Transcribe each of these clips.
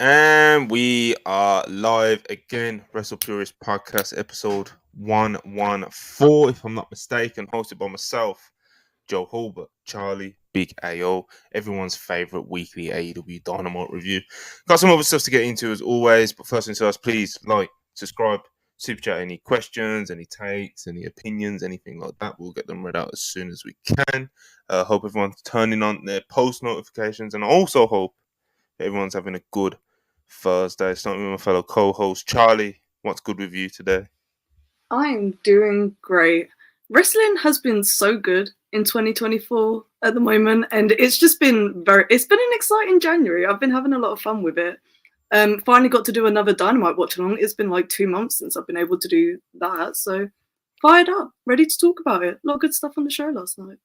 And we are live again. WrestlePurists Podcast, episode 114, if I'm not mistaken, hosted by myself, Joe Hulbert, Charlie, Big AO, everyone's favorite weekly AEW Dynamite review. Got some other stuff to get into as always, but first things first, please like, subscribe, super chat any questions, any takes, any opinions, anything like that. We'll get them read out as soon as we can. Hope everyone's turning on their post notifications, and I also hope everyone's having a good Thursday. Starting with my fellow co-host Charlie. What's good with you today? I'm doing great. Wrestling has been so good in 2024 at the moment, and it's been an exciting January. I've been having a lot of fun with it. Finally got to do another Dynamite watch along. It's been like 2 months since I've been able to do that, so fired up, ready to talk about it. A lot of good stuff on the show last night.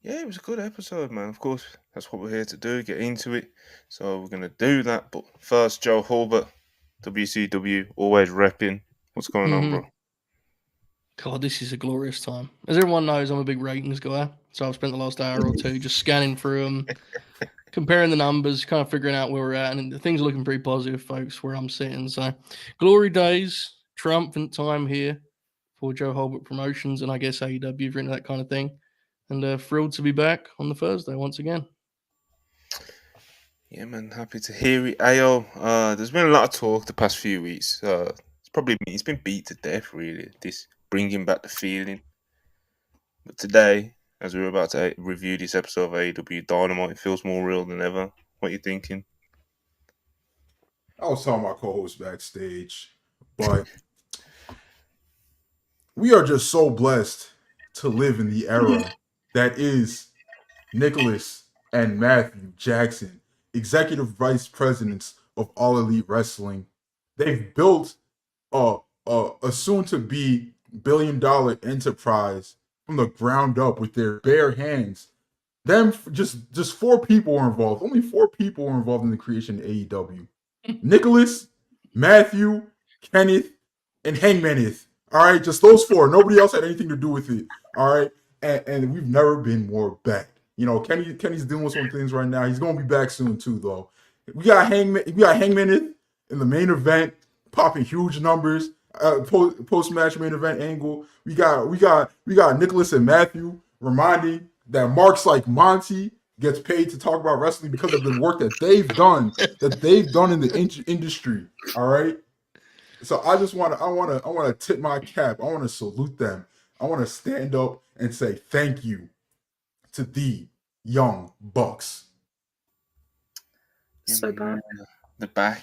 Yeah, it was a good episode, man. Of course, that's what we're here to do, get into it. So we're going to do that. But first, Joe Hulbert, WCW, always repping. What's going on, bro? God, this is a glorious time. As everyone knows, I'm a big ratings guy. So I've spent the last hour or two just scanning through them, comparing the numbers, kind of figuring out where we're at. And things are looking pretty positive, folks, where I'm sitting. So glory days, triumphant time here for Joe Hulbert Promotions and I guess AEW, if you're into that kind of thing. And thrilled to be back on the Thursday once again. Yeah, man, happy to hear it. Ayo, there's been a lot of talk the past few weeks. It's been beat to death, really, this bringing back the feeling. But today, as we were about to review this episode of AEW Dynamite, it feels more real than ever. What are you thinking? I was telling my co-host backstage, but we are just so blessed to live in the era that is Nicholas and Matthew Jackson, executive vice presidents of All Elite Wrestling. They've built a soon-to-be billion-dollar enterprise from the ground up with their bare hands. Just 4 people were involved. Only 4 people were involved in the creation of AEW. Nicholas, Matthew, Kenneth, and Hangmaneth. All right, just those 4. Nobody else had anything to do with it. All right, and we've never been more backed. You know, Kenny's dealing with some things right now. He's gonna be back soon too, though. We got Hangmaneth in the main event, popping huge numbers. Post match main event angle. We got Nicholas and Matthew reminding that Marks like Monty gets paid to talk about wrestling because of the work that they've done in the industry. All right. So I want to tip my cap. I want to salute them. I want to stand up and say thank you to the Young Bucks. So bad. The back.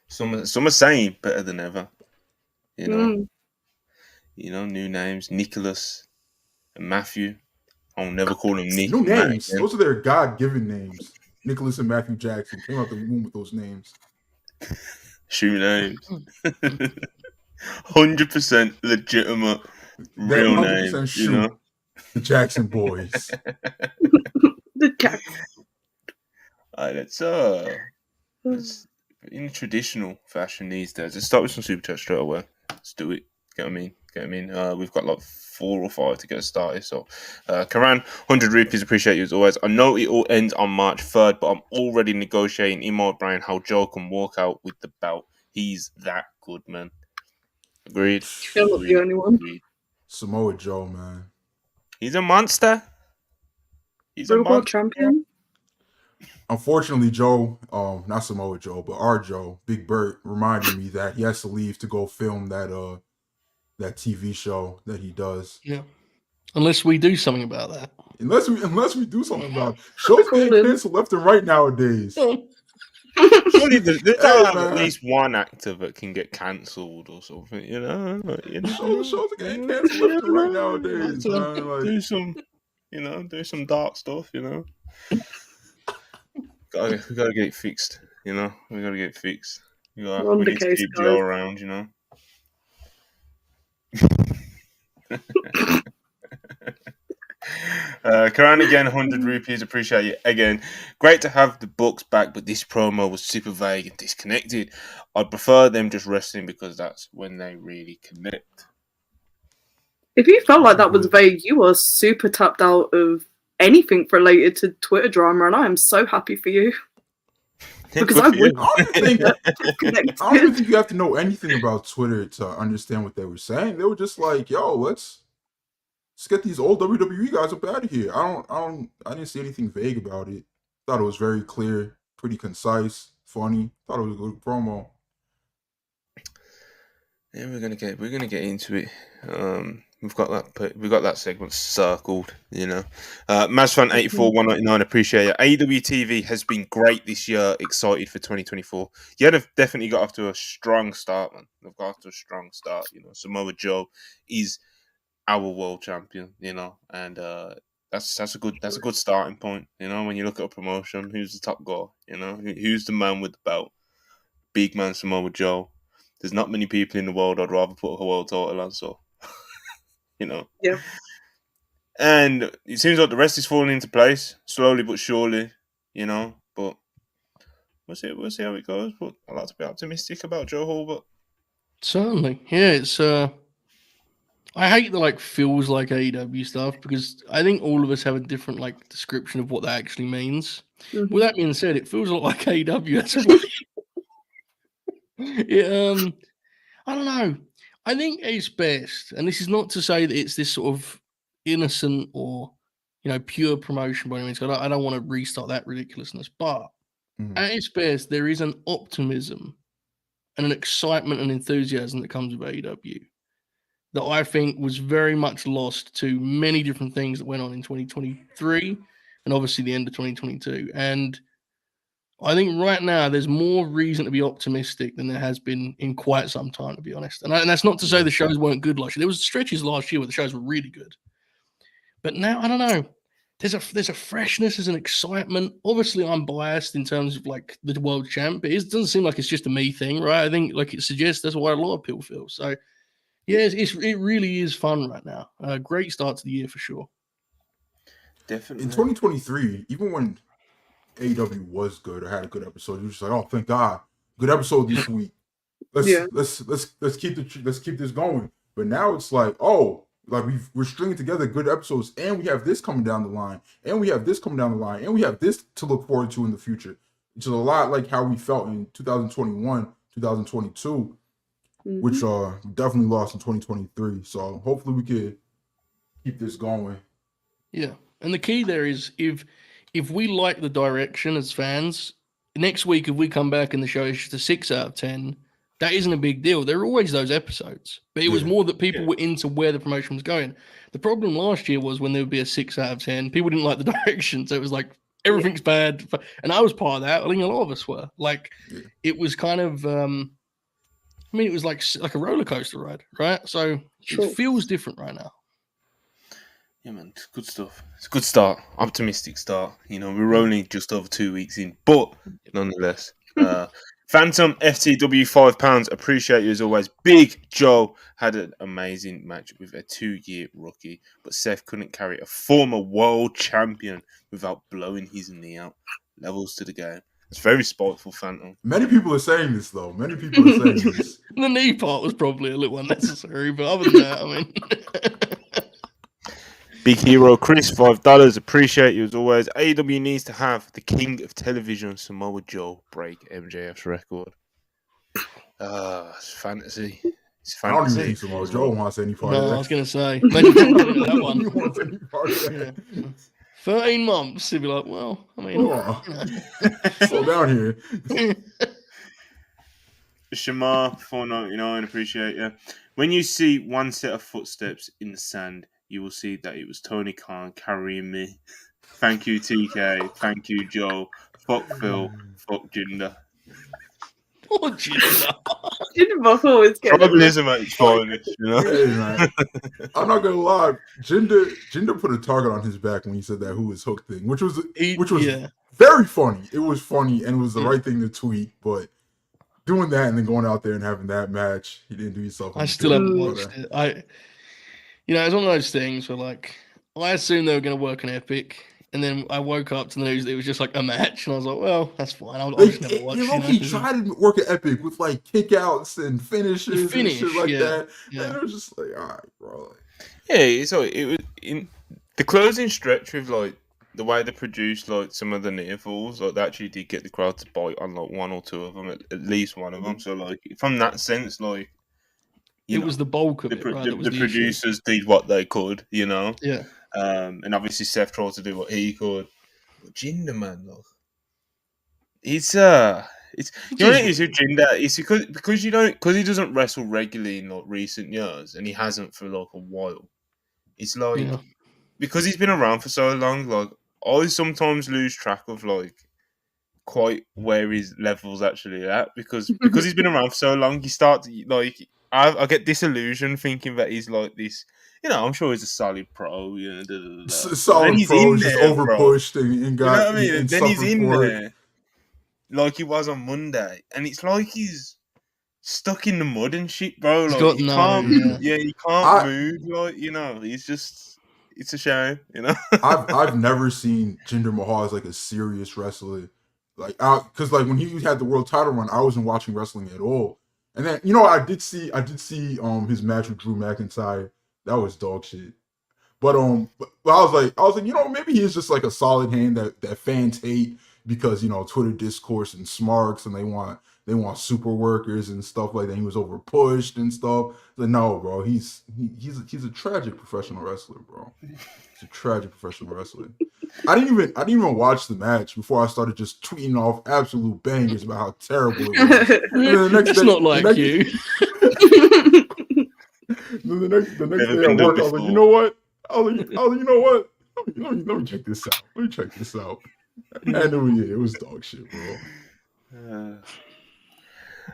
Some are saying better than ever. You know, new names, Nicholas and Matthew. I'll never call them Nick. New names. Those are their God-given names. Nicholas and Matthew Jackson came out the womb with those names. Shoe names. 100% legitimate real names. You know? The Jackson boys. The Jackson. Let's in traditional fashion these days. Let's start with some super chat straight away. Let's do it. Get what I mean? We've got like 4 or 5 to get started. So, Karan, 100 rupees. Appreciate you as always. I know it all ends on March 3rd, but I'm already negotiating in my brain how Joe can walk out with the belt. He's that good, man. Agreed. You're not the only one. Samoa Joe, man. He's a monster. He's a world champion. Unfortunately, Joe, not Samoa Joe, but our Joe, Big Bert, reminded me that he has to leave to go film that TV show that he does. Yeah. Unless we do something about that. Unless we do something about it. Shows getting canceled left and right nowadays. Surely there's at least one actor that can get cancelled or something, you know? Shows are getting canceled left and right nowadays. Do some dark stuff, you know? We gotta get it fixed, you know? We gotta get it fixed. We need to keep Joe around, you know? Karan again, 100 rupees. Appreciate you again. Great to have the Bucks back, but this promo was super vague and disconnected. I'd prefer them just wrestling because that's when they really connect. If you felt like that was vague, you were super tapped out of anything related to Twitter drama, and I am so happy for you. Because good I for would you. I don't even think connect. I don't even think you have to know anything about Twitter to understand what they were saying. They were just like, "Yo, let's get these old WWE guys up out of here." I didn't see anything vague about it. Thought it was very clear, pretty concise, funny. Thought it was a good promo. Yeah, we're gonna get into it. We've got that segment circled, you know. Mazfan84199, appreciate it. AEW TV has been great this year. Excited for 2024. Yeah, they've definitely got off to a strong start, man. They've got off to a strong start. You know, Samoa Joe is our world champion, you know, and that's a good starting point. You know, when you look at a promotion, who's the top guy? You know, who's the man with the belt? Big man Samoa Joe. There's not many people in the world I'd rather put a world title on, so you know. Yeah. And it seems like the rest is falling into place, slowly but surely, you know. But we'll see how it goes. But I like to be optimistic about Joe Hulbert. Certainly, yeah. It's I hate the like feels like AEW stuff because I think all of us have a different like description of what that actually means. Mhm. With that being said, it feels a lot like AEW. That's what I don't know. I think it's best, and this is not to say that it's this sort of innocent or pure promotion by any means. I don't want to restart that ridiculousness, but at its best, there is an optimism and an excitement and enthusiasm that comes with AEW that I think was very much lost to many different things that went on in 2023 and obviously the end of 2022. And I think right now there's more reason to be optimistic than there has been in quite some time, to be honest. And that's not to say the shows weren't good last year. There was stretches last year where the shows were really good. But now, I don't know. There's a freshness, there's an excitement. Obviously, I'm biased in terms of like the world champ, but it doesn't seem like it's just a me thing, right? I think like it suggests that's why a lot of people feel. So yeah, it really is fun right now. Great start to the year for sure. Definitely. In 2023, even when AEW was good or had a good episode, you were just like, "Oh, thank God, good episode this week. Let's keep this going." But now it's like, oh, like we're stringing together good episodes, and we have this coming down the line, and we have this coming down the line, and we have this to look forward to in the future. Which is a lot like how we felt in 2021, 2022. Which definitely lost in 2023. So hopefully we could keep this going. Yeah. And the key there is if we like the direction as fans, next week if we come back and the show is just a 6 out of 10, that isn't a big deal. There are always those episodes. But it was more that people were into where the promotion was going. The problem last year was when there would be a 6 out of 10, people didn't like the direction. So it was like everything's bad. And I was part of that. I think a lot of us were. Like it was kind of it was like a roller coaster ride, right? So it feels different right now. Yeah, man, it's good stuff. It's a good start, optimistic start. You know, we're only just over 2 weeks in, but nonetheless, Phantom FTW £5. Appreciate you as always. Big Joe had an amazing match with a 2-year rookie, but Seth couldn't carry a former world champion without blowing his knee out. Levels to the game. It's very spiteful, Phantom. Many people are saying this, though. Many people are saying this. The knee part was probably a little unnecessary, but other than that, I mean. Big Hero Chris, $5. Appreciate you as always. AEW needs to have the king of television, Samoa Joe, break MJF's record. It's fantasy. It's fantasy. I don't even think Samoa Joe wants any part of that. I was going to say. Imagine that one. He wants any part of that. 13 months. He'd be like, well, I mean. Slow down here. Shamar, $4.99. Appreciate you. When you see one set of footsteps in the sand, you will see that it was Tony Khan carrying me. Thank you, TK. Thank you, Joe. Fuck Phil. Fuck Jinder. Poor Jinder. Jinder Mahal is getting Tribalism at its finest, you know? Hey, man. I'm not gonna lie. Jinder put a target on his back when he said that "who is hook" thing, which was very funny. It was funny and it was the right thing to tweet, but doing that and then going out there and having that match, he didn't do himself. I still haven't watched it. It's one of those things where, like, I assumed they were going to work an Epic, and then I woke up to the news that it was just like a match, and I was like, well, that's fine. I'll just never watch it. He tried to work an Epic with, like, kickouts and finishes and shit like that. Yeah. And it was just like, all right, bro. Yeah, so it was in the closing stretch with, like, the way they produced like some of the near falls, like they actually did get the crowd to bite on like one or two of them, at least one of them. So like from that sense, like It was the bulk of it, right? That was the the issue. producers did what they could, you know. Yeah. And obviously Seth tried to do what he could. But Jinder, man, look, it's you know what it is with Jinder? It's because you don't because he doesn't wrestle regularly in like recent years, and he hasn't for like a while. It's like Yeah. because he's been around for so long, like I sometimes lose track of like quite where his levels actually at because he's been around for so long. You start to like I get disillusioned thinking that he's like this. You know, I'm sure he's a solid pro. You know, then Solid he's pro, in just there, over bro. pushed and You know got what I mean? and Then he's suffered in for it. there like he was on Monday, and it's like he's stuck in the mud and shit, bro. He's Like got he no- can't, yeah. he can't move. Like you know, he's just. It's a shame, you know. I've never seen Jinder Mahal as like a serious wrestler, like because like when he had the world title run, I wasn't watching wrestling at all. And then I did see his match with Drew McIntyre. That was dog shit. But I was like, maybe he's just like a solid hand that fans hate because Twitter discourse and smarks and they want super workers and stuff like that. He was over pushed and stuff. Like, no, bro, he's a tragic professional wrestler, bro. He's a tragic professional wrestler. I didn't even watch the match before I started just tweeting off absolute bangers about how terrible it was. And then the next That's day, not like you. The next day at work, I was like, you know what? I was like, you know what? Let me check this out. Let me check this out. And it was dog shit, bro.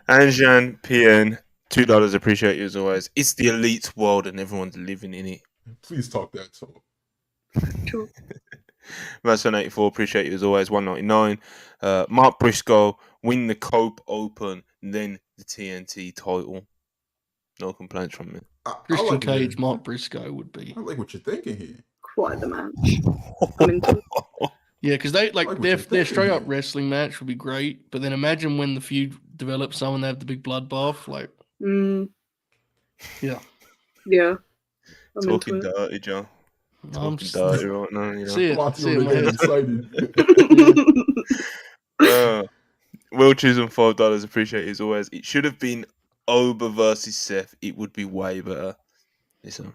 Anjan PN, $2. Appreciate you as always. It's the elite world and everyone's living in it. Please talk that talk. Sure. Mason84, appreciate you as always. $1.99. Mark Briscoe, win the Cope Open, then the TNT title. No complaints from me. Christian like Cage, Mark Briscoe would be. I like what you're thinking here. Quite the match. I'm into it. Yeah, because they like what their you're thinking straight up here. wrestling match would be great. But then imagine when the feud develops, someone they have the big bloodbath. Like, yeah. Yeah. I'm Talking into it. dirty, John. I'm Talking just, dirty right now, you know. see it. Monty See it in over my there head. excited. Will Chisholm, $5. Appreciate it as always. It should have been Oba versus Seth. It would be way better. Listen,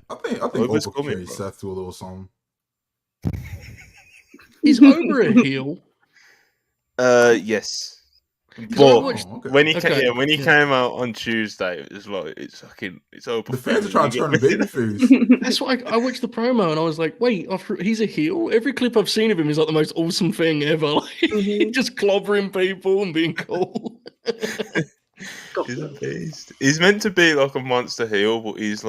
I think Oba's Oba coming, carried bro. Seth to a little something. Is Ober a heel? Yes. Because I But watched. okay. when he Okay, came out on Tuesday, it was like it's Oba. The fans are trying to turn him babyface. That's why I watched the promo and I was like, wait, he's a heel? Every clip I've seen of him is like the most awesome thing ever. Like, just clobbering people and being cool. He's a beast. He's meant to be like a monster heel, but he's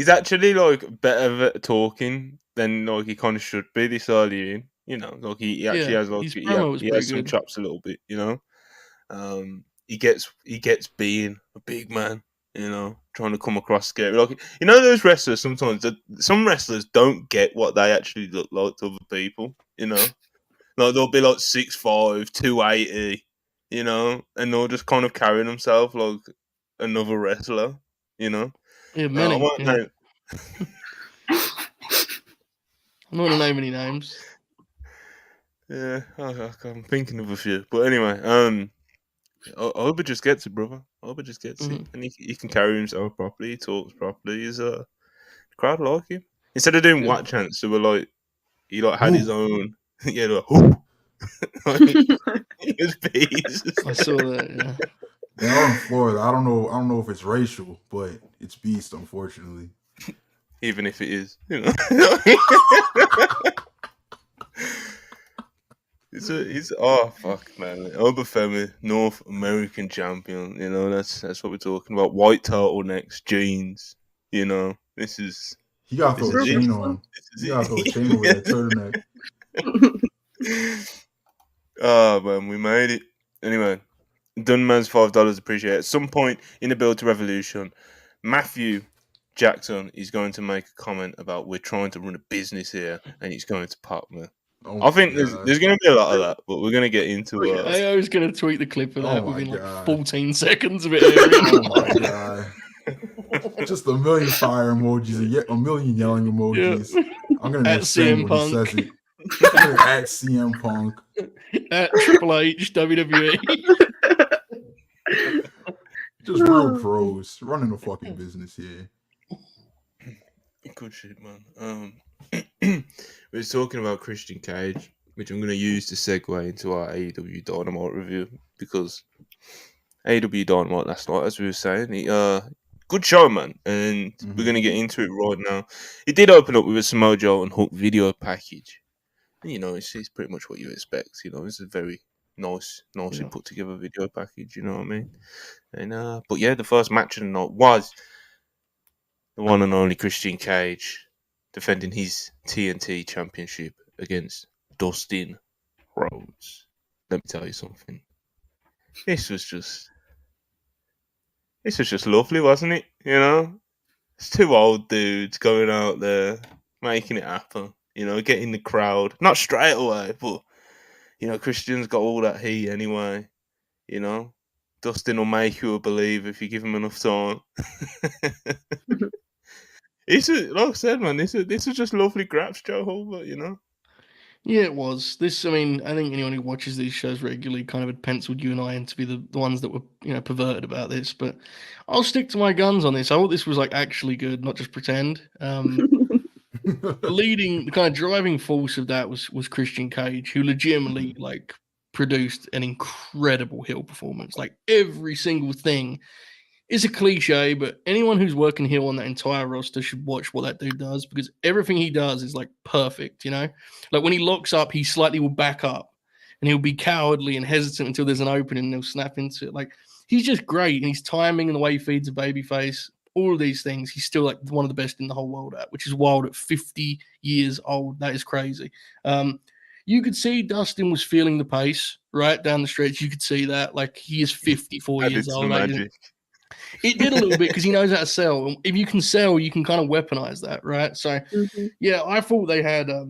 actually like better at talking than like he kind of should be this early in. You know, like he actually has like his promo was he pretty has some good. chops a little bit. You know, he gets being a big man. You know, trying to come across scary. Like those wrestlers sometimes. Some wrestlers don't get what they actually look like to other people. You know, like they'll be like 6'5", 280. You know, and they'll just kind of carry themselves like another wrestler. You know, Yeah, many. I won't yeah. name- I'm not going to name any names. Yeah, I'm thinking of a few, but anyway, Oba just gets it, brother. Oba just gets it, and he can carry himself properly. He talks properly. He's the crowd like him. Instead of doing what chants, they were like he had his own. Yeah, like, whoo. He was beast. I saw that. Yeah. They are in Florida. I don't know if it's racial, but it's beast, unfortunately. Even if it is, you know. It's fuck, man. Obafemi, North American champion. You know, that's what we're talking about. White turtlenecks, jeans. You know, this is. He got to throw a chain on him. He got to throw a chain over that turtleneck. Oh man, we made it. Anyway, Dunman's $5. Appreciate it. At some point in the build to Revolution, Matthew Jackson is going to make a comment about we're trying to run a business here, and he's going to pop me. Oh I think my there's going to be a lot of that, but we're going to get into it. I was going to tweet the clip of that Oh my within like God. 14 seconds of it. Oh my god! Just a million fire emojis, a million yelling emojis. I'm gonna At sing CM when he says Punk. it. I'm gonna at CM Punk. At Triple H, WWE. Just real pros running a fucking business here. Good shit, man. We were talking about Christian Cage, which I'm going to use to segue into our AEW Dynamite review, because AEW Dynamite last night, as we were saying, good show, man, and we're going to get into it right now. It did open up with a Samoa Joe and Hook video package. And, it's pretty much what you expect. It's a very nicely put together video package. You know what I mean? And but yeah, the first match of the night was the one and only Christian Cage defending his TNT championship against Dustin Rhodes. Let me tell you something. This was just lovely, wasn't it? It's two old dudes going out there, making it happen. Getting the crowd, not straight away, but Christian's got all that heat anyway. Dustin will make you a believer if you give him enough time. Like I said, man, this is just lovely graps, Joe Hulbert, Yeah, it was. I think anyone who watches these shows regularly kind of had penciled you and I in to be the ones that were, perverted about this. But I'll stick to my guns on this. I thought this was actually good, not just pretend. The kind of driving force of that was Christian Cage, who legitimately produced an incredible heel performance. Every single thing is a cliche, but anyone who's working heel on that entire roster should watch what that dude does, because everything he does is perfect. When he locks up, he slightly will back up and he'll be cowardly and hesitant until there's an opening and he'll snap into it. He's just great, and his timing and the way he feeds a babyface, all of these things, he's still one of the best in the whole world at, which is wild at 50 years old. That is crazy. You could see Dustin was feeling the pace right down the stretch. You could see that. He is 54 years old. It did a little bit because he knows how to sell. If you can sell, you can kind of weaponize that, right? So, yeah, I thought they had a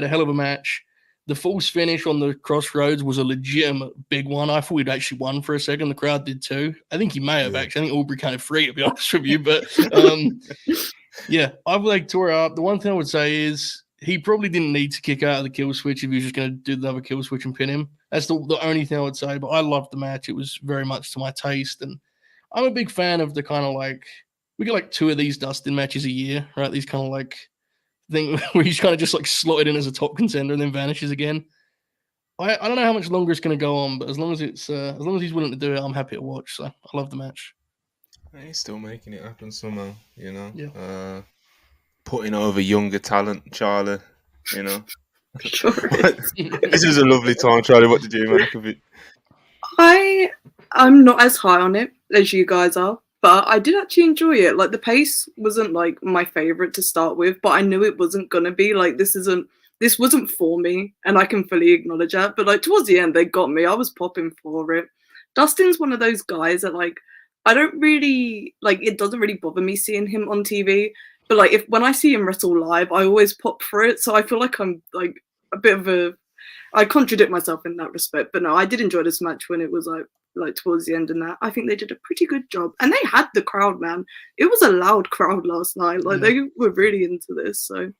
hell of a match. The false finish on the Crossroads was a legitimate big one. I thought he'd actually won for a second. The crowd did too. I think he may have actually. I think Aubrey kind of free, to be honest with you. But yeah, I would tore it up. The one thing I would say is he probably didn't need to kick out of the kill switch if he was just going to do the other kill switch and pin him. That's the only thing I would say. But I loved the match. It was very much to my taste, and I'm a big fan of the kind of we get 2 of these Dustin matches a year, right? These kind of thing where he's kind of just slotted in as a top contender and then vanishes again. I don't know how much longer it's going to go on, but as long as he's willing to do it, I'm happy to watch. So I love the match. He's still making it happen somehow, Yeah. Putting over younger talent, Charlie. Sure. This is a lovely time, Charlie. What did you make of it? I'm not as high on it as you guys are, but I did actually enjoy it. The pace wasn't my favorite to start with, but I knew it wasn't gonna be. This wasn't for me, and I can fully acknowledge that. But towards the end, they got me. I was popping for it. Dustin's one of those guys that I don't really it doesn't really bother me seeing him on TV, but when I see him wrestle live, I always pop for it. So I feel like I'm a bit of I contradict myself in that respect. But no, I did enjoy this match when it was towards the end, and that I think they did a pretty good job, and they had the crowd, man. It was a loud crowd last night. They were really into this. So,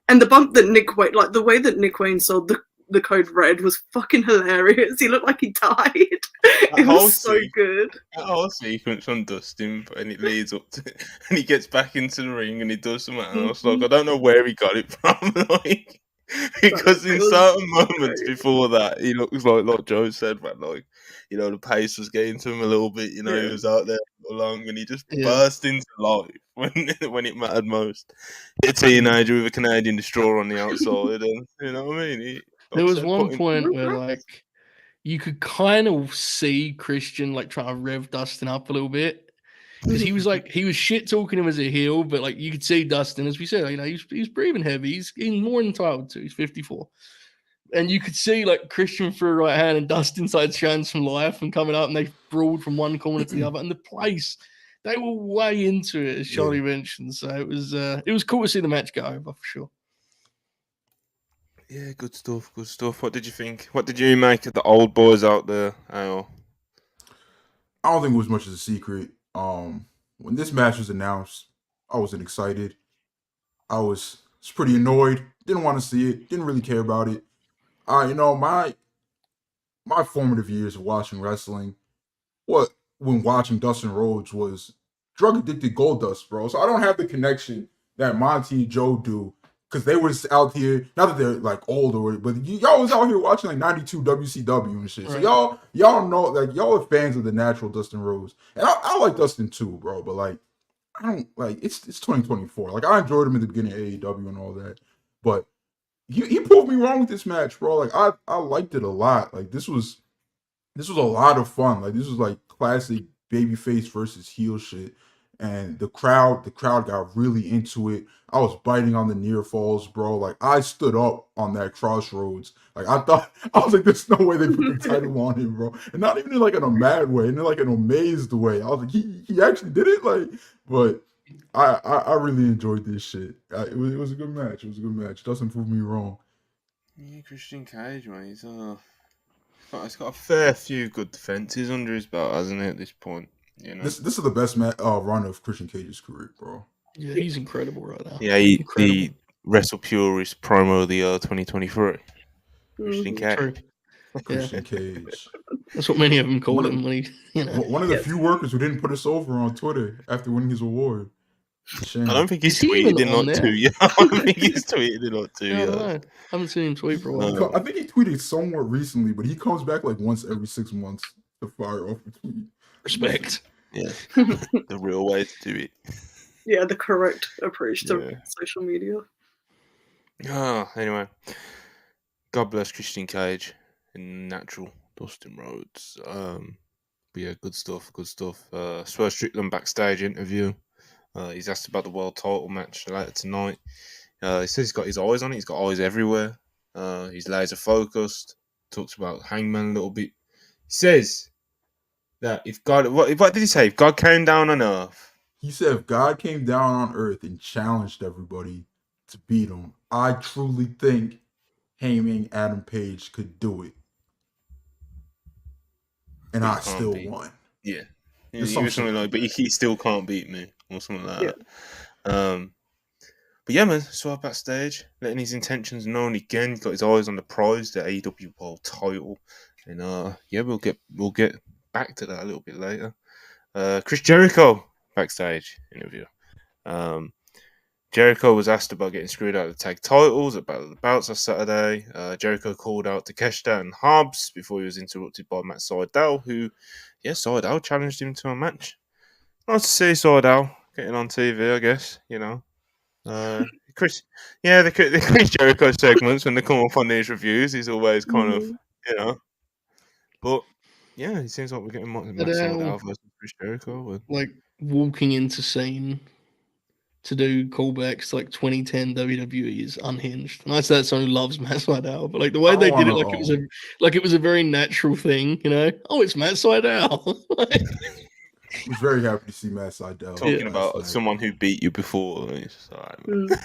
and the bump that Nick Wayne, the way that Nick Wayne sold the code red was fucking hilarious. He looked like he died. It was so good. That whole sequence on Dustin, and it leads up to, and he gets back into the ring and he does something else. I don't know where he got it from, because in certain moments before that, he looks like Joe said, man, the pace was getting to him a little bit. He was out there for long, and he just burst into life when it mattered most. A teenager with a Canadian destroyer on the outside, and you know what I mean. There was one point where you could kind of see Christian trying to rev Dustin up a little bit, because he was shit talking him as a heel, but you could see Dustin, as we said, he's breathing heavy. He's more entitled to. He's 54. And you could see Christian threw a right hand and Dustin started showing some life and coming up, and they brawled from one corner to the other. And the place, they were way into it, as Charlie mentioned. So it was cool to see the match go over for sure. Yeah, good stuff. What did you think? What did you make of the old boys out there, Al? I don't think it was much of a secret. When this match was announced, I wasn't excited. I was was pretty annoyed. Didn't want to see it. Didn't really care about it. My formative years of watching wrestling, when watching Dustin Rhodes was drug addicted gold dust, bro. So I don't have the connection that Monty and Joe do, because they were just out here. Not that they're like older, but y'all was out here watching like '92 WCW and shit. So Right. y'all know, like, y'all are fans of the natural Dustin Rhodes, and I like Dustin too, bro. But like, I don't like, it's 2024. Like, I enjoyed him at the beginning of AEW and all that, but he proved me wrong with this match, bro. Like, I liked it a lot. Like, this was a lot of fun. Like, this was like classic babyface versus heel shit. And the crowd got really into it. I was biting on the near falls, bro. Like, I stood up on that crossroads. Like, I was like, there's no way they put the title on him, bro. And not even in like in a mad way, in like an amazed way. I was like, he actually did it? Like, but I really enjoyed this shit. It was a good match. It was a good match. Doesn't prove me wrong. Yeah, Christian Cage, man. He's got a fair few good defenses under his belt, hasn't he? At this point, you know. This is the best run of Christian Cage's career, bro. Yeah, he's incredible right now. Yeah, the WrestlePurists promo of the year 2023. Christian Cage. True. Christian Cage. That's what many of them call him when he, One of the few workers who didn't put us over on Twitter after winning his award. Shame. I don't think he's Is he tweeted even in on like there? 2 years. I don't think he's tweeted in like 2 I don't years. know. I haven't seen him tweet for a while. I think he tweeted somewhat recently, but he comes back like once every 6 months to fire off a tweet. Respect. Yeah, the real way to do it. Yeah, the correct approach to social media. Oh, anyway, God bless Christian Cage and natural Dustin Rhodes. But yeah, good stuff. Swerve Strickland backstage interview. He's asked about the world title match later tonight. He says he's got his eyes on it. He's got eyes everywhere. He's laser focused. Talks about Hangman a little bit. He says that if God, what did he say? If God came down on Earth, he said if God came down on Earth and challenged everybody to beat him, I truly think Heyman Adam Page could do it, and I still won. Yeah, he was something like, but he still can't beat me, or something like that. But yeah, man, Swerve backstage, letting his intentions known again. He's got his eyes on the prize, the AEW World Title, and we'll get back to that a little bit later. Chris Jericho backstage interview. Jericho was asked about getting screwed out of the tag titles about the bouts on Saturday. Jericho called out Takeshita and Hobbs before he was interrupted by Matt Sydal, who, Sydal challenged him to a match. Nice to see Sydal getting on TV, I guess, you know. The Chris Jericho segments when they come up on these reviews, he's always kind of, but yeah, it seems like we're getting Matt Sydal versus Chris Jericho. Like walking into scene to do callbacks to like 2010 WWE is unhinged. And I say that someone who loves Matt Sydal, but like the way they did it, it was a very natural thing, you know. Oh, it's Matt Sydal. I was very happy to see Matt Sydal talking about someone who beat you before. I don't know.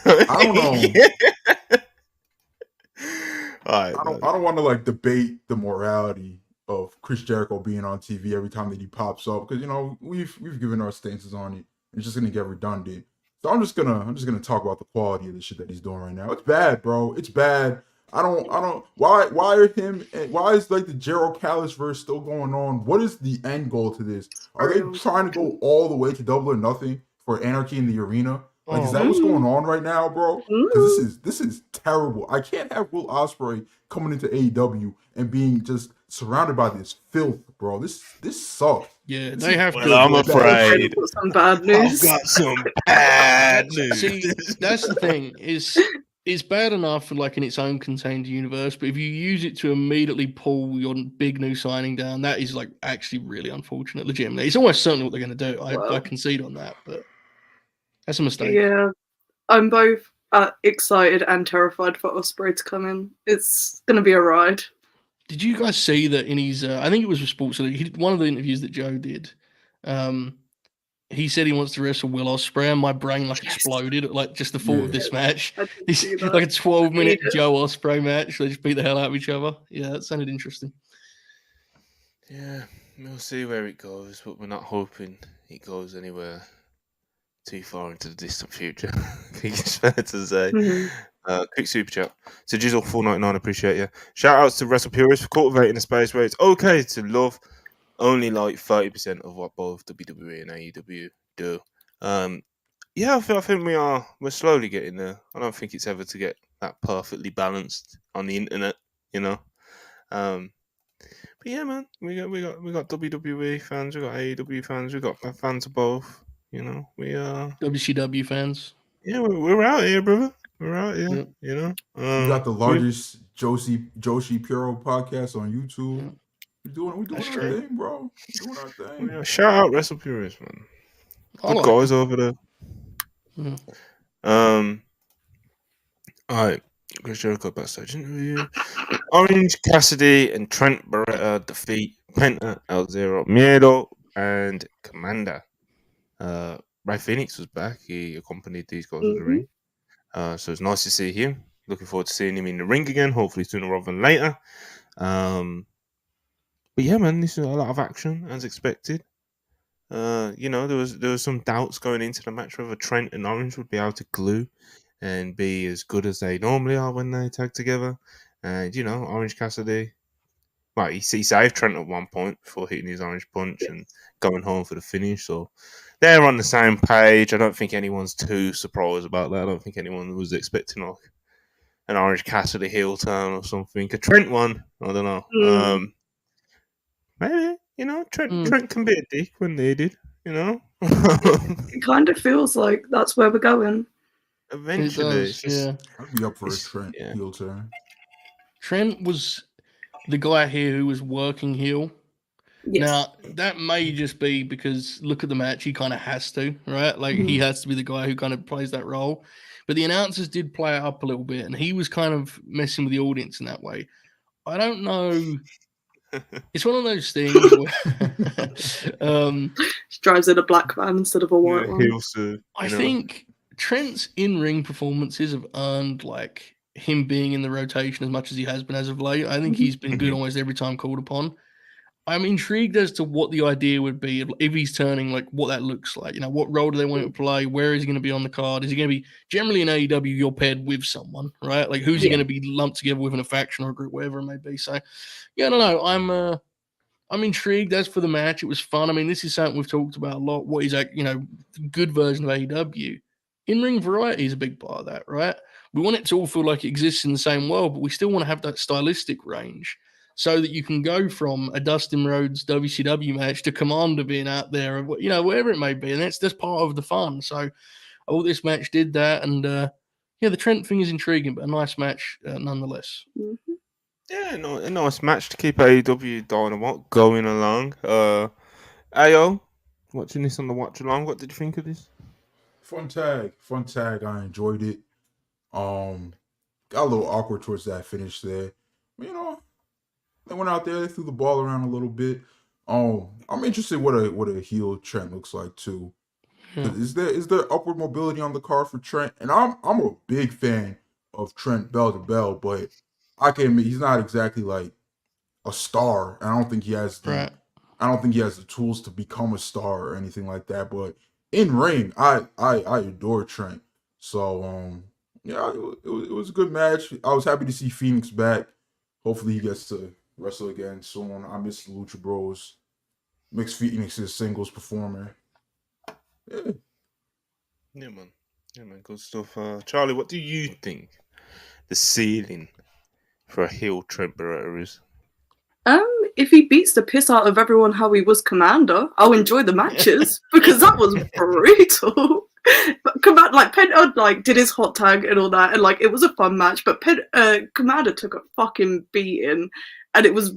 I don't want to like debate the morality of Chris Jericho being on TV every time that he pops up, because we've given our stances on it. It's just gonna get redundant. So I'm just gonna talk about the quality of the shit that he's doing right now. It's bad, bro. It's bad. I don't. Why is like the Gerald Callis verse still going on? What is the end goal to this? Are they trying to go all the way to Double or Nothing for Anarchy in the Arena? Like, is that what's going on right now, bro? Because this is terrible. I can't have Will Ospreay coming into AEW and being just surrounded by this filth, bro. This sucks. Yeah, they have to. I'm afraid. Some bad news. I've got some bad news. See, that's the thing. It's bad enough for like in its own contained universe, but if you use it to immediately pull your big new signing down, that is like actually really unfortunate. Legitimately, it's almost certainly what they're going to do. I concede on that, but that's a mistake. Yeah, I'm both excited and terrified for Ospreay to come in. It's going to be a ride. Did you guys see that in his? I think it was with Sports Illustrated, one of the interviews that Joe did. He said he wants to wrestle Will Ospreay, and my brain exploded at like just the thought of this match. This like a 12-minute Joe Ospreay match. They just beat the hell out of each other. Yeah, that sounded interesting. Yeah, we'll see where it goes, but we're not hoping it goes anywhere too far into the distant future. I think it's fair to say. Mhm. Quick super chat. So Jizzle 499, appreciate you. Shout outs to WrestlePurists for cultivating a space where it's okay to love only like 30% of what both WWE and AEW do. Yeah, I think we're slowly getting there. I don't think it's ever to get that perfectly balanced on the internet, you know. But yeah, man, we got WWE fans, we got AEW fans, we got fans of both. You know, we WCW fans. yeah, we're out here, brother. We're out here. Yeah. You know, We got the largest Joshi Puro podcast on YouTube. Yeah. We doing That's our true. thing, bro. We doing our thing. Yeah, shout out WrestlePurists, man. I Good like guys over there. Mhm. All right, Chris Jericho backstage interview. Orange Cassidy and Trent Beretta defeat Penta, El Zero Miedo, and Commander. Ray Phoenix was back. He accompanied these guys to the ring. So it's nice to see him. Looking forward to seeing him in the ring again, hopefully sooner rather than later. But yeah, man, this is a lot of action as expected. You know, there was some doubts going into the match whether Trent and Orange would be able to glue and be as good as they normally are when they tag together. And you know, Orange Cassidy, well, he saved Trent at one point before hitting his orange punch and going home for the finish. So they're on the same page. I don't think anyone's too surprised about that. I don't think anyone was expecting like an Orange Cassidy heel turn or something. A Trent one, I don't know. Maybe, you know, Trent can be a dick when needed, you know. It kind of feels like that's where we're going. Eventually, It does, yeah. I'd be up for a Trent yeah. heel turn. Trent was the guy here who was working heel. Yes. Now, that may just be because look at the match, he kind of has to, right? Like, he has to be the guy who kind of plays that role. But the announcers did play it up a little bit, and he was kind of messing with the audience in that way. I don't know. It's one of those things where She drives in a black van instead of a white one. heel suit, I think Trent's in-ring performances have earned like him being in the rotation as much as he has been as of late. I think he's been good almost every time called upon. I'm intrigued as to what the idea would be if he's turning, like what that looks like. You know, what role do they want him to play? Where is he going to be on the card? Is he going to be generally in AEW? You're paired with someone, right? Like who's he going to be lumped together with in a faction or a group, whatever it may be. So, yeah, I don't know. I'm intrigued. As for the match, it was fun. I mean, this is something we've talked about a lot. What is that? You know, good version of AEW. In-ring variety is a big part of that, right? We want it to all feel like it exists in the same world, but we still want to have that stylistic range, so that you can go from a Dustin Rhodes WCW match to Commander being out there, you know, whatever it may be. And that's part of the fun. So I thought this match did that. And yeah, the Trent thing is intriguing, but a nice match nonetheless. Mm-hmm. Yeah, no, a nice match to keep AEW Dynamite going along. Ayo, watching this on the watch along, what did you think of this? Fun tag. I enjoyed it. Got a little awkward towards that finish there. You know, they went out there, they threw the ball around a little bit. I'm interested what a heel Trent looks like too. Yeah. Is there upward mobility on the card for Trent? And I'm a big fan of Trent bell to bell, but I can admit he's not exactly like a star. I don't think he has the tools to become a star or anything like that. But in ring, I adore Trent. So yeah, it was a good match. I was happy to see Phoenix back. Hopefully he gets to wrestle again soon. I miss the Lucha Bros. Mixed Phoenix's singles performer. Yeah, man, good stuff. Charlie, what do you think the ceiling for a heel Trent Beretta is? If he beats the piss out of everyone how he was Commander, I'll enjoy the matches because that was brutal. But Penta did his hot tag and all that, and like it was a fun match. But Commander took a fucking beating, and it was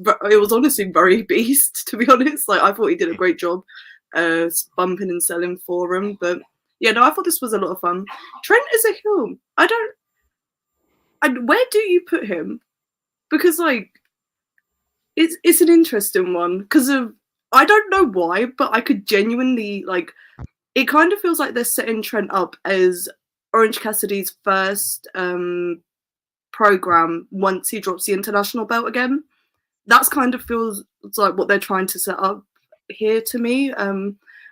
honestly very beast, to be honest. Like I thought he did a great job, bumping and selling for him. But yeah, no, I thought this was a lot of fun. Trent is a heel. Where do you put him? Because like. It's an interesting one because of I don't know why, but I could genuinely like it kind of feels like they're setting Trent up as Orange Cassidy's first program once he drops the international belt again. That's kind of feels like what they're trying to set up here to me.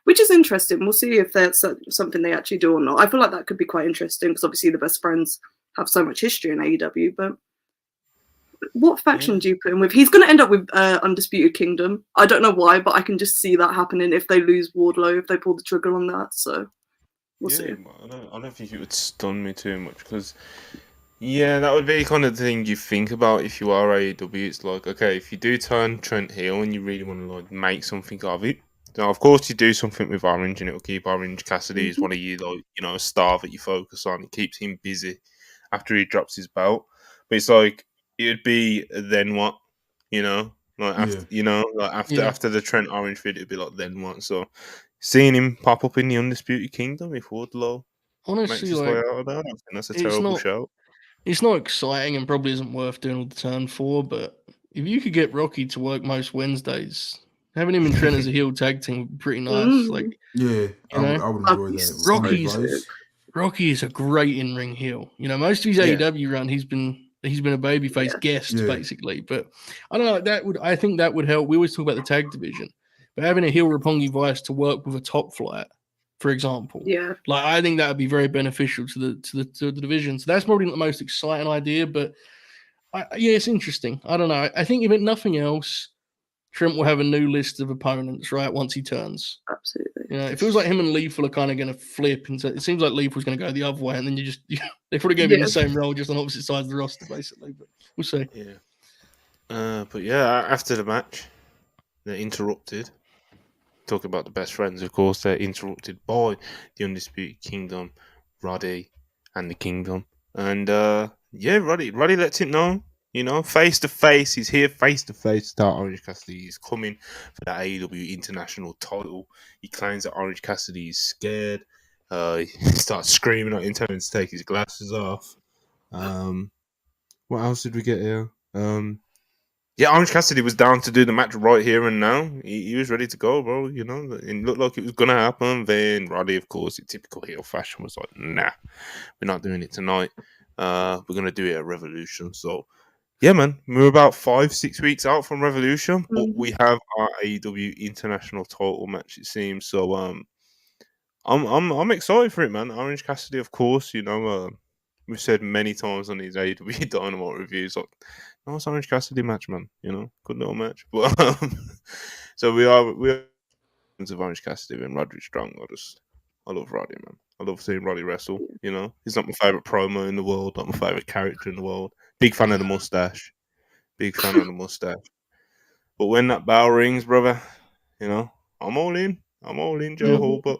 which is interesting. We'll see if that's something they actually do or not. I feel like that could be quite interesting because obviously the best friends have so much history in AEW. But what faction do you put him with? He's going to end up with Undisputed Kingdom. I don't know why, but I can just see that happening if they lose Wardlow, if they pull the trigger on that. So we'll see. I don't think it would stun me too much because, yeah, that would be kind of the thing you think about if you are AEW. It's like, okay, if you do turn Trent heel and you really want to like make something of it, now of course you do something with Orange and it'll keep Orange Cassidy as one of you, like, you know, a star that you focus on. It keeps him busy after he drops his belt. But it's like, it'd be then what, you know, like after after the Trent Orange feud, it'd be like then what. So seeing him pop up in the Undisputed Kingdom if Wardlow makes his way out of that, I think that's a terrible shout. It's not exciting and probably isn't worth doing all the turn for. But if you could get Rocky to work most Wednesdays, having him and Trent as a heel tag team would be pretty nice. Like, I would enjoy that. Rocky is a great in-ring heel. You know, most of his AEW run, he's been a babyface guest basically. But I don't know. I think that would help. We always talk about the tag division, but having a heel Roppongi Vice to work with a top flight, for example, like I think that would be very beneficial to the division. So that's probably not the most exciting idea, but it's interesting. I don't know. I think if nothing else, Trent will have a new list of opponents, right, once he turns. Absolutely. You know, it feels like him and Lethal are kind of going to flip. And so it seems like Lethal's going to go the other way. And then they're probably going to be in the same role, just on opposite sides of the roster, basically. But we'll see. Yeah. But yeah, after the match, they're interrupted. Talk about the best friends, of course. They're interrupted by the Undisputed Kingdom, Roddy, and the Kingdom. And Roddy lets it know. You know, face to face, he's here face to face to start Orange Cassidy. He's coming for the AEW International title. He claims that Orange Cassidy is scared. He starts screaming at him, telling him to take his glasses off. What else did we get here? Orange Cassidy was down to do the match right here and now. He was ready to go, bro. You know, it looked like it was going to happen. Then Roddy, of course, in typical heel fashion, was like, nah, we're not doing it tonight. We're going to do it at Revolution. So, yeah, man, we're about 5-6 weeks out from Revolution, but we have our AEW International title match, it seems. So, I'm excited for it, man. Orange Cassidy, of course, you know, we've said many times on these AEW Dynamite reviews, like, nice Orange Cassidy match, man. You know, good little match. But so we are of Orange Cassidy and Roderick Strong. I love Roddy, man. I love seeing Roddy wrestle. You know, he's not my favorite promo in the world, not my favorite character in the world. Big fan of the mustache. But when that bell rings, brother, you know, I'm all in. Joe Hulbert.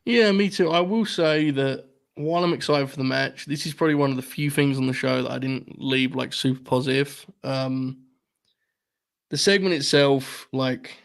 Yeah, me too. I will say that while I'm excited for the match, this is probably one of the few things on the show that I didn't leave like super positive. The segment itself, like,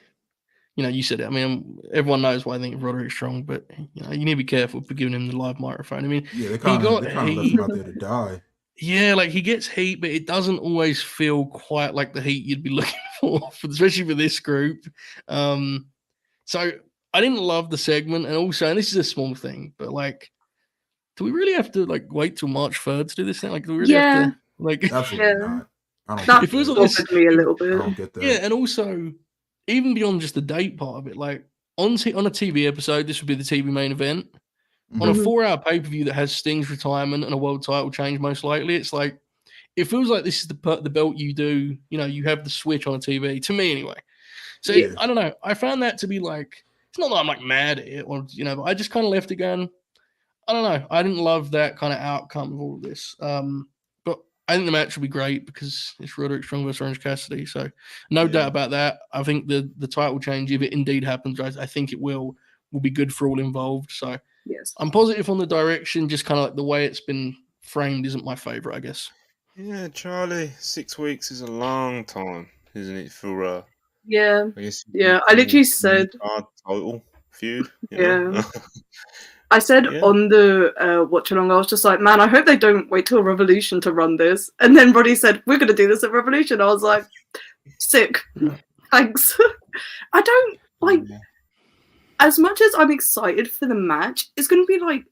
you know, you said it. I mean, everyone knows why I think of Roderick Strong, but you know, you need to be careful for giving him the live microphone. I mean, they kind of left him out there to die. Yeah, like he gets heat, but it doesn't always feel quite like the heat you'd be looking for especially for this group. So I didn't love the segment, and also, and this is a small thing, but like, do we really have to like wait till March 3rd to do this thing? Like, do we really have to like? Absolutely not. I don't. That it feels like bothered me a little bit. I don't get that. Yeah, and also, even beyond just the date part of it, like on a TV episode, this would be the TV main event. On a 4-hour pay-per-view that has Sting's retirement and a world title change, most likely, it's like, it feels like this is the belt you do, you know, you have the switch on a TV, to me anyway. So, I don't know. I found that to be like, it's not that I'm like mad at it, or, you know, but I just kind of left it going, I don't know. I didn't love that kind of outcome of all of this. But I think the match will be great because it's Roderick Strong versus Orange Cassidy. So, no doubt about that. I think the title change, if it indeed happens, I think it will be good for all involved. So, yes, I'm positive on the direction, just kind of like the way it's been framed isn't my favorite, I guess. Yeah, Charlie, 6 weeks is a long time, isn't it? For I guess I literally said title feud. I said on the watch along, I was just like, man, I hope they don't wait till Revolution to run this. And then Roddy said, we're going to do this at Revolution. I was like, sick. Thanks. I don't like. As much as I'm excited for the match, it's going to be like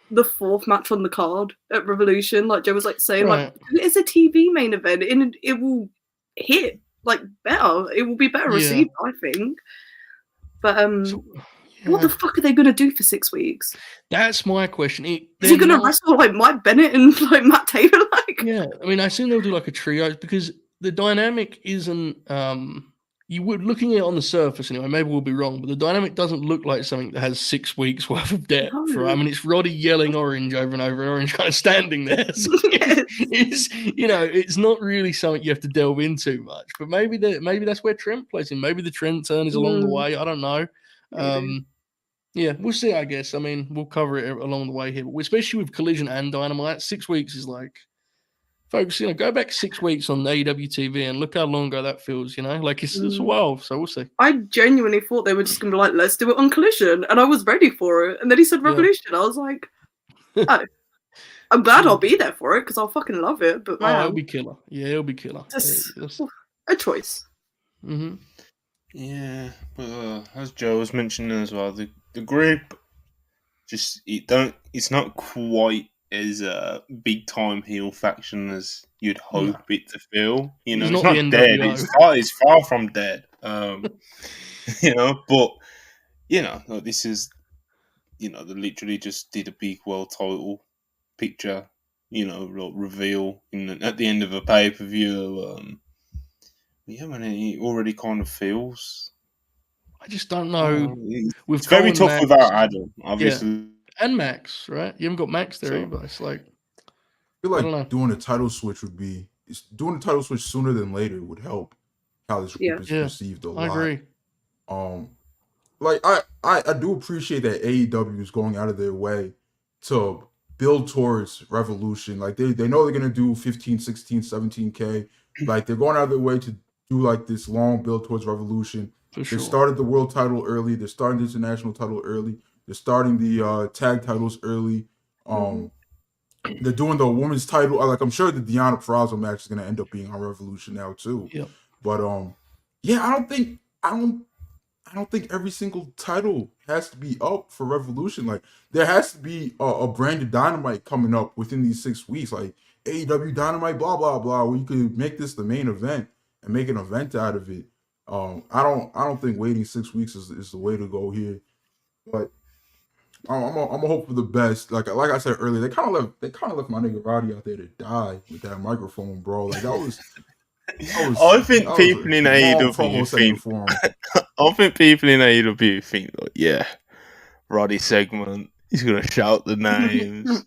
the 4th match on the card at Revolution. Like Joe was like saying, like, it's a TV main event and it will hit like better. It will be better received, I think. But What the fuck are they gonna do for 6 weeks? That's my question. Is he gonna wrestle like Mike Bennett and like Matt Taylor? Like, yeah, I mean, I assume they'll do like a trio because the dynamic isn't. You would looking at it on the surface anyway. Maybe we'll be wrong, but the dynamic doesn't look like something that has 6 weeks worth of depth. No. Right? I mean, it's Roddy yelling orange over and over, and Orange kind of standing there. So Yes. it's not really something you have to delve into much. But maybe that's where Trent plays in. Maybe the Trent turn is along the way. I don't know. Maybe. Yeah, we'll see. I guess. I mean, we'll cover it along the way here, but especially with Collision and Dynamite, 6 weeks is like. Folks, go back 6 weeks on AEW TV and look how long ago that feels, like it's a while, so we'll see. I genuinely thought they were just going to be like, let's do it on Collision. And I was ready for it. And then he said Revolution. I was like, oh. I'm glad I'll be there for it because I'll fucking love it. But man, it'll be killer. Yeah, it'll be killer. Just a choice. Mm-hmm. Yeah, but as Joe was mentioning as well, the group it's not quite as a big time heel faction as you'd hope it to feel. It's not dead. It's far from dead. But this is they literally just did a big world title picture, reveal at the end of a pay-per-view. Man, it already kind of feels. I just don't know. It's very tough without Adam, obviously. Yeah. And Max, right? You haven't got Max there either. It's like I feel like doing a title switch doing the title switch sooner than later would help how this group is perceived a lot. I agree. Like I do appreciate that AEW is going out of their way to build towards Revolution. Like they know they're gonna do 15, 16, 17K. Like they're going out of their way to do like this long build towards Revolution. For sure. They started the world title early. They're starting the international title early. They're starting the tag titles early. They're doing the women's title. Like I'm sure the Deonna Purrazzo match is going to end up being on Revolution now too. Yep. But I don't think every single title has to be up for Revolution. Like there has to be a branded Dynamite coming up within these 6 weeks. Like AEW Dynamite, blah blah blah, where you could make this the main event and make an event out of it. I don't think waiting 6 weeks is the way to go here. But I'm a hope for the best. Like I said earlier, they kind of left my nigga Roddy out there to die with that microphone, bro. Like that was I think people in AEW think, Roddy segment. He's gonna shout the names,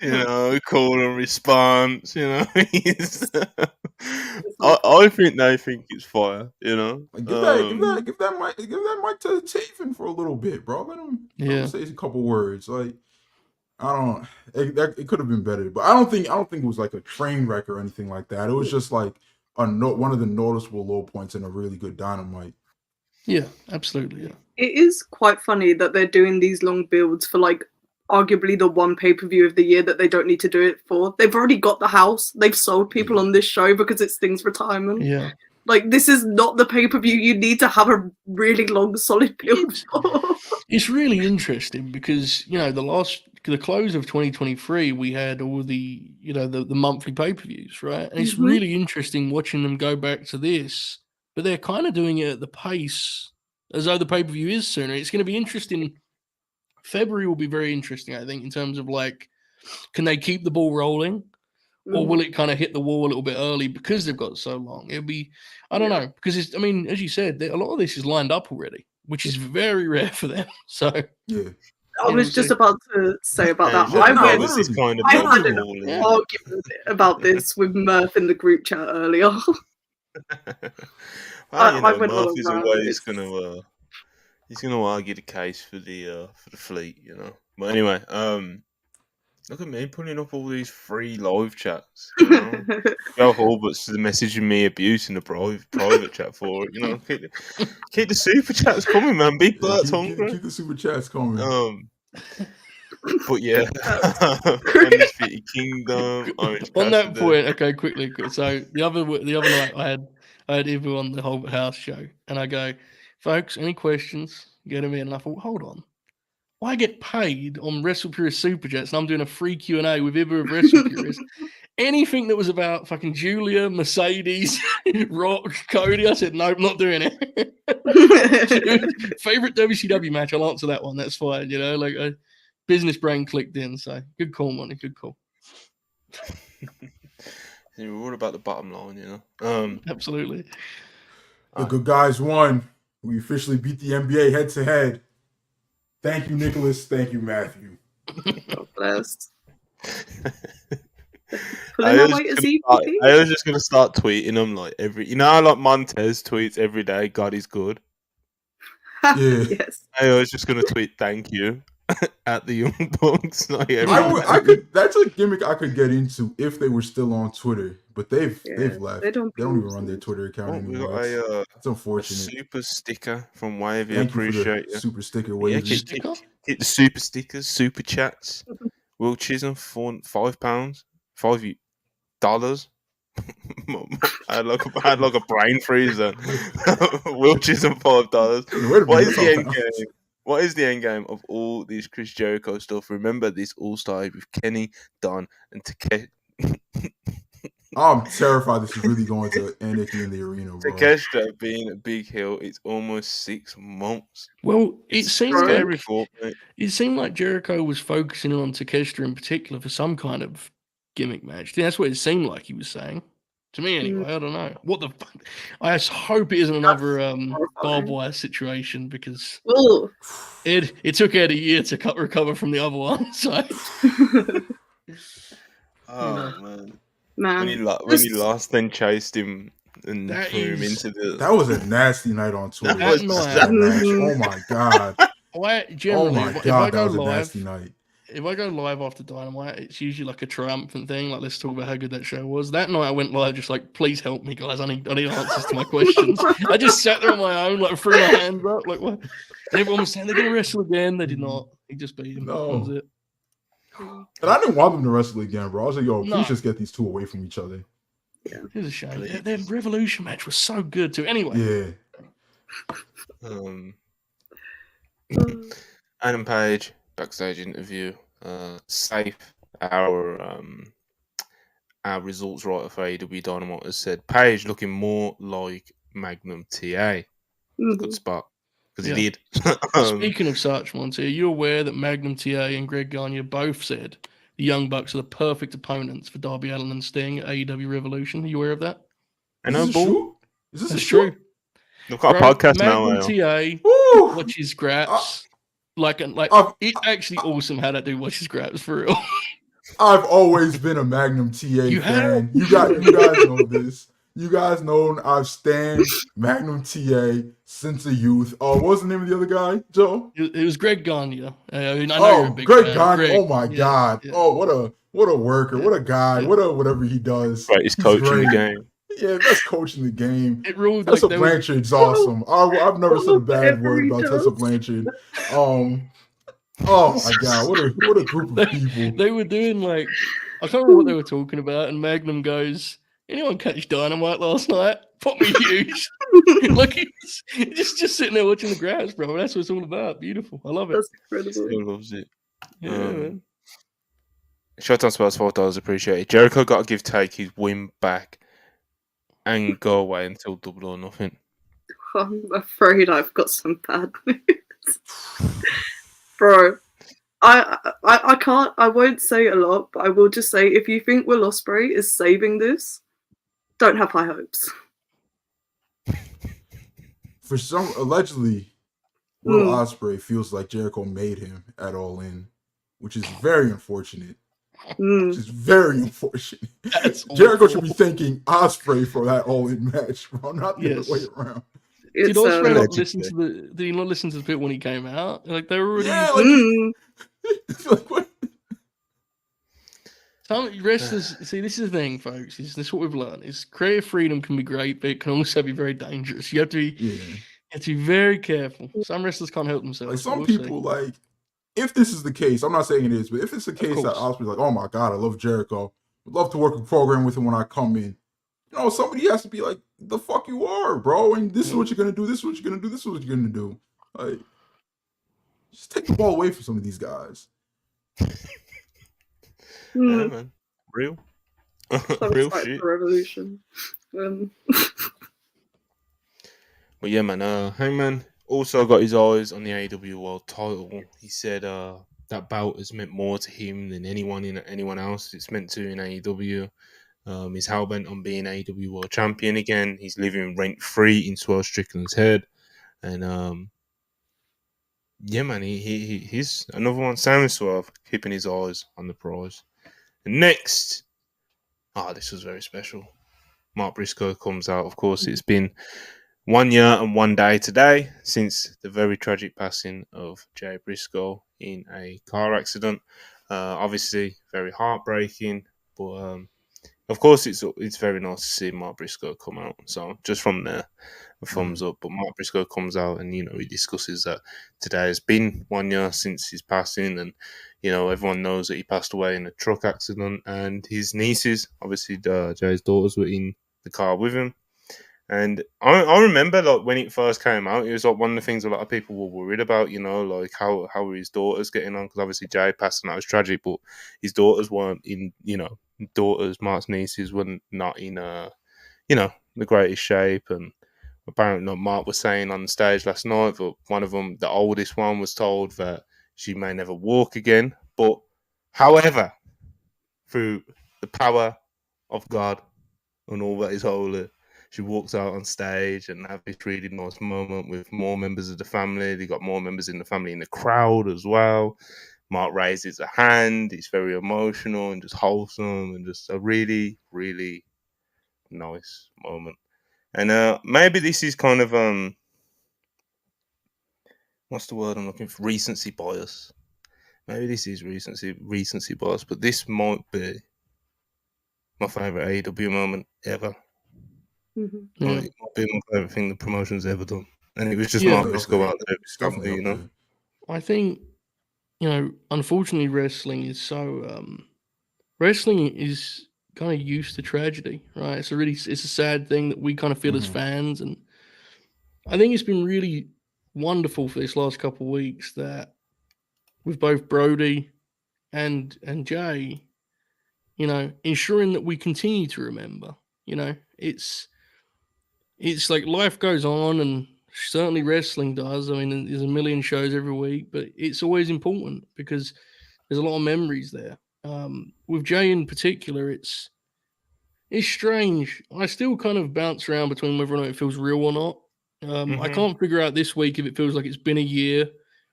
call and response. I think they think it's fire. Like give that mic to Taven for a little bit, bro. Let him say a couple words. Like it could have been better, but I don't think it was like a train wreck or anything like that. It was just like one of the noticeable low points in a really good Dynamite. Yeah, absolutely. Yeah, it is quite funny that they're doing these long builds for like arguably the one pay-per-view of the year that they don't need to do it for. They've already got the house. They've sold people on this show because it's Sting's retirement. Yeah. Like, this is not the pay-per-view you need to have a really long, solid build for. It's really interesting because, the close of 2023, we had all the, the monthly pay-per-views, right? And it's really interesting watching them go back to this, but they're kind of doing it at the pace as though the pay-per-view is sooner. It's going to be interesting. February will be very interesting, I think, in terms of like, can they keep the ball rolling, or will it kind of hit the wall a little bit early because they've got so long? It'll be, I don't know, because as you said, a lot of this is lined up already, which is very rare for them. So yeah, I was just about to say about that. I had an argument about this with Murph in the group chat earlier. Murph is always he's gonna argue the case for the fleet, But anyway, look at me putting up all these free live chats. Joe Hulbert's messaging me abuse in the private chat for it. Keep the super chats coming, man. Big Bert's hungry. Keep the super chats coming. But yeah, Undisputed Kingdom. On that point, okay, quickly. So the other night I had Ivu on the Hulbert House show, and I go, folks, any questions? Get them in. And I thought, hold on. I get paid on WrestlePurists Super Chats, and I'm doing a free Q&A with Ivu of WrestlePurists. anything that was about fucking Julia, Mercedes, Rock, Cody, I said, nope, not doing it. Favorite WCW match, I'll answer that one. That's fine, like a business brain clicked in. So good call, Monty. Good call. You're all about the bottom line, Absolutely. The good guys won. We officially beat the NBA head to head. Thank you, Nicholas. Thank you, Matthew. God bless. I Pulling our was weight as gonna EPP. I was just gonna start tweeting them like how like Montez tweets every day, God is good. Yeah. Yes. I was just gonna tweet thank you at the Young Bucks. Like, I could. That's a gimmick I could get into if they were still on Twitter, but they've left. They don't even run their Twitter account we anymore. got It's a unfortunate. super sticker from Wavy. Thank you Appreciate for the you. super sticker, Yeah, Wavy. hit the super stickers, super chats. Will Chisholm for £5, $5. I had like a brain freeze then. Will Chisholm $5. What is the end game? What is the end game of all these Chris Jericho stuff? Remember, this all started with Kenny, Don, and Takeshi. I'm terrified this is really going to Anarchy in the Arena, bro. Takeshita being a big heel, it's almost 6 months. Well, It's it seemed scary like thought, mate. it seemed like Jericho was focusing on Takeshita in particular for some kind of gimmick match. That's what it seemed like he was saying. To me, anyway. I don't know. What the fuck? I just hope it isn't another barbed wire situation because it took Ed a year to recover from the other one. So, Man. When he lost, then chased him and threw him into the. That was a nasty night on Twitter. That match. Oh my god. Generally, oh my god, that was a nasty night. If I go live after Dynamite, it's usually like a triumphant thing. Like, let's talk about how good that show was. That night I went live just like, please help me, guys. I need answers to my questions. I just sat there on my own, like threw my hands up, like what? And everyone was saying they're gonna wrestle again. They did not. He just beat him. No. That was it. And I didn't want them to wrestle again, bro. I was like, yo, please just get these two away from each other. Yeah. It was a shame. Their Revolution match was so good too. Anyway. Yeah. Adam Page backstage interview. Safe, our results writer for AEW Dynamite has said Page looking more like Magnum TA. Good spot because he did. Speaking of such, Monty, are you aware that Magnum TA and Greg Gagne both said the Young Bucks are the perfect opponents for Darby Allin and Sting at AEW Revolution? Are you aware of that? I know, bull. Is this true? Look at a podcast Magnum now. TA watches Graps. It's actually awesome how that dude watches Graps for real. I've always been a Magnum TA fan. You guys know this. You guys know I've stand Magnum TA since a youth. What was the name of the other guy, Joe? It was Greg Gagne. I know you're a big Greg fan. Gagne. Oh my god. Yeah. Oh, what a worker. What a guy. Whatever he does. Right, he's coaching the game. Yeah, best coach in the game. It ruled. Tessa Blanchard's awesome. I've never said a bad word about Tessa Blanchard. Oh my god, what a group of people. They were doing I can't remember what they were talking about, and Magnum goes, "Anyone catch Dynamite last night? Pop me huge." Like he's just sitting there watching the grass, bro. That's what it's all about. Beautiful. I love it. That's incredible. Still loves it. Yeah, man. Showtime Sports $4 appreciated. Jericho got to give Take his win back and go away until Double or Nothing. I'm afraid I've got some bad news. Bro, I won't say a lot, but I will just say if you think Will Ospreay is saving this, don't have high hopes. For some, allegedly, Will Ospreay feels like Jericho made him at All In, which is very unfortunate. Which is very unfortunate. Jericho should be thanking Ospreay for that All In match, bro. Not the other way around. Did Ospreay not listen to did he not listen to the bit when he came out? Like they were already. Yeah, what? Some wrestlers see. This is the thing, folks. This is what we've learned: is creative freedom can be great, but it can also be very dangerous. You have to be very careful. Some wrestlers can't help themselves. Like some people, if this is the case, I'm not saying it is, but if it's the case that Ospreay's like, oh my god, I love Jericho, would love to work a program with him when I come in. Somebody has to be like, the fuck you are, bro, and this is what you're gonna do, this is what you're gonna do, this is what you're gonna do. Like, just take the ball away from some of these guys. Yeah, man. Real. So Real excited shit. for Revolution. But yeah, man. Hangman also got his eyes on the AEW World Title. He said that bout has meant more to him than anyone else. It's meant to in AEW. He's hellbent on being AEW World Champion again. He's living rent free in Swerve Strickland's head, and yeah, man, he's another one. Sam Swerve keeping his eyes on the prize. And next, this was very special. Mark Briscoe comes out. Of course, it's been 1 year and 1 day today since the very tragic passing of Jay Briscoe in a car accident. Obviously, very heartbreaking, but of course, it's very nice to see Mark Briscoe come out. So just from there, a thumbs up. But Mark Briscoe comes out and he discusses that today has been 1 year since his passing, and everyone knows that he passed away in a truck accident, and his nieces, obviously Jay's daughters, were in the car with him. And I remember, like, when it first came out, it was like one of the things a lot of people were worried about, like how were his daughters getting on? Because obviously Jay passed and that was tragic, but his daughters weren't in, Mark's nieces were not in, the greatest shape. And apparently, Mark was saying on the stage last night that one of them, the oldest one, was told that she may never walk again. But, however, through the power of God and all that is holy, she walks out on stage and have this really nice moment with more members of the family. They got more members in the family in the crowd as well. Mark raises a hand. It's very emotional and just wholesome and just a really, really nice moment. And maybe this is kind of what's the word I'm looking for? Recency bias. Maybe this is recency bias, but this might be my favorite AEW moment ever. Mm-hmm. Yeah. It might be my favorite thing the promotion's ever done, and it was just Yeah, Mark Briscoe out there, It's definitely up there. I think, unfortunately, wrestling is so. Wrestling is kind of used to tragedy, right? It's a sad thing that we kind of feel as fans, and I think it's been really wonderful for this last couple of weeks that with both Brody and Jay, ensuring that we continue to remember. It's like life goes on, and certainly wrestling does. I mean, there's a million shows every week, but it's always important because there's a lot of memories there. With Jay in particular, it's strange. I still kind of bounce around between whether or not it feels real or not. I can't figure out this week if it feels like it's been a year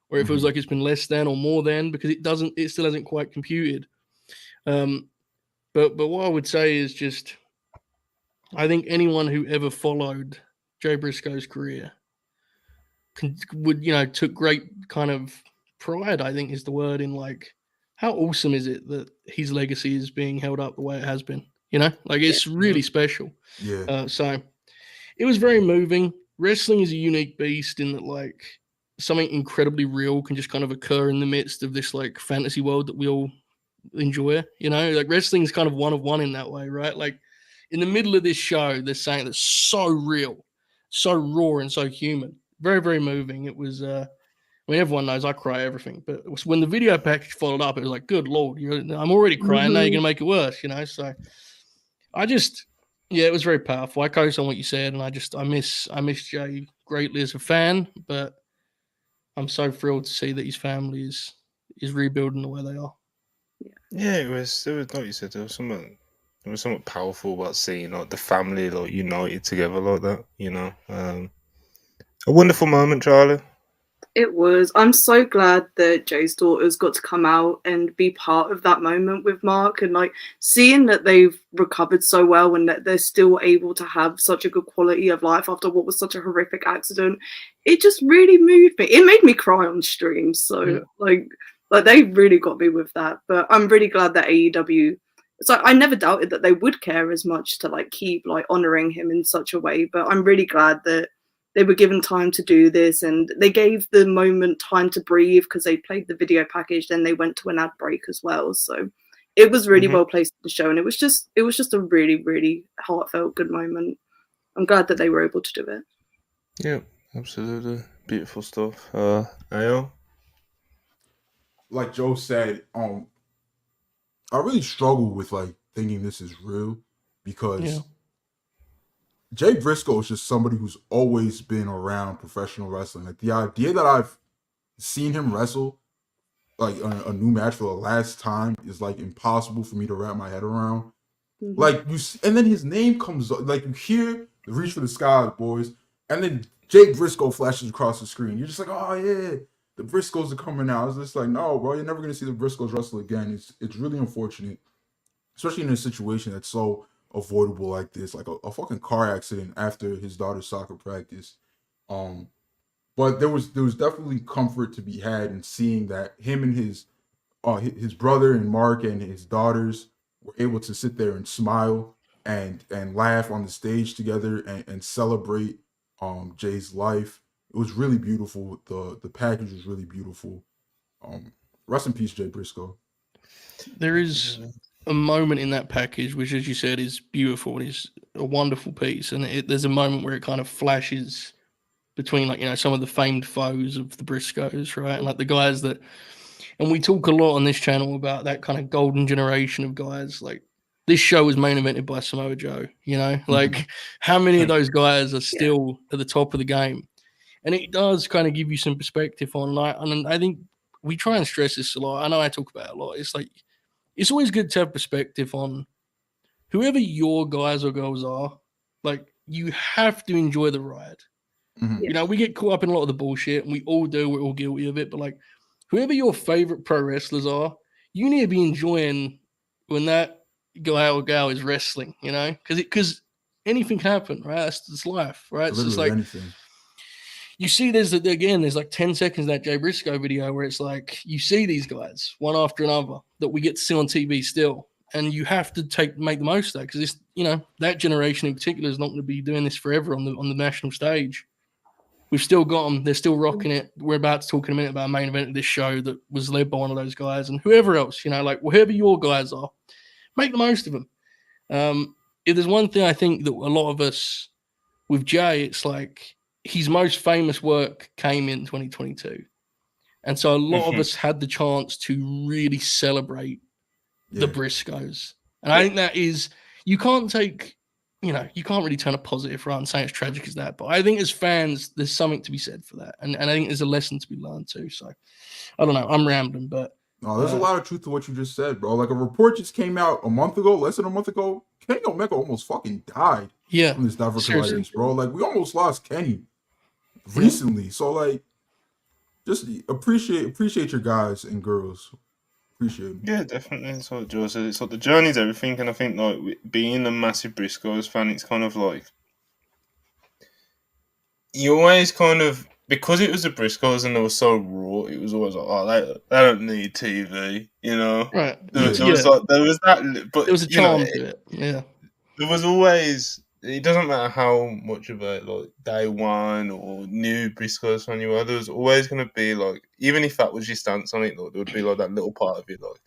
or it feels like it's been less than or more than, because it still hasn't quite computed. But what I would say is just, I think anyone who ever followed Jay Briscoe's career took great kind of pride, I think is the word, in like, how awesome is it that his legacy is being held up the way it has been? It's really special. Yeah. So it was very moving. Wrestling is a unique beast in that, like, something incredibly real can just kind of occur in the midst of this like fantasy world that we all enjoy. Like, wrestling is kind of one of one in that way, right? Like, in the middle of this show, they're saying that's so real, so raw, and so human. Very, very moving. It was. Everyone knows I cry everything, but it was when the video package followed up, it was like, good Lord, I'm already crying. Now you're going to make it worse, So it was very powerful. I co-sign what you said, and I miss Jay greatly as a fan, but I'm so thrilled to see that his family is rebuilding the way they are. Yeah, it was like you said, there was something powerful about seeing like the family like united together like that. A wonderful moment, Charlie. It was. I'm so glad that Jay's daughters got to come out and be part of that moment with Mark, and like seeing that they've recovered so well and that they're still able to have such a good quality of life after what was such a horrific accident. It just really moved me. It made me cry on stream. So like they really got me with that. But I'm really glad that AEW. So I never doubted that they would care as much to like keep like honoring him in such a way. But I'm really glad that they were given time to do this, and they gave the moment time to breathe because they played the video package, then they went to an ad break as well. So it was really well placed in the show, and it was just a really, really heartfelt good moment. I'm glad that they were able to do it. Yeah, absolutely. Beautiful stuff. Ayo? Like Joe said, I really struggle with like thinking this is real because Yeah. Jay Briscoe is just somebody who's always been around professional wrestling. Like the idea that I've seen him wrestle like a new match for the last time is like impossible for me to wrap my head around. Mhm. Like and then his name comes up, like you hear the Reach for the Sky, boys, and then Jay Briscoe flashes across the screen. You're just like, oh yeah, the Briscoes are coming out. It's just like, no, bro, you're never gonna see the Briscoes wrestle again. It's really unfortunate, especially in a situation that's so avoidable like this, like a fucking car accident after his daughter's soccer practice. But there was definitely comfort to be had in seeing that him and his brother and Mark and his daughters were able to sit there and smile and laugh on the stage together and celebrate Jay's life. It was really beautiful. The package was really beautiful. Rest in peace, Jay Briscoe. There is a moment in that package, which, as you said, is beautiful. It is a wonderful piece, and there's a moment where it kind of flashes between, like, you know, some of the famed foes of the Briscoes, right, and like the guys that, and we talk a lot on this channel about that kind of golden generation of guys. Like, this show was main evented by Samoa Joe. You know, like how many of those guys are still at the top of the game? And it does kind of give you some perspective on, like, and I think we try and stress this a lot. I know I talk about it a lot. It's like, it's always good to have perspective on whoever your guys or girls are. Like, you have to enjoy the ride. Mhm. You know, we get caught up in a lot of the bullshit, and we all do. We're all guilty of it. But like, whoever your favorite pro wrestlers are, you need to be enjoying when that guy or gal is wrestling. You know, because anything can happen, right? That's life, right? So it's Literally like, anything. you see, there's like 10 seconds of that Jay Briscoe video where it's like you see these guys one after another that we get to see on TV still, and you have to make the most of that, because it's, you know, that generation in particular is not going to be doing this forever on the national stage. We've still got them; they're still rocking it. We're about to talk in a minute about a main event of this show that was led by one of those guys, and whoever else, you know, like whoever your guys are, make the most of them. If there's one thing I think that a lot of us with Jay, it's like his most famous work came in 2022. And so a lot of us had the chance to really celebrate the Briscoes. And I think that is, you can't take, you know, you can't really turn a positive right and say it's tragic as that. But I think as fans, there's something to be said for that. And I think there's a lesson to be learned too. So I don't know, I'm rambling, but. No, there's a lot of truth to what you just said, bro. Like, a report just came out less than a month ago. Kenny Omega almost fucking died from this diverticulitis, bro. Like, we almost lost Kenny recently. So, like, just appreciate your guys and girls. Appreciate them. Yeah, definitely. It's like Joe said, it's like the journey's everything, and I think like being a massive Briscoes fan, it's kind of like you always kind of, because it was the Briscoes and they were so raw, it was always like, oh, they don't need TV, you know. Right. There was that, but there was a charm to it. Yeah. There was always. It doesn't matter how much of a like day one or new Briscoes fan you are. There was always going to be like, even if that was your stance on it, like, there would be like that little part of it. Like,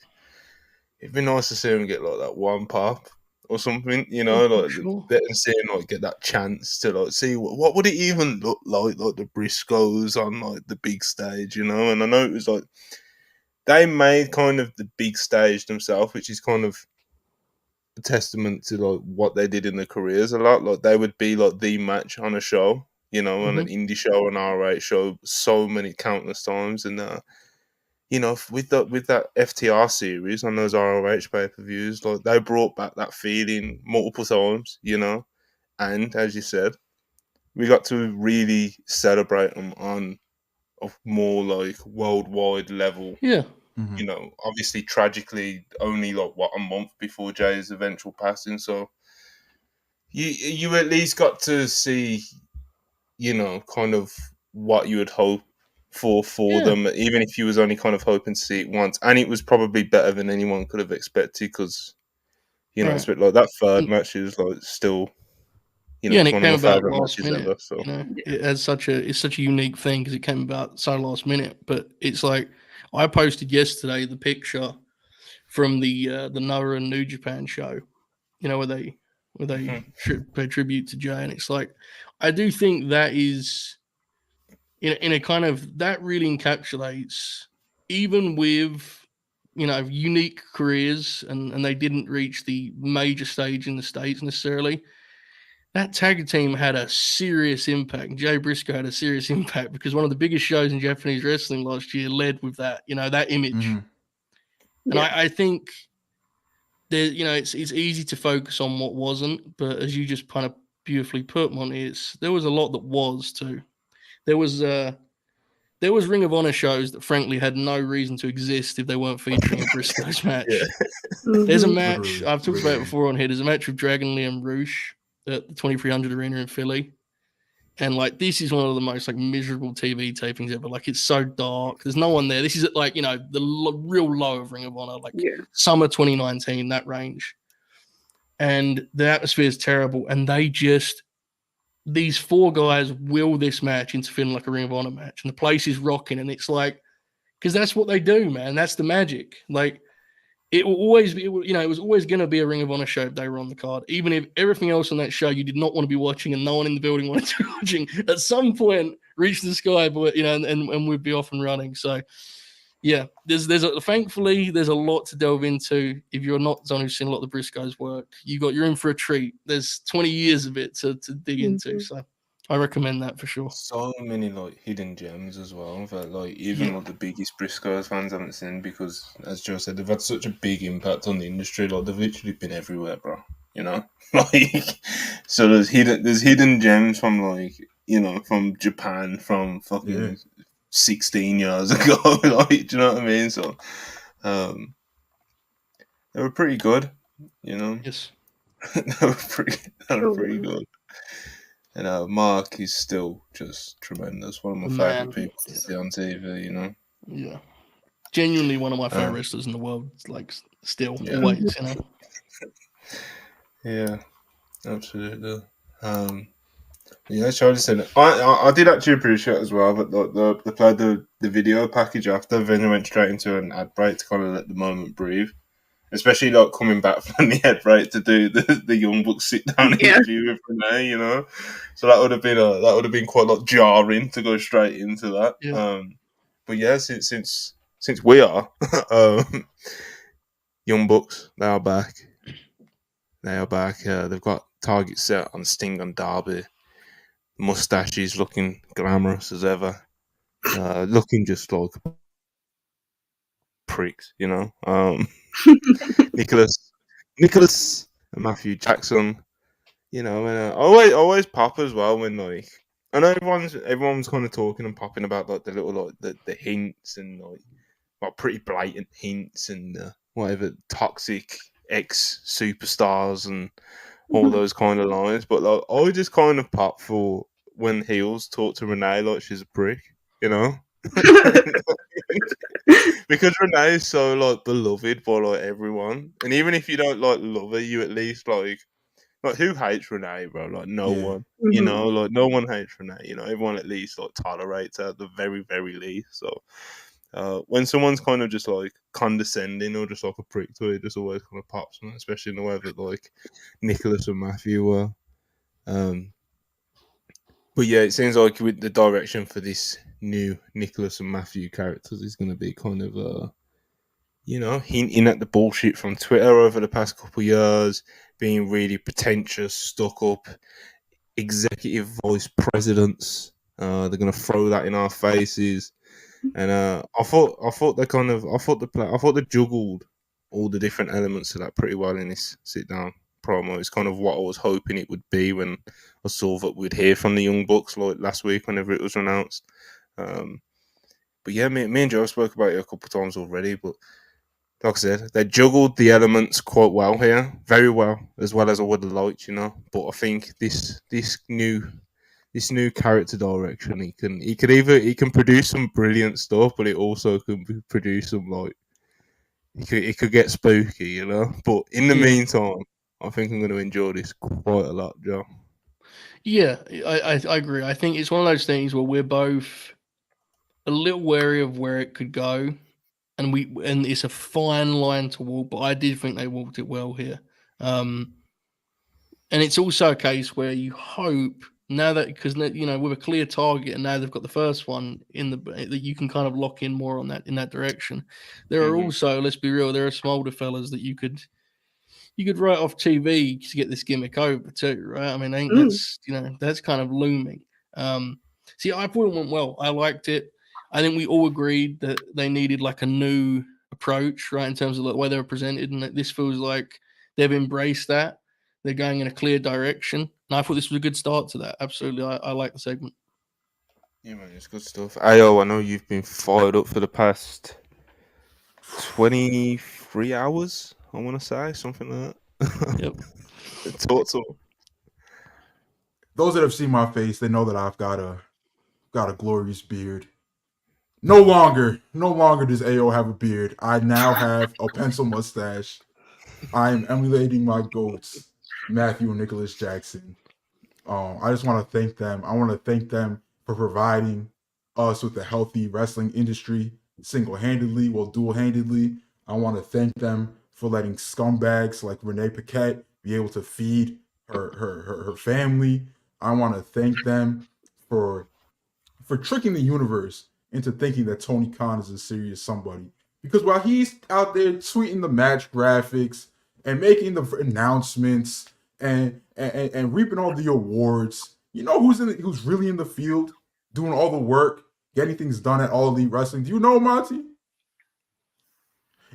it'd be nice to see him get like that one pop or something, you know, like and see him like get that chance to like see what would it even look like the Briscoes on like the big stage, you know. And I know it was like they made kind of the big stage themselves, which is kind of a testament to like what they did in their careers a lot. Like, they would be like the match on a show, you know, on an indie show, an R8 show, so many countless times. And you know, with that FTR series on those ROH pay-per-views, like, they brought back that feeling multiple times, you know. And as you said, we got to really celebrate them on a more like worldwide level. Yeah. You know, obviously, tragically, only like a month before Jay's eventual passing. So you at least got to see, you know, kind of what you would hope for them, even if you was only kind of hoping to see it once. And it was probably better than anyone could have expected, because, you know, it's a bit like that third match is like still, you know, and it's it one came of my about favourite last matches minute. ever. So you know, it's such a unique thing because it came about so last minute. But it's like, I posted yesterday the picture from the Noah and New Japan show, you know, where they pay tribute to Jay, and it's like, I do think that is in a kind of, that really encapsulates, even with unique careers, and they didn't reach the major stage in the States necessarily. That tag team had a serious impact. Jay Briscoe had a serious impact because one of the biggest shows in Japanese wrestling last year led with that, that image. Mhm. And Yeah. I think there, it's easy to focus on what wasn't, but as you just kind of beautifully put, Monty, there was a lot that was too. There was Ring of Honor shows that frankly had no reason to exist if they weren't featuring a Briscoe's match. Yeah. There's a Mhm. match Literally, I've talked about it literally. before on here. There's a match with Dragon Lee and Roosh at the 2300 Arena in Philly. And like this is one of the most like miserable TV tapings ever. Like it's so dark. There's no one there. This is at like the real low of Ring of Honor, like Yeah. summer 2019, that range. And the atmosphere is terrible. And these four guys will this match into feeling like a Ring of Honor match, and the place is rocking. And it's like, because that's what they do, man. That's the magic. Like it will always be, it was always going to be a Ring of Honor show if they were on the card, even if everything else on that show you did not want to be watching and no one in the building wanted to be watching. At some point, reach the sky, but and we'd be off and running. So, yeah, thankfully there's a lot to delve into. If you're not someone who's seen a lot of the Briscoes work, you're in for a treat. There's 20 years of it to dig into. Mhm. So, I recommend that for sure. So many like hidden gems as well that like even like the biggest Briscoes fans haven't seen, because as Joe said, they've had such a big impact on the industry. Like they've literally been everywhere, bro. Like so there's hidden gems from like from Japan from fucking 16 years ago. Like, do you know what I mean? So they were pretty good, Yes. they were pretty good. And Mark is still just tremendous. One of my The favourite man. people to see on TV, Yeah. Genuinely one of my favorite wrestlers in the world. Like still, Yeah. always, Yeah, absolutely. Yeah, Charlie said I did actually appreciate it as well, but they played the video package after, then they went straight into an ad break to kind of let the moment breathe. Especially like coming back from the ad break to do the Young Bucks sit down interview with Renee, So that would have been quite like jarring to go straight into that. Yeah. But yeah, since we are Young Bucks, they are back. They've got targets set on Sting and Darby. Mustaches looking glamorous as ever. Looking just like pricks, Nicholas and Matthew Jackson, and always pop as well when like I know everyone's kind of talking and popping about like the little like the hints and like pretty blatant hints and whatever toxic ex superstars and all those kind of lines, but like I just kind of pop for when heels talk to Renee like she's a prick, because Renee is so like beloved by like everyone, and even if you don't like love her, you at least like who hates Renee, bro? Like no Yeah. one, Mhm. like no one hates Renee. Everyone at least like tolerates her at the very very least. So when someone's kind of just like condescending or just like a prick to it just always kind of pops, especially in the way that like Nicholas and Matthew were. But yeah, it seems like with the direction for this new Nicholas and Matthew characters is going to be kind of, hinting at the bullshit from Twitter over the past couple of years, being really pretentious, stuck up, executive vice presidents. They're going to throw that in our faces, and I thought they juggled all the different elements of that pretty well in this sit down promo. It's kind of what I was hoping it would be when I saw that we'd hear from the Young Bucks like last week whenever it was announced. But yeah, me and Joe spoke about it a couple of times already, but like I said, they juggled the elements quite well here, very well as I would have liked, But I think this new character direction, he can produce some brilliant stuff, but it also can produce some like it could get spooky, But in the meantime, I think I'm going to enjoy this quite a lot, Joe. Yeah, I agree. I think it's one of those things where we're both a little wary of where it could go, and it's a fine line to walk. But I did think they walked it well here, and it's also a case where you hope now that because with a clear target, and now they've got the first one that you can kind of lock in more on that in that direction. There are also, let's be real, there are some older fellas that you could write off TV to get this gimmick over too, right? I mean, I think that's kind of looming. See, I thought it went well. I liked it. I think we all agreed that they needed like a new approach, right, in terms of the way they were presented, and that this feels like they've embraced that. They're going in a clear direction, and I thought this was a good start to that. Absolutely, I like the segment. Yeah, man, it's good stuff. Ayo, I know you've been fired up for the past 23 hours. I want to say something like that. Yep. Talk to them. Those that have seen my face, they know that I've got a glorious beard. No longer does AO have a beard. I now have a pencil mustache. I am emulating my goats, Matthew and Nicholas Jackson. I just want to thank them. I want to thank them for providing us with a healthy wrestling industry single-handedly, well, dual-handedly. I want to thank them for letting scumbags like Renee Paquette be able to feed her family. I want to thank them for tricking the universe into thinking that Tony Khan is a serious somebody. Because while he's out there tweeting the match graphics and making the announcements and reaping all the awards, you know who's really in the field doing all the work, getting things done at All Elite Wrestling? Do you know, Monty?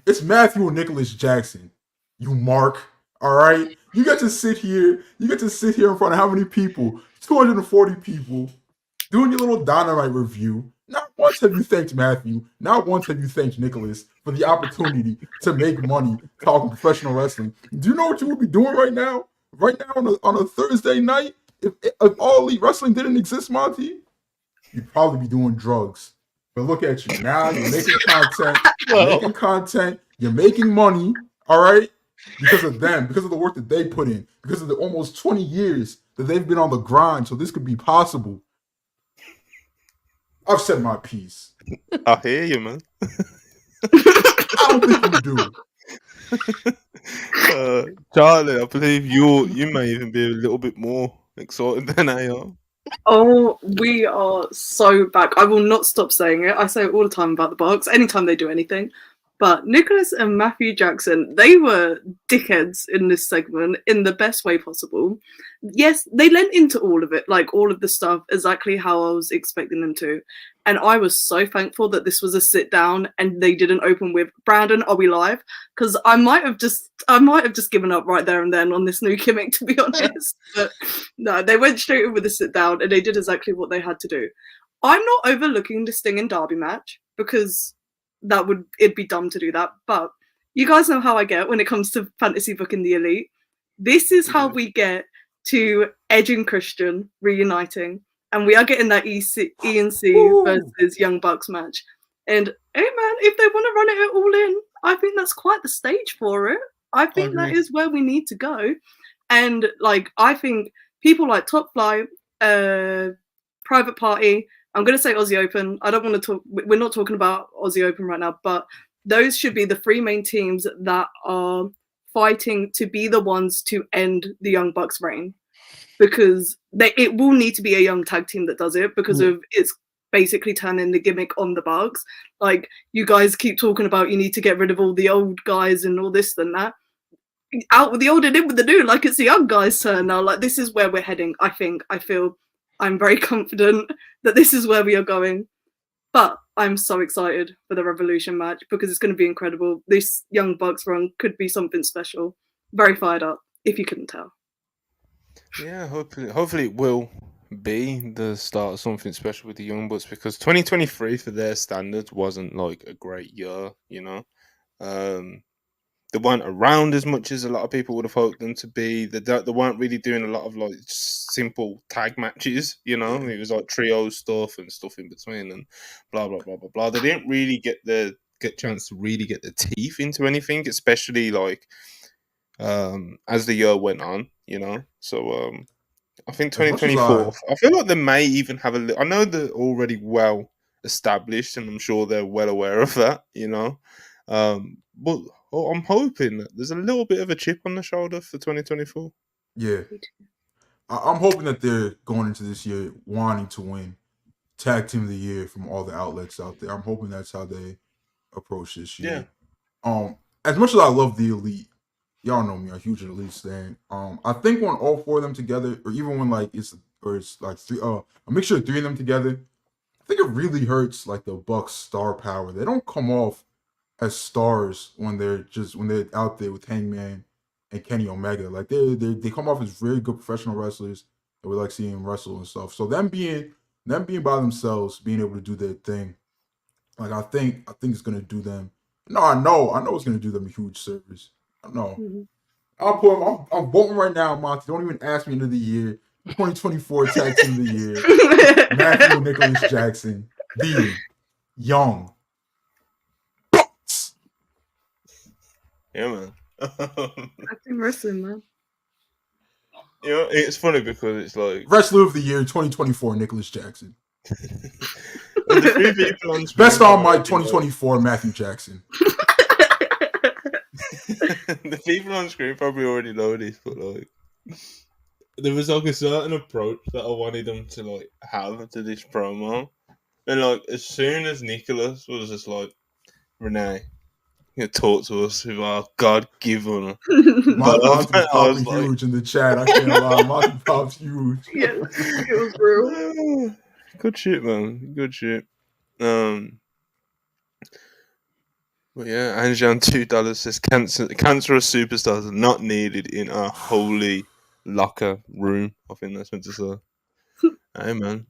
It's Matthew and Nicholas Jackson. You mark, all right? You get to sit here in front of how many people? 240 people, doing your little Dynamite review. Not once have you thanked Matthew, not once have you thanked Nicholas for the opportunity to make money talking professional wrestling. Do you know what you would be doing right now? Right now on a Thursday night, if All Elite Wrestling didn't exist, Monty, you'd probably be doing drugs. But look at you. Now you're making content, you're making money, all right? Because of them, because of the work that they put in, because of the almost 20 years that they've been on the grind, so this could be possible. I've said my piece. I hear you, man. I don't think you do. Charlie, I believe you may even be a little bit more excited than I am. Oh, we are so back. I will not stop saying it. I say it all the time about the Bucks, anytime they do anything. But Nicholas and Matthew Jackson, they were dickheads in this segment in the best way possible. Yes, they lent into all of it, like all of the stuff, exactly how I was expecting them to. And I was so thankful that this was a sit down and they didn't open with, Brandon, are we live? Because I might have just given up right there and then on this new gimmick, to be honest. But no, they went straight in with a sit down and they did exactly what they had to do. I'm not overlooking the Sting and Darby match because it'd be dumb to do that. But you guys know how I get when it comes to fantasy booking the Elite. This is how we get to Edge and Christian reuniting. And we are getting that ENC versus Young Bucks match. And hey man, if they want to run it all in, I think that's quite the stage for it. I think that is where we need to go. And like, I think people like Top Flight, Private Party, I'm going to say Aussie Open. I don't want to talk, we're not talking about Aussie Open right now, but those should be the three main teams that are fighting to be the ones to end the Young Bucks reign. Because it will need to be a young tag team that does it because of it's basically turning the gimmick on the Bucks. Like, you guys keep talking about you need to get rid of all the old guys and all this and that. Out with the old and in with the new, like it's the young guys' turn now. Like, this is where we're heading, I feel. I'm very confident that this is where we are going. But I'm so excited for the Revolution match because it's going to be incredible. This Young Bucks run could be something special. Very fired up, if you couldn't tell. Yeah, hopefully it will be the start of something special with the Young Bucks because 2023 for their standards wasn't like a great year, you know. They weren't around as much as a lot of people would have hoped them to be. They weren't really doing a lot of like simple tag matches, you know. It was like trio stuff and stuff in between and blah blah blah blah blah. They didn't really get chance to really get the teeth into anything, especially like as the year went on, you know. So I think 2024. I feel like they may even have I know they're already well established, and I'm sure they're well aware of that, you know. But I'm hoping that there's a little bit of a chip on the shoulder for 2024. Yeah. I'm hoping that they're going into this year wanting to win Tag Team of the Year from all the outlets out there. I'm hoping that's how they approach this year. As much as I love the Elite, y'all know me, a huge Elite stan. I think when all four of them together, or even when like it's like three, a mixture of three of them together, I think it really hurts like the Bucks' star power. They don't come off as stars when they're out there with Hangman and Kenny Omega. Like they come off as very good professional wrestlers that we like seeing wrestle and stuff. So them being by themselves, being able to do their thing, like I think it's gonna do them. No, I know it's gonna do them a huge service. I know. Mhm. I'm voting right now, Monty. Don't even ask me into the year. 2024 Tag Team of the Year. Matthew and Nicholas Jackson, the Young Bucks. Yeah, man. Acting wrestling, man. You know, it's funny because it's like Wrestler of the Year 2024 Nicholas Jackson. the three people on screen Best on mic already 2024 Matthew Jackson. the people on screen probably already know this, but like there was like a certain approach that I wanted them to like have to this promo, and like as soon as Nicholas was just like, Renee, you talk to us with our God-given. Monty I popping was like, huge in the chat. I can't lie. Monty pops huge. Yeah, it was real. good shit, man. Good shit. But yeah, Anjan $2 says cancerous superstars are not needed in a holy locker room. I think that's meant to say. Hey man.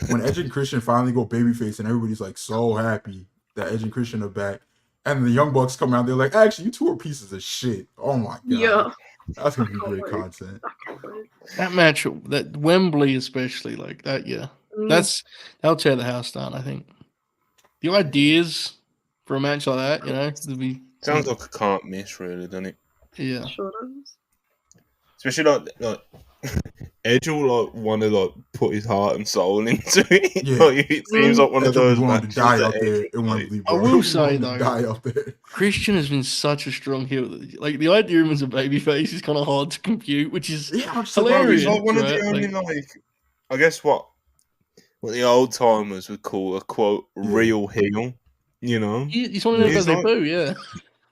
When Edge and Christian finally go babyface and everybody's like so happy that Edge and Christian are back, and the Young Bucks come out, they're like, actually, you two are pieces of shit. Oh my god. Yeah. That's gonna be Can't great wait. content. I can't wait. That match, that Wembley especially, like that, yeah. That'll tear the house down, I think. The ideas for a match like that, you know, it'd be Sounds like a can't miss, really, doesn't it? yeah. Sure does. Especially like Edge will like want to like put his heart and soul into it. Yeah. Like, it seems like one Edge of will those be willing to matches die that out there Edge in will, Wembley, I bro. will He'll be say, willing to though, die out there. Christian has been such a strong heel. Like the idea of him as a babyface is kind of hard to compute, which is Yeah, I'm just hilarious. He's like one of right? the only like I guess what the old timers would call a quote real heel. You know, He's one of them He's guys they like- boo, yeah.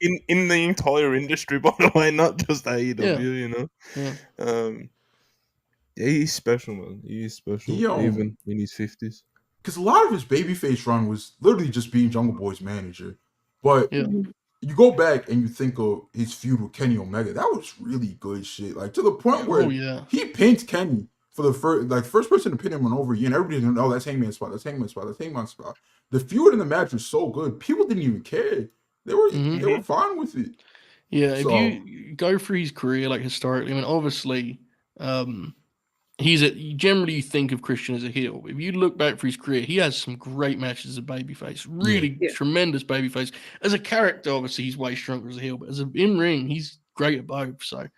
in the entire industry, by the way, not just AEW. Yeah. You know, Yeah. yeah, he's special, man. He's special, He, even in his 50s. Because a lot of his babyface run was literally just being Jungle Boy's manager. But Yeah. you go back and you think of his feud with Kenny Omega, that was really good shit. Like to the point where Oh yeah. he pinned Kenny for the first person to pin him on over again. Everybody didn't know that's Hangman's spot, that's Hangman's spot, that's Hangman's spot. The feud in the match was so good, people didn't even care. They were fine with it. Yeah, So- if you go through his career, like historically, I mean, obviously, generally you think of Christian as a heel. If you look back for his career, he has some great matches as a babyface, really Yeah. tremendous babyface. As a character, obviously, he's way stronger as a heel, but as in ring, he's great at both. So,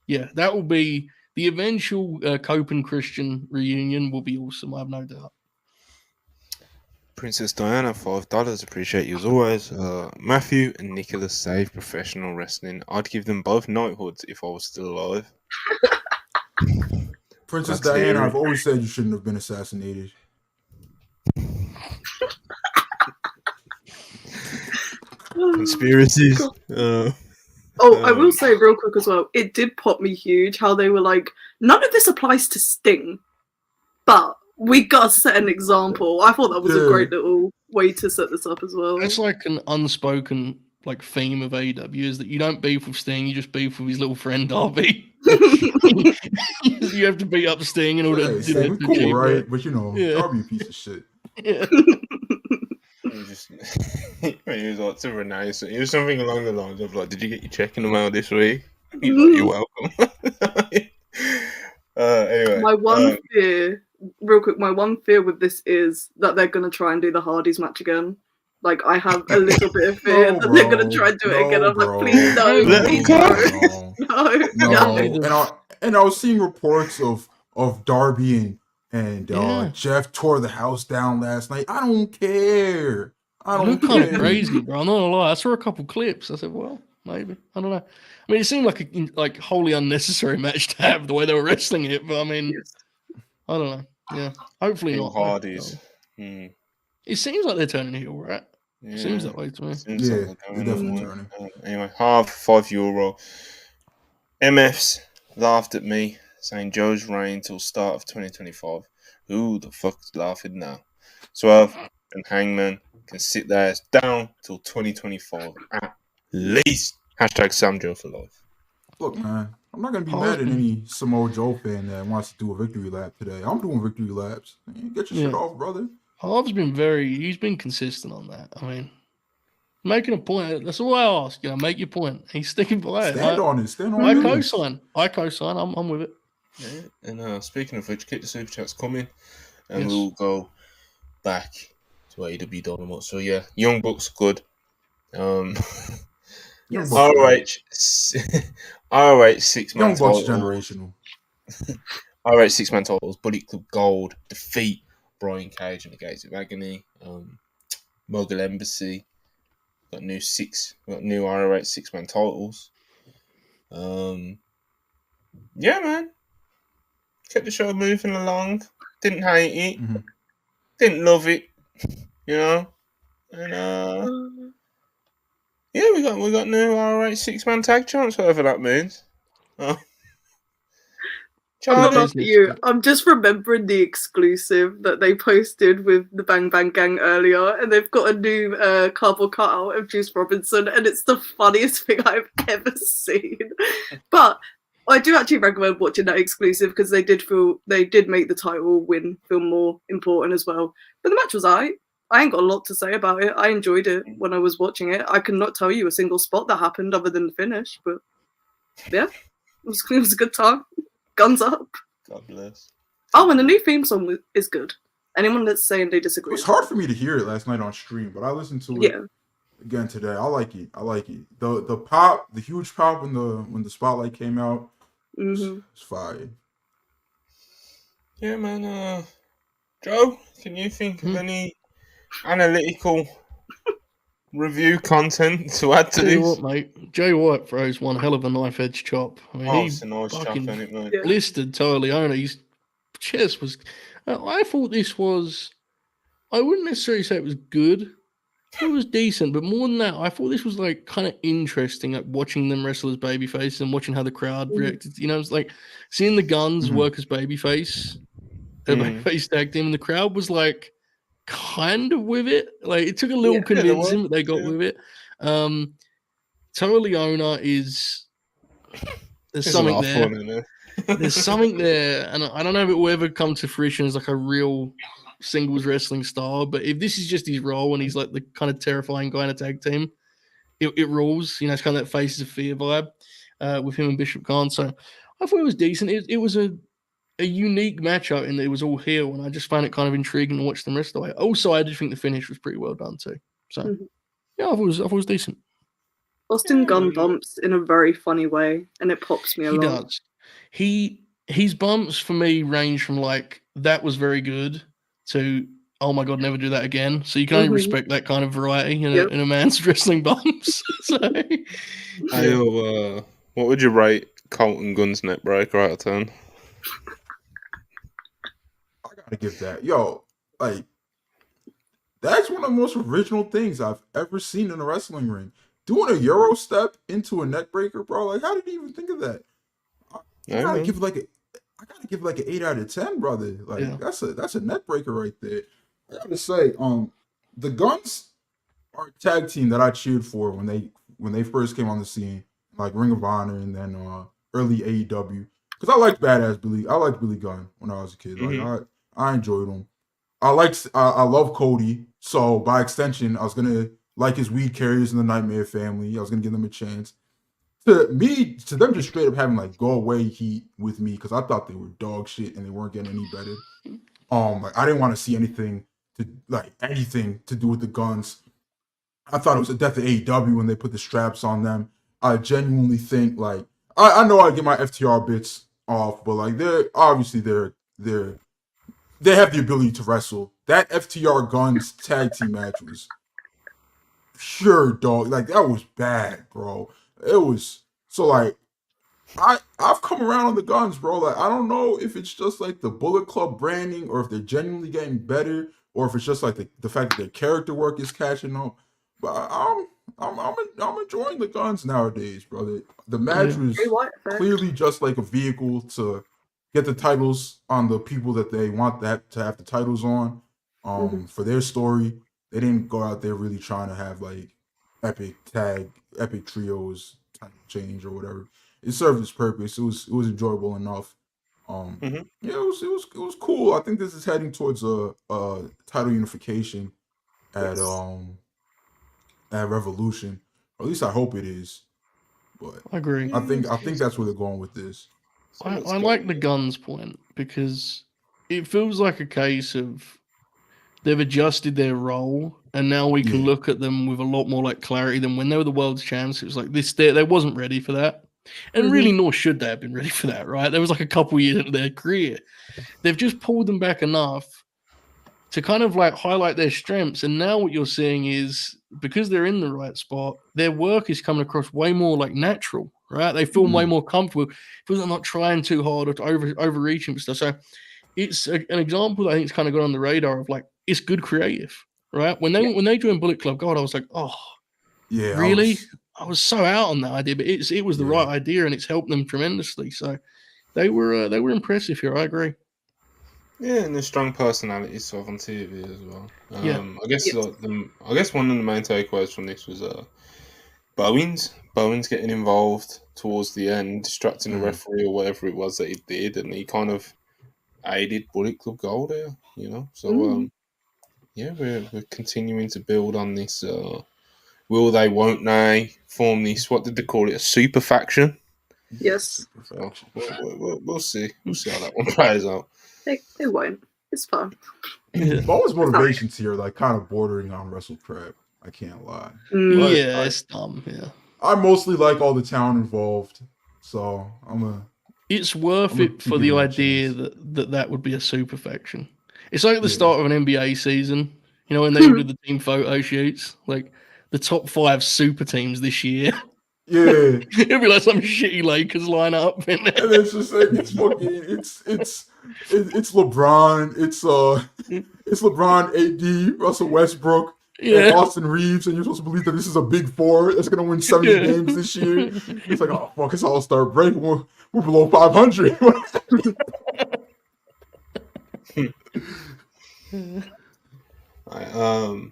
yeah, that will be the eventual Cope and Christian reunion. Will be awesome. I have no doubt. Princess Diana, $5. Appreciate you as always. Matthew and Nicholas save professional wrestling. I'd give them both knighthoods if I was still alive. Princess That's Diana, scary. I've always said you shouldn't have been assassinated. Conspiracies. I will say real quick as well, it did pop me huge how they were like, none of this applies to Sting, but we got to set an example. I thought that was a great little way to set this up as well. It's like an unspoken like theme of AEW is that you don't beef with Sting, you just beef with his little friend Darby. You have to beat up Sting in order Hey, to cool, achieve right? it. But you know, Yeah. Darby a piece of shit. Yeah. He was like to Renee, so it was something along the lines of like, "Did you get your check in the mail this week?" He's like, "You're welcome." Anyway, My one fear, real quick, my one fear with this is that they're going to try and do the Hardys match again. Like, I have a little bit of fear No, that they're going bro. to try and do it again. No, I'm like, bro. please no, Let please them no. No, No. and I was seeing reports of Darby and Yeah. Jeff tore the house down last night. I don't care. I You don't look kind of care. crazy, bro. I'm not gonna lie. I saw a couple clips. I said, well, Maybe. I don't know. I mean, it seemed like a wholly unnecessary match to have the way they were wrestling it, but I mean, Yes. I don't know. Yeah, hopefully Heel not. Hardys. Hmm. It seems like they're turning heel, right? Yeah. Seems that way to me. Seems Yeah, like they're definitely turning. Anyway, half €5. MFs laughed at me, saying Joe's reign till start of 2025. Who the fuck's laughing now? Swerve and Hangman can sit their ass down till 2025 at least. Hashtag Sam Joe for life. Look, man, I'm not gonna be mad at any Samoa Joe fan that wants to do a victory lap today. I'm doing victory laps. Get your shit off, brother. Harv's been he's been consistent on that. I mean, making a point. That's all I ask. Make your point. He's sticking by it. Stand on it. Stand on I it. co-sign. I'm with it. Yeah. And speaking of which, keep the super chats coming, and Yes. we'll go back to AEW Dynamite. So yeah, Young Bucks good. Yes. ROH 6-man Young Bucks titles. generational. ROH 6-man titles. Bullet Club Gold defeat Brian Cage and the Gates of Agony. Mogul Embassy got new ROH 6-man titles. Yeah, man. Kept the show moving along. Didn't hate it. Mm-hmm. Didn't love it. And yeah, we got new ROH 6-man tag champs, whatever that means. I'm not Business. laughing at you. I'm just remembering the exclusive that they posted with the Bang Bang Gang earlier, and they've got a new cardboard cutout of Juice Robinson, and it's the funniest thing I've ever seen. But I do actually recommend watching that exclusive because they did make the title win feel more important as well. But the match was alright. I ain't got a lot to say about it. I enjoyed it when I was watching it. I cannot tell you a single spot that happened other than the finish, but yeah, it was a good time. Guns up. God bless. Oh, and the new theme song is good. Anyone that's saying they It disagree. was hard for me to hear it last night on stream, but I listened to it Yeah. again today. I like it. The pop, the huge pop when the spotlight came out, Mm-hmm. it's fire. Yeah, man. Joe, can you think of any analytical review content to add to Tell you this? what, mate. Jay White throws one hell of a knife edge chop. I mean, It's a nice chop, fucking isn't it, man? Yeah. blistered Totally Owner. His chest was. I thought this was. I wouldn't necessarily say it was good. It was decent, but more than that, I thought this was like kind of interesting, like watching them wrestle as babyface and watching how the crowd reacted. It's like seeing the Guns work as babyface, babyface tag team, and the crowd was like kind of with it. Like it took a little convincing, but they got with it. Totally Owner is there's something there. There's something there, and I don't know if it will ever come to fruition as like a real singles wrestling style. But if this is just his role and he's like the kind of terrifying guy in a tag team, it rules. It's kind of that Faces of Fear vibe with him and Bishop Khan. So I thought it was decent. It was a unique matchup in that it was all heel, and I just found it kind of intriguing to watch them rest away. Also, I did think the finish was pretty well done too. So yeah, I thought it was decent. Austin Gunn bumps in a very funny way, and it pops me a lot. He does. His bumps for me range from like that was very good to oh my god, never do that again. So you can only respect that kind of variety in a man's wrestling bumps. So, what would you rate Colton Gunn's neck breaker out of 10? I gotta give that. Like that's one of the most original things I've ever seen in a wrestling ring. Doing a Euro step into a neck breaker, bro. Like, how did you even think of that? I gotta give like an 8 out of 10, brother. Like that's a neck breaker right there. I gotta say, the Guns are a tag team that I cheered for when they first came on the scene, like Ring of Honor and then early AEW. Because I liked Billy. I liked Billy Gunn when I was a kid. Like I enjoyed him. I love Cody, so by extension, I was gonna like his weed carriers in the Nightmare Family. I was gonna give them a chance. To them just straight up having like go away heat with me because I thought they were dog shit and they weren't getting any better. Like I didn't want to see anything to do with the Guns. I thought it was a death of AEW when they put the straps on them. I genuinely think like I know I get my FTR bits off, but like they have the ability to wrestle. That FTR Guns tag team match was pure dog. Like that was bad, bro. It was so like I've come around on the guns, bro. Like I don't know if it's just like the Bullet Club branding, or if they're genuinely getting better, or if it's just like the fact that their character work is catching up. But I'm enjoying the guns nowadays, brother. The match Yeah. was Bray Wyatt effect. clearly just like a vehicle to get the titles on the people that they want that to have the titles on. For their story, they didn't go out there really trying to have like epic trios title change or whatever. It served its purpose. It was enjoyable enough. Mhm. Yeah, it was cool. I think this is heading towards a title unification at at Revolution. Or at least I hope it is. But I agree. I think that's where they're going with this. I like the guns point because it feels like a case of they've adjusted their role, and now we can Yeah. look at them with a lot more like clarity than when they were the world's champs. It was like this, they wasn't ready for that, and really, nor should they have been ready for that, right? There was like a couple years into their career. They've just pulled them back enough to kind of like highlight their strengths, and now what you're seeing is because they're in the right spot, their work is coming across way more like natural, right? They feel way more comfortable. It feels like they're not trying too hard or to overreaching and stuff. So it's an example that I think it's kind of got on the radar of like it's good creative, right? When they joined Bullet Club God, I was like, oh, Yeah, really? I was so out on that idea, but it was the Yeah. right idea, and it's helped them tremendously. So they were impressive here. I agree. Yeah, and there's strong personalities sort of on TV as well. Yeah. I guess I guess one of the main takeaways from this was Bowens getting involved towards the end, distracting the referee or whatever it was that he did, and he kind of aided Bullet Club Gold here, you know. So yeah, we're continuing to build on this. Will they? Won't they? Form this? What did they call it? A super faction. Yes. So we'll see. We'll see how that one plays out. They won't. It's fun. Yeah. Bowen's motivations here like kind of bordering on wrestle prep. I can't lie. Yeah, it's dumb. Yeah. I mostly like all the talent involved, so It's worth I'm gonna it keep for the giving it a idea chance. that would be a super faction. It's like at the Yeah. start of an NBA season, you know, when they would do the team photo shoots, like the top 5 super teams this year. Yeah. It'd be like some shitty Lakers lineup. And it's just like it's fucking it's LeBron, it's LeBron, AD, Russell Westbrook, and Yeah. Austin Reeves, and you're supposed to believe that this is a big four that's gonna win 70 games this year. It's like, oh fuck, it's all-star break. We're below 500. Right,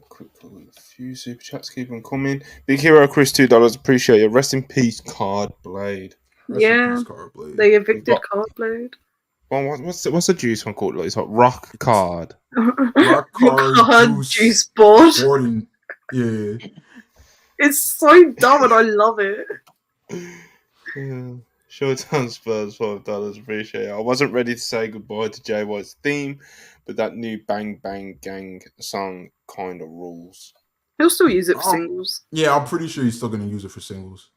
quick a few super chats, keep them coming. Big Hero Chris, $2, appreciate it. Rest in peace, Card Blade. Rest in Yeah. peace, Cardblade. They evicted What- Cardblade. Well, what's the juice one called? Like, it's like Rock Card. Rock card, juice board. boarding. Yeah. It's so dumb and I love it. Yeah. Showtime Spurs, $5, appreciate it. I wasn't ready to say goodbye to Jay White's theme, but that new Bang Bang Gang song kind of rules. He'll still use it for singles. Yeah, I'm pretty sure he's still gonna use it for singles.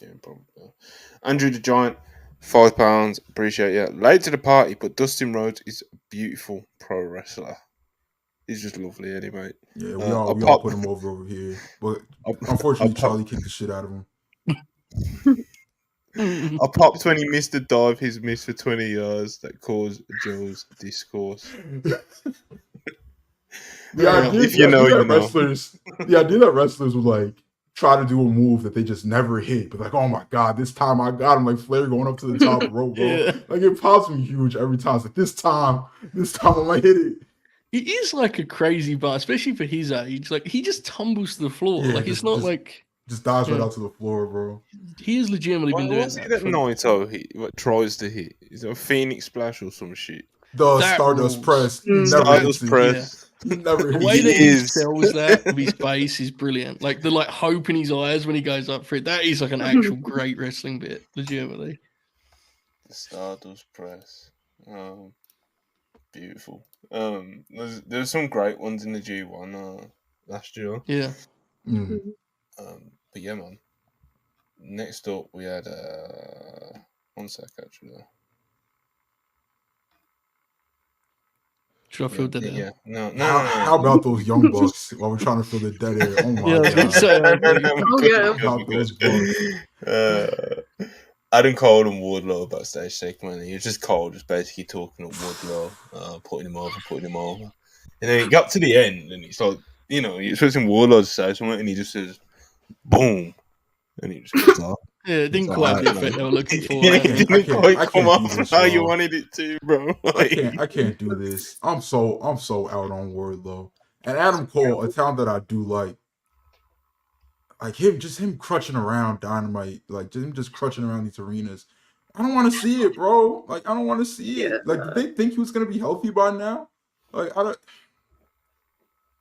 Yeah, probably. Andrew the Giant, £5, appreciate it. Late to the party, but Dustin Rhodes is a beautiful pro wrestler. He's just lovely, anyway. Yeah, we all put him over here, but unfortunately, Charlie kicked the shit out of him. I popped when he missed a dive he's missed for 20 years that caused Joe's discourse. The idea that wrestlers would like try to do a move that they just never hit, but like, oh my god, this time I got him, like Flair going up to the top rope, bro. Yeah. Like it pops me huge every time. It's like this time I'm gonna hit it. He is like a crazy bar, especially for his age. Like he just tumbles to the floor. Yeah, like it's not like just dives right out to the floor, bro. he has legitimately been doing What's that. it that Naito tries to hit? Is it a Phoenix Splash or some shit? The That Stardust rules. press. He never Stardust hits it. press. He never The hits way it. that he is. sells that with his face is brilliant. Like the like hope in his eyes when he goes up for it. That is like an actual great wrestling bit, legitimately. The Stardust press. Beautiful. There's some great ones in the G1 last year. Yeah. But yeah, man. Next up, we had one sec actually. Should I fill that in? Yeah, no. How about those young bucks while we're trying to fill the dead air? Oh my Yeah, I was gonna god! say, Oh, yeah. How about those bucks? Adam Cole and Wardlow backstage segment. He was just Cole, just basically talking to Wardlow, putting him over. And then it got to the end, and it's like, you know, you're expecting Wardlow to say something, and he just says, boom. And he just goes off. Yeah, it didn't quite have the effect they were looking for. Yeah, right? it didn't quite come off how you wanted it to, bro. I can't do this. I'm so out on Wardlow. And Adam Cole, a talent that I do like him crutching around Dynamite, like just crutching around these arenas. I don't want to see it, bro. Like I don't want to see it. Like did they think he was gonna be healthy by now? Like I don't,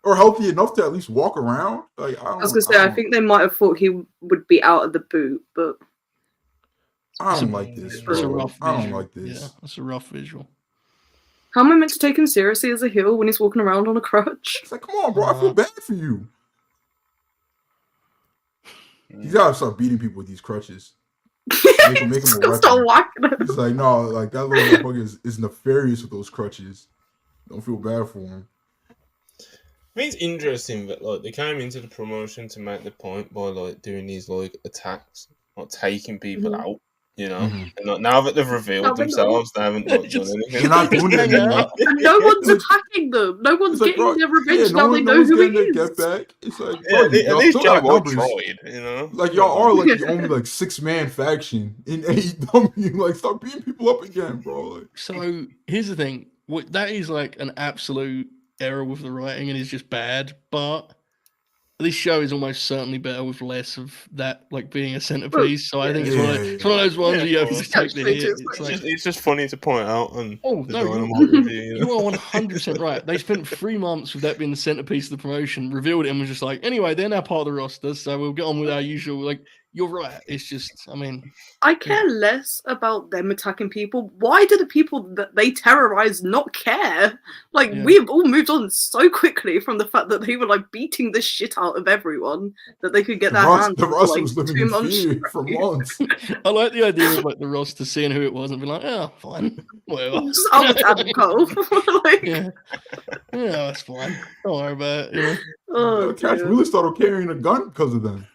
or healthy enough to at least walk around. Like I was gonna say, I think they might have thought he would be out of the boot, but I don't like this, bro. It's a rough I don't visual. like this. Yeah, it's a rough visual. how am I meant to take him seriously as a heel when he's walking around on a crutch? It's like, come on, bro. I feel bad for you. He's gotta start beating people with these crutches. Make him a weapon. Start whacking him. It's like, no, like that little motherfucker is nefarious with those crutches. Don't feel bad for him. I think it's interesting that like they came into the promotion to make the point by like doing these like attacks, like taking people out, you know. And like, now that they've revealed themselves, they haven't like, done anything. They're not doing it anymore. And no one's attacking them. No one's It's like, getting bro, their revenge yeah, now they know who he is. Get back. It's like, Yeah, bro, at y'all least still got Joe numbers. tried, you know. Like y'all are like the only like 6-man faction in AEW. Like start beating people up again, bro. Like, So here's the thing: that is like an absolute error with the writing, and is just bad. But this show is almost certainly better with less of that, like being a centerpiece. So I think it's one of those ones where you have to just take the hit. It's just funny to point out. And Dynamite review, you are 100% right. They spent 3 months with that being the centerpiece of the promotion, revealed it, and was just like, anyway, they're now part of the roster, so we'll get on with our usual. Like, you're right. It's just, I mean, I care less about them attacking people. Why do the people that they terrorize not care? Like, we've all moved on so quickly from the fact that they were like beating the shit out of everyone that they could get their hands the on roster like was living 2 in months. fear for months. I like the idea of like the roster seeing who it was and being like, oh, fine, whatever. Just out with Adam Cole. Like, yeah, that's fine. Don't worry about it. You know? oh, Cash really started carrying a gun because of them.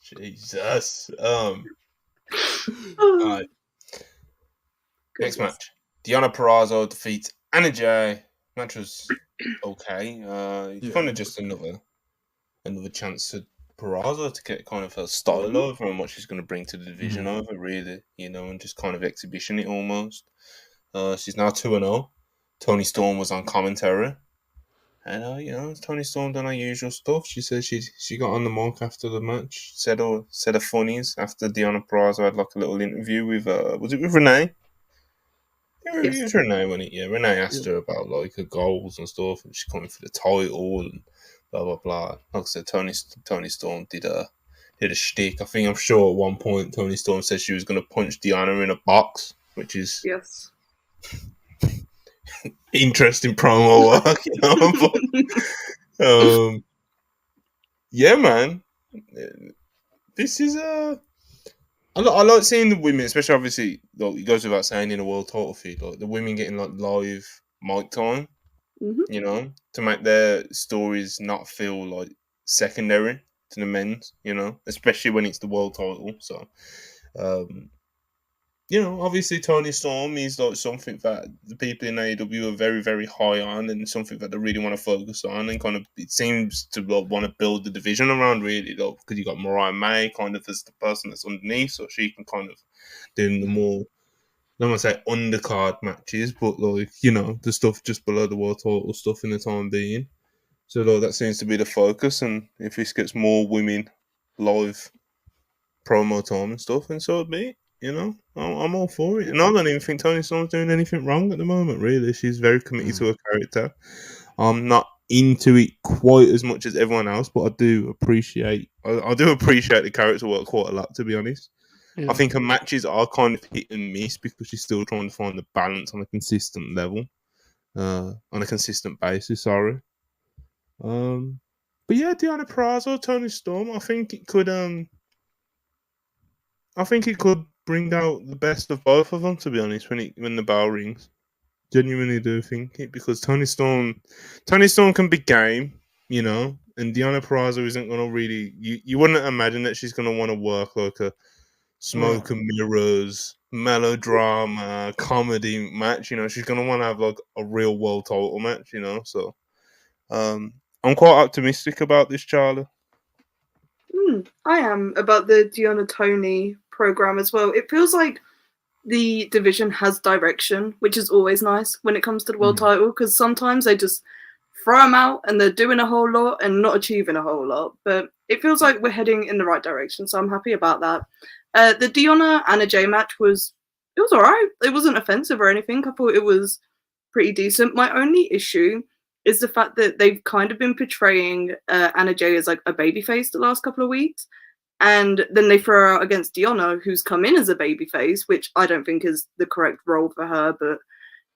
Jesus. Alright. Next match. Deonna Purrazzo defeats Anna Jay. Match was okay. It's kind of just another chance for Purrazzo to get kind of her style over and what she's going to bring to the division over, really, you know, and just kind of exhibition it almost. She's now 2-0. Toni Storm was on commentary. And, you know, Toni Storm done her usual stuff. She said she got on the mic after the match, said her funnies after Deonna Purrazzo had like a little interview with, was it with Renee? Yeah, it was Renee, wasn't it? Yeah, Renee asked her about like her goals and stuff, and she's coming for the title and blah, blah, blah. Like I said, Toni Storm did a shtick. I'm sure at one point Toni Storm said she was going to punch Deonna in a box, which is... Yes. interesting promo work, you know. But, yeah, man, this is I like seeing the women, especially obviously. Like, it goes without saying in a world title feed, like the women getting like live mic time, you know, to make their stories not feel like secondary to the men's, you know, especially when it's the world title. So, you know, obviously Toni Storm is like something that the people in AEW are very, very high on, and something that they really want to focus on, and kind of it seems to like, want to build the division around, really, like, because you got Mariah May kind of as the person that's underneath, so she can kind of do the more, I don't want to say undercard matches, but like, you know, the stuff just below the world title stuff in the time being. So like, that seems to be the focus, and if this gets more women live promo time and stuff, and so be it. You know, I'm all for it. And I don't even think Toni Storm's doing anything wrong at the moment, really. She's very committed to her character. I'm not into it quite as much as everyone else, but I do appreciate the character work quite a lot, to be honest. Yeah. I think her matches are kind of hit and miss because she's still trying to find the balance on a consistent level, on a consistent basis, sorry. But yeah, Deonna Purrazzo, Toni Storm, I think it could bring out the best of both of them. To be honest, when the bell rings, genuinely do think it, because Tony Storm can be game, you know, and Deonna Purrazzo isn't gonna really. You wouldn't imagine that she's gonna want to work like a smoke and mirrors, melodrama, comedy match. You know, she's gonna want to have like a real world title match. You know, so I'm quite optimistic about this, Charlie. I am about the Deonna Tony program as well. It feels like the division has direction, which is always nice when it comes to the world title, because sometimes they just throw them out and they're doing a whole lot and not achieving a whole lot. But it feels like we're heading in the right direction, so I'm happy about that. The Deonna Anna Jay match was all right. It wasn't offensive or anything. I thought it was pretty decent. My only issue is the fact that they've kind of been portraying Anna Jay as like a babyface the last couple of weeks. And then they throw her out against Deonna, who's come in as a babyface, which I don't think is the correct role for her, but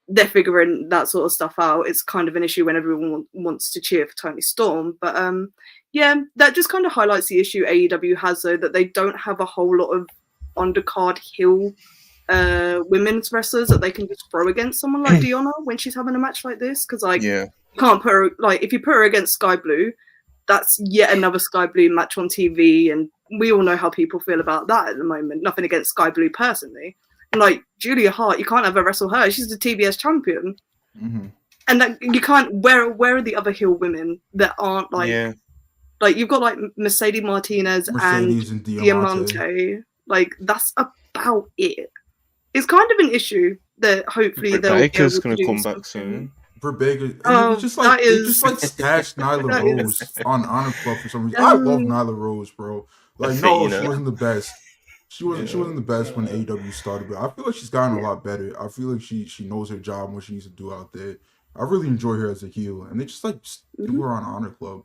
they're figuring that sort of stuff out. It's kind of an issue when everyone wants to cheer for Toni Storm. But yeah, that just kind of highlights the issue AEW has, though, that they don't have a whole lot of undercard heel women's wrestlers that they can just throw against someone like Deonna when she's having a match like this. Because, like, you can't put her, like, if you put her against Sky Blue, that's yet another Sky Blue match on TV, and we all know how people feel about that at the moment. Nothing against Sky Blue personally. And like Julia Hart, you can't ever wrestle her. She's the TBS champion. And that, you can't. Where are the other heel women that aren't like like you've got like Mercedes Martinez and Diamante. Like that's about it. It's kind of an issue that hopefully Baker's going to come back soon. For Baker, just like stashed Nyla Rose on Honor Club for some reason. I love Nyla Rose, bro. Like, no, she wasn't the best. She wasn't the best when AEW started, but I feel like she's gotten a lot better. I feel like she knows her job and what she needs to do out there. I really enjoy her as a heel, and they just do her on Honor Club.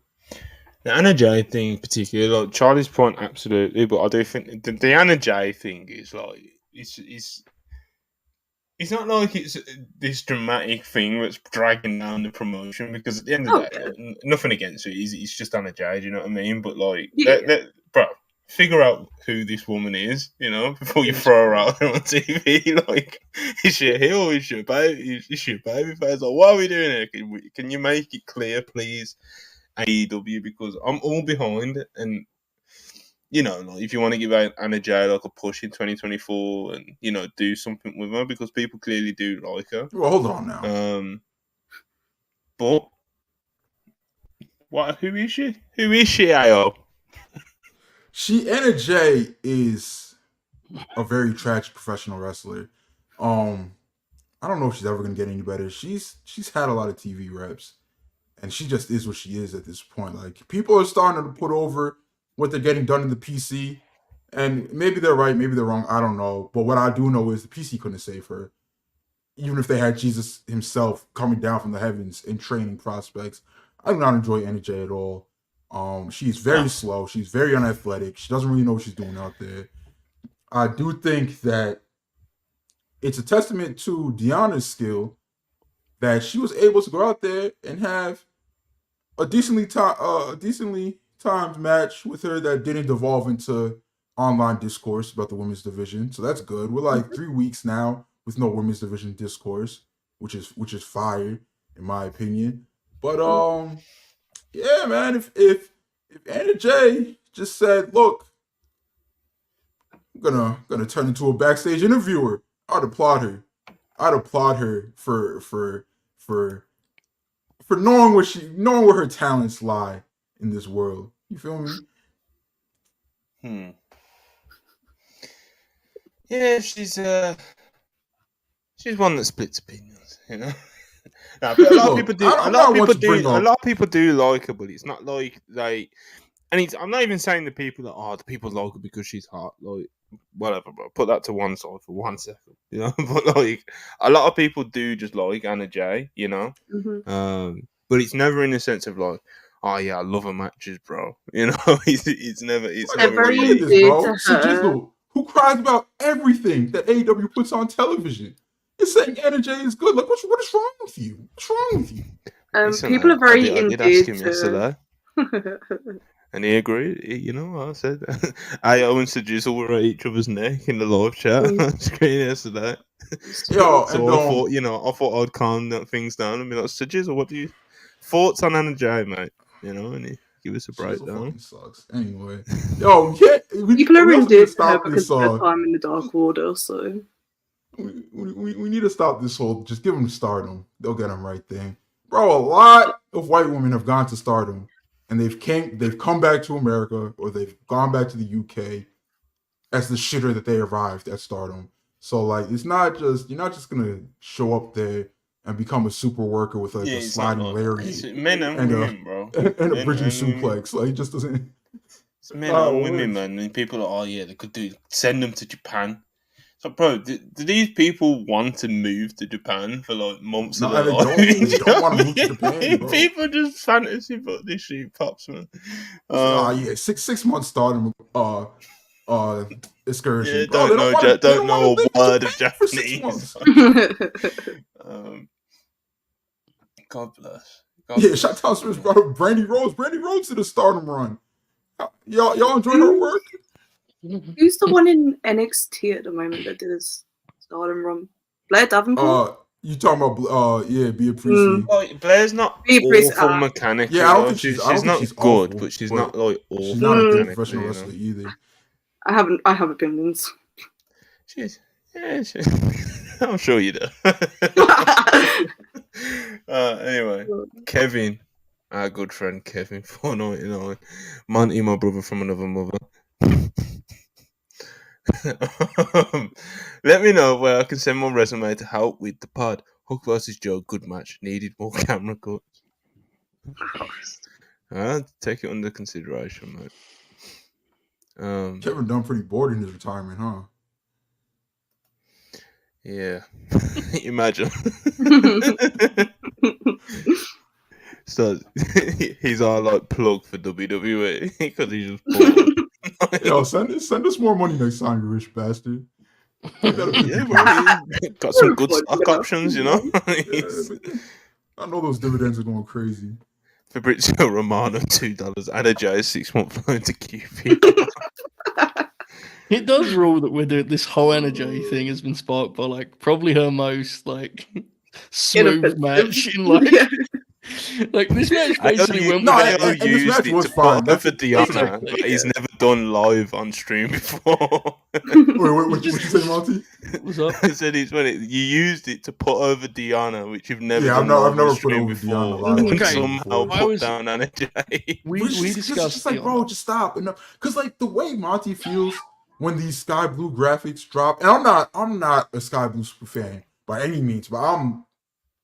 The Anna Jay thing in particular, like Charlie's point, absolutely, but I do think the Anna Jay thing is like it's not like it's this dramatic thing that's dragging down the promotion, because at the end of the day, nothing against it. It's just Anna Jay, do you know what I mean? But like, bro, figure out who this woman is, you know, before you throw her out on TV. Like, is she a heel? Is she a baby? Is she a baby face? Like, what are we doing here? Can you make it clear, please, AEW? Because I'm all behind, and you know, like, if you want to give Anna Jay like a push in 2024 and, you know, do something with her, because people clearly do like her. Well, hold on now. But who is she? Who is she, AO? Anna Jay is a very tragic professional wrestler. I don't know if she's ever gonna get any better. She's had a lot of TV reps, and she just is what she is at this point. Like, people are starting to put over what they're getting done in the PC, and maybe they're right, maybe they're wrong, I don't know. But what I do know is the PC couldn't save her, even if they had Jesus himself coming down from the heavens and training prospects. I do not enjoy Anna Jay at all. She's very slow, she's very unathletic, she doesn't really know what she's doing out there. I do think that it's a testament to Deonna's skill that she was able to go out there and have a decently timed match with her that didn't devolve into online discourse about the women's division. So that's good. We're like 3 weeks now with no women's division discourse, which is fire in my opinion. But yeah, man, if Anna Jay just said, "Look, I'm gonna turn into a backstage interviewer," I'd applaud her. I'd applaud her for knowing where her talents lie in this world. You feel me? Yeah, she's one that splits opinions, you know. No, but a lot of people do. A lot of people do like her, but it's not like and I'm not even saying the people that the people like her because she's hot. Like, whatever, bro. Put that to one side for 1 second, you know. But like, a lot of people do just like Anna Jay, you know. But it's never in the sense of like, oh yeah, I love her matches, bro. You know, it's never very this, bro. Jizzle, who cries about everything that AEW puts on television. It's saying Anna Jay is good. Like, what is wrong with you? What's wrong with you? People are very I did ask him yesterday. And he agreed. I said, Ayo and Sejizzle were at each other's neck in the live chat on screen yesterday. Yo, So I thought I'd calm things down and be like, Sejizzle, what do you thoughts on Anna Jay, mate? And he give us a breakdown. Fucking sucks. Anyway, yo, People are endeared to her stop because this. of her time in the Dark Order. So we need to stop this whole. Just give them stardom. They'll get them right thing, bro. A lot of white women have gone to stardom, and they've come back to America or they've gone back to the UK as the shitter that they arrived at stardom. So like, it's not just you're not just gonna show up there and become a super worker with like a sliding lariat, men and women, bro, and a bridging suplex. Like, it just doesn't. It's men and women, man. And people are, they could send them to Japan. So, bro, do these people want to move to Japan for like months? No, they don't want to move to Japan, bro. People just fantasy book this shit, pops, man. Yeah, 6 months starting excursion. Yeah, don't know a word of Japanese. God bless. Shout out to brother Brandy Rose. Brandy Rose did a stardom run. Y'all enjoyed her work? Who's the one in NXT at the moment that did his stardom run? Blair Davenport? You talking about Bea Priestley? Blair's not awful mechanic. Yeah, I don't think she's not good, awful, but she's not like awful. She's not a good professional wrestler either. I have opinions. I'm sure you do. Anyway, Kevin, our good friend Kevin, 499. Monty, my brother from another mother. Let me know where I can send my resume to help with the pod. Hook versus Joe, good match. Needed more camera cuts. Take it under consideration, mate. Kevin Dunn pretty bored in his retirement, huh? Yeah. Imagine. So he's our like plug for WWE because he's just bored. Yo, send us more money next time, you rich bastard. Got some good stock options, you know. I know those dividends are going crazy. Fabrizio Romano, $2. Anna Jay, 6-month loan to QP. It does rule that this whole energy thing has been sparked by like probably her most like smooth match in like like this match basically went used it to put over Diana, but he's never done live on stream before. Wait, what you say, Monty? What's up? I said you used it to put over Diana, which you've never I've never put over Diana live. Okay. Somehow put down Anna Jay. We discussed just like, bro, just stop. Because like the way Monty feels when these sky blue graphics drop, and I'm not a sky blue super fan by any means, but I'm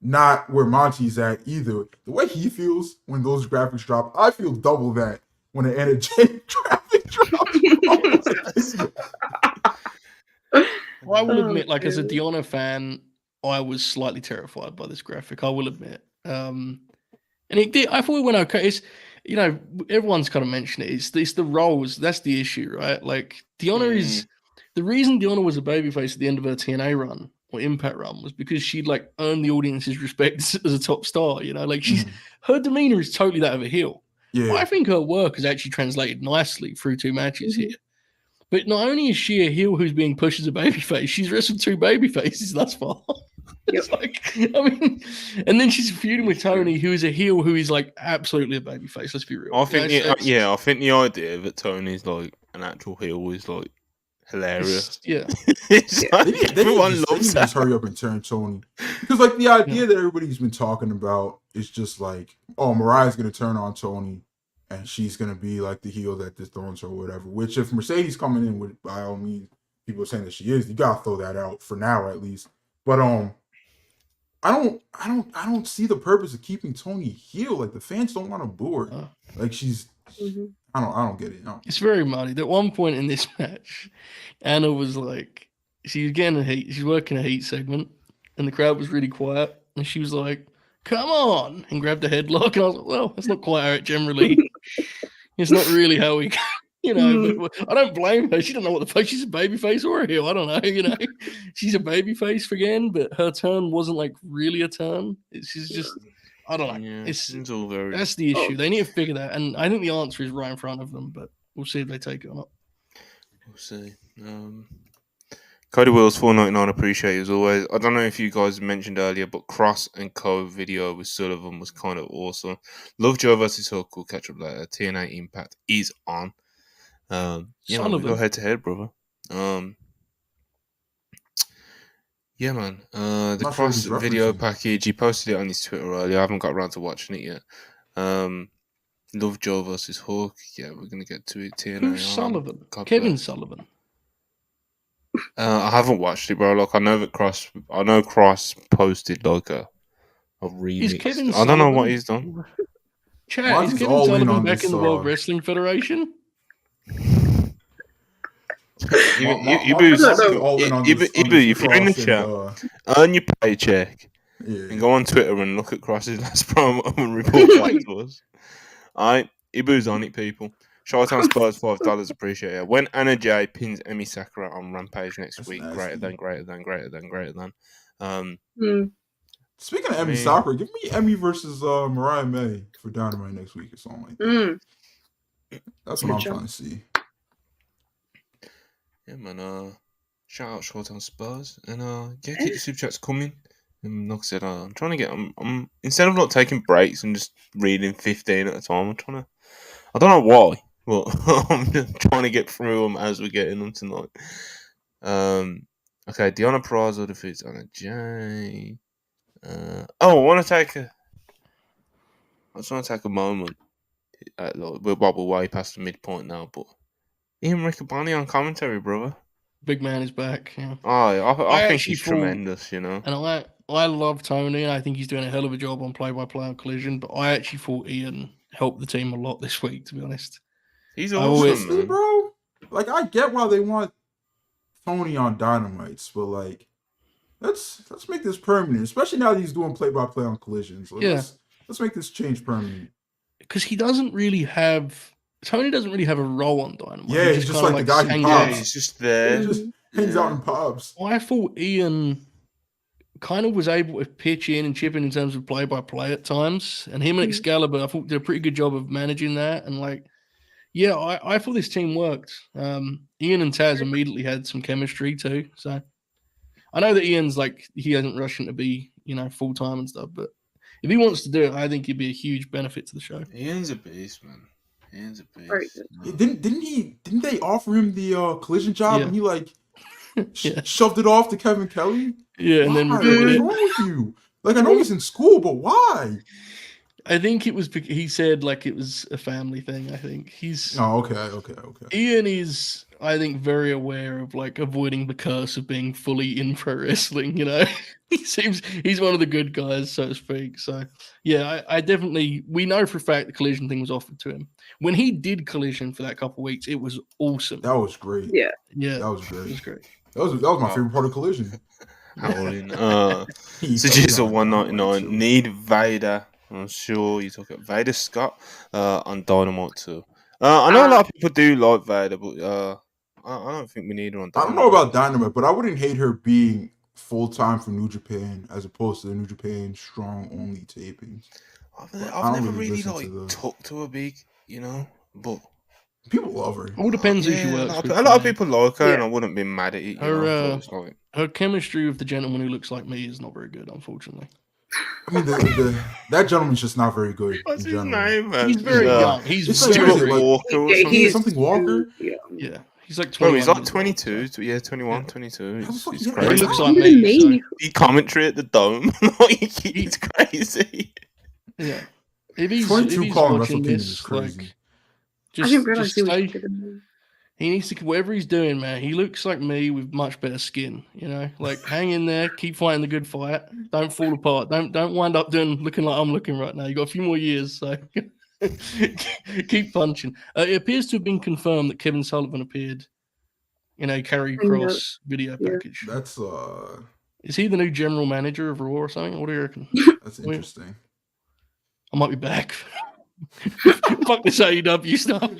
not where Monty's at either. The way he feels when those graphics drop, I feel double that when an Anna Jay graphic drops. I will admit, like as a Diana fan, I was slightly terrified by this graphic. I will admit, and it did. I thought it went okay. It's, everyone's kind of mentioned it. It's the roles. That's the issue, right? Like Diana is the reason Diana was a babyface at the end of her TNA run or Impact run was because she'd like earned the audience's respect as a top star. Like her demeanor is totally that of a heel. Yeah, but I think her work has actually translated nicely through 2 matches here. But not only is she a heel who's being pushed as a babyface, she's wrestled 2 babyfaces thus far. It's like, and then she's feuding with Tony, who is a heel who is like absolutely a babyface. Let's be real. I think I think the idea that Tony's like an actual heel is like hilarious. Everyone loves that. Just hurry up and turn Tony, because like the idea that everybody's been talking about is just like, oh, Mariah's gonna turn on Tony, and she's gonna be like the heel that dethrones her or whatever. Which if Mercedes coming in with, by all means, people are saying that she is, you gotta throw that out for now at least. But I don't see the purpose of keeping Tony heel. Like the fans don't want to boo her. Like she's. I don't get it. No. It's very muddy. At one point in this match, Anna was like, she was getting a heat. She's working a heat segment, and the crowd was really quiet. And she was like, "Come on!" and grabbed a headlock. And I was like, "Well, that's not quite how it generally. It's not really how we." But I don't blame her. She don't know what the fuck. She's a babyface or a heel. I don't know. She's a babyface again, but her turn wasn't like really a turn. She's just I don't know. Yeah, It's all very. That's the issue. They need to figure that, and I think the answer is right in front of them. But we'll see if they take it or not. We'll see. Cody Wills 499, appreciate it as always. I don't know if you guys mentioned earlier, but Cross and Co video with Sullivan was kind of awesome. Love Joe versus Hook. We'll catch up later. TNA Impact is on. Yeah, man, we go head to head, brother. Yeah, man. The Cross video package, he posted it on his Twitter earlier. I haven't got around to watching it yet. Love Joe versus Hook. Yeah, we're gonna get to it. TNA. Who's Sullivan? Kevin Sullivan. I haven't watched it, bro. Like I know Cross posted like a remix. I don't know what he's done. Chat, is Kevin Sullivan back in the World Wrestling Federation? Ibu, if you're in the chat, earn your paycheck and go on Twitter and look at Cross's last promo and report back to us. Alright, Ibu's on it, people. Showtime Spurs $5, appreciate it. When Anna Jay pins Emi Sakura on Rampage next week, greater than. Speaking of Emi Sakura, give me Emi versus Mariah May for Dynamite next week or something like that. That's what I'm trying to see. Yeah, man. Shout out Showtime Spurs and keep the super chats coming. And like I said, I'm trying to get. I'm instead of not taking breaks and just reading 15 at a time, I'm trying to. I don't know why, but I'm just trying to get through them as we're getting them tonight. Okay, Deonna Purrazzo defeats Anna Jay. I just want to take a moment. We're way past the midpoint now, but Ian Riccaboni on commentary, brother. Big man is back. Yeah. I think he's tremendous, you know. And I love Tony, and I think he's doing a hell of a job on play-by-play on Collision. But I actually thought Ian helped the team a lot this week, to be honest. He's awesome, man. Bro. Like I get why they want Tony on Dynamites, but like, let's make this permanent. Especially now that he's doing play-by-play on Collision. So let's make this change permanent. Because Tony doesn't really have a role on Dynamite. Yeah, he's just like the guy who pops. He's just there. He just hangs out and pops. I thought Ian kind of was able to pitch in and chip in terms of play-by-play at times. And him and Excalibur, I thought did a pretty good job of managing that. And I thought this team worked. Ian and Taz immediately had some chemistry too. So I know that Ian's he isn't rushing to be, full-time and stuff. But if he wants to do it, I think he'd be a huge benefit to the show. Ian's a beast, man. Ian's a beast. Right. Didn't they offer him the Collision job and he shoved it off to Kevin Kelly? Yeah, and then what's wrong with you? Like I know he's in school, but why? I think it was he said it was a family thing. I think he's okay. Ian is, I think, very aware of avoiding the curse of being fully in pro wrestling. He's one of the good guys, so to speak. So yeah, I definitely, we know for a fact the Collision thing was offered to him. When he did Collision for that couple of weeks, it was awesome. That was great. Yeah, that was great. It was great. That was my favorite part of Collision. Suggested 199. Need Vader. I'm sure you talk about Vader Scott on Dynamite too. I know a lot of people do like Vader, but I don't think we need her on Dynamite. I don't know about Dynamite, but I wouldn't hate her being full-time for New Japan as opposed to the New Japan strong-only tapings. I've never really talked to her big, but people love her. It all depends who she works with. A lot of people like her, and I wouldn't be mad at it. Her chemistry with the gentleman who looks like me is not very good, unfortunately. I mean, that gentleman's just not very good. What's his name, man? He's very young. He's Stuart Walker or something. He's something Walker? Yeah. He's 21. Bro, he's 22. Yeah, 21, 22. He's crazy. He looks like me. He commentary at the Dome. He's crazy. Yeah. If he's 22 calling watching this, is crazy. I didn't realize he was he needs to, whatever he's doing, man, he looks like me with much better skin, hang in there, keep fighting the good fight, don't fall apart, don't wind up looking like I'm looking right now. You got a few more years, so keep punching. It appears to have been confirmed that Kevin Sullivan appeared in a Karrion Kross video package. That's is he the new general manager of Raw or something? What do you reckon? That's interesting. I might be back. Fuck this AEW stuff.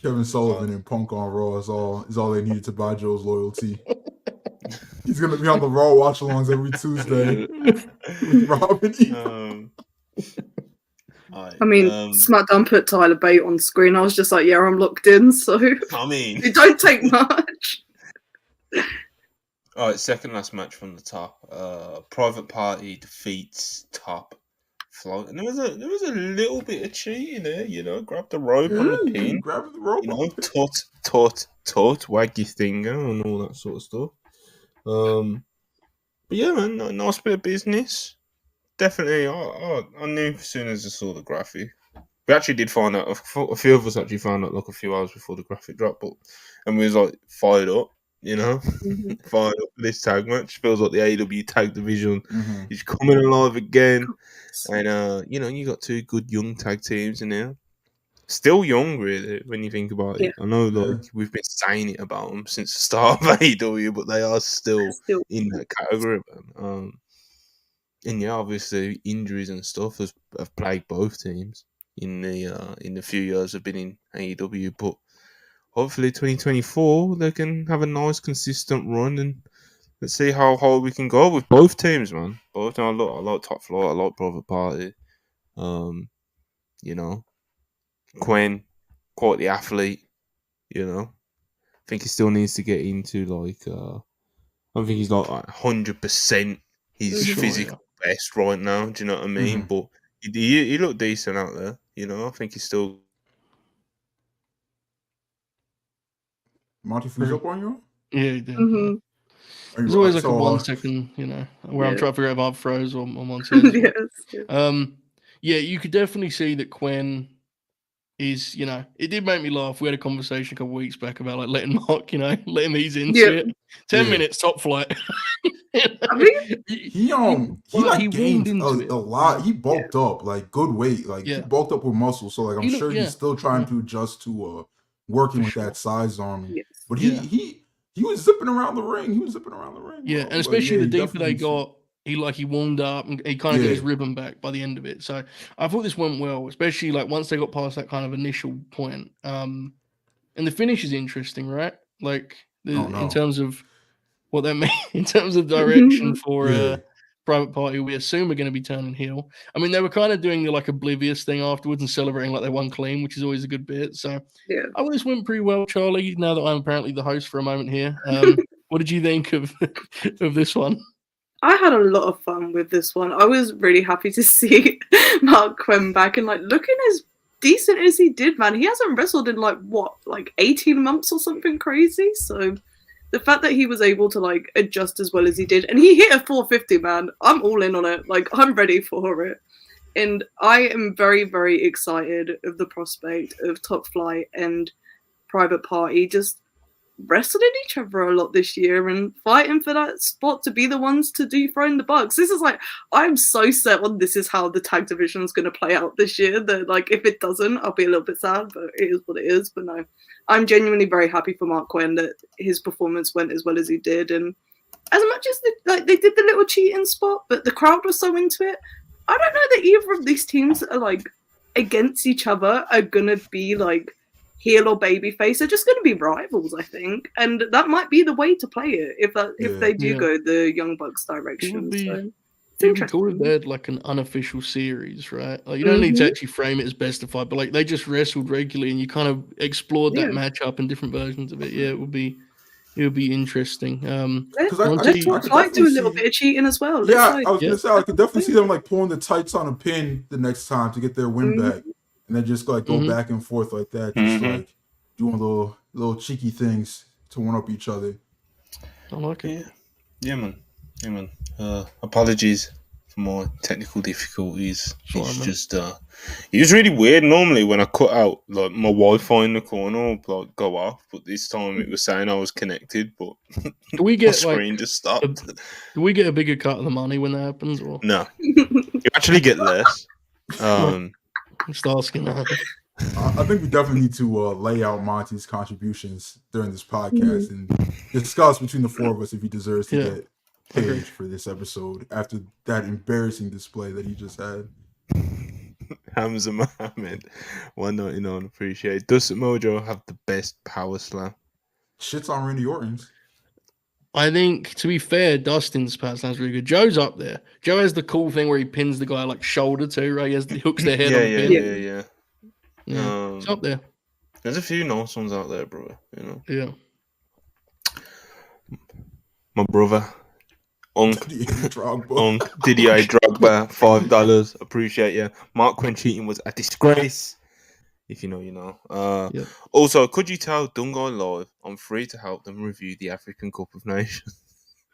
Kevin Sullivan and Punk on Raw is all they needed to buy Joe's loyalty. He's gonna be on the Raw watch-alongs every Tuesday with Robin. I mean, SmackDown put Tyler Bate on screen. I was just like, yeah, I'm locked in. So I mean, it don't take much. All right, second last match from the top. Private Party defeats Top Flight, and there was a little bit of cheating there. You know, grab the rope on the pin, grabbing the rope. You know, tut, wag your finger, and all that sort of stuff. But yeah, man, nice bit of business. Definitely, I knew as soon as I saw the graphic. We actually did find out. A few of us actually found out like a few hours before the graphic dropped, and we was like fired up. You know, fired up for this tag match. Feels like the AEW tag division is coming alive again, and you know, you got two good young tag teams in there. Still young, really, when you think about it. I know, like, we've been saying it about them since the start of AEW, but they are still in that category, man. And yeah, obviously, injuries and stuff have plagued both teams in the few years I've been in AEW. But hopefully, 2024 they can have a nice, consistent run, and let's see how high we can go with both teams, man. Both I like Top Flight, I like Private Party. You know. Quinn, quite the athlete, you know. I think he still needs to get into like I don't think he's like 100% his physical best right now. Do you know what I mean? But he looked decent out there, you know. I think he's still. Monty freeze up on you? Yeah, he did. There's always like a 1 second, you know, where I'm trying to figure out if I've froze or Monty. Yeah, you could definitely see that Quinn is, you know, it did make me laugh. We had a conversation a couple of weeks back about like letting Mark, you know, let him ease into it. 10 minutes, Top Flight. I mean, he gained a lot. He bulked up, like good weight. Like he bulked up with muscle. So like I'm sure he's still trying to adjust to working with that size on him. But he was zipping around the ring. Yeah, and especially the deeper they got, he warmed up and he kind of got his rhythm back by the end of it. So I thought this went well, especially like once they got past that kind of initial point. And the finish is interesting, right? Like in terms of what that means, in terms of direction for Private Party, we assume are going to be turning heel. I mean, they were kind of doing the like oblivious thing afterwards and celebrating like they won clean, which is always a good bit. So I thought this went pretty well, Charlie. Now that I'm apparently the host for a moment here, what did you think of this one? I had a lot of fun with this one. I was really happy to see Mark Quinn back and like looking as decent as he did, man. He hasn't wrestled in like 18 months or something crazy. So the fact that he was able to like adjust as well as he did, and he hit a 450, man. I'm all in on it. Like I'm ready for it. And I am very, very excited of the prospect of Top Flight and Private Party just wrestling each other a lot this year and fighting for that spot to be the ones to dethrone the Bucks. This is like, I'm so set on this is how the tag division is going to play out this year that like if it doesn't, I'll be a little bit sad, but it is what it is. But no, I'm genuinely very happy for Mark Quinn that his performance went as well as he did, and as much as they did the little cheating spot, but the crowd was so into it. I don't know that either of these teams are like against each other are gonna be like heel or babyface. They're just gonna be rivals, I think, and that might be the way to play it if they do go the Young Bucks direction. It would be cool if they had like an unofficial series, right? Like you don't need to actually frame it as best of five, but like they just wrestled regularly and you kind of explored that matchup and different versions of it. Yeah, it would be interesting. Let's do a little bit of cheating as well. I was gonna say I could definitely see them like pulling the tights on a pin the next time to get their win back, and then just like go back and forth like that, just like doing little cheeky things to one up each other. I like it. Yeah, man. Apologies for my technical difficulties. It's just it was really weird. Normally when I cut out like my Wi-Fi in the corner would like go off, but this time it was saying I was connected, but do we get my screen just stopped. Do we get a bigger cut of the money when that happens? Or? No. You actually get less. I'm just asking that. I think we definitely need to lay out Monty's contributions during this podcast and discuss between the four of us if he deserves to get paid for this episode after that embarrassing display that he just had. Hamza Mohammed, $1.99, appreciate. Does Mojo have the best power slam? Shit's on Randy Orton's. I think, to be fair, Dustin's part sounds really good. Joe's up there. Joe has the cool thing where he pins the guy like shoulder too, right? He hooks their head on the pin. Yeah. Yeah, it's up there. There's a few nice ones out there, bro. You know. Yeah. My brother, Unc Didier Drogba. Drogba, $5. Appreciate you. Mark Quinn cheating was a disgrace. If you know, you know. Yep. Also, could you tell Dungai Live I'm free to help them review the African Cup of Nations?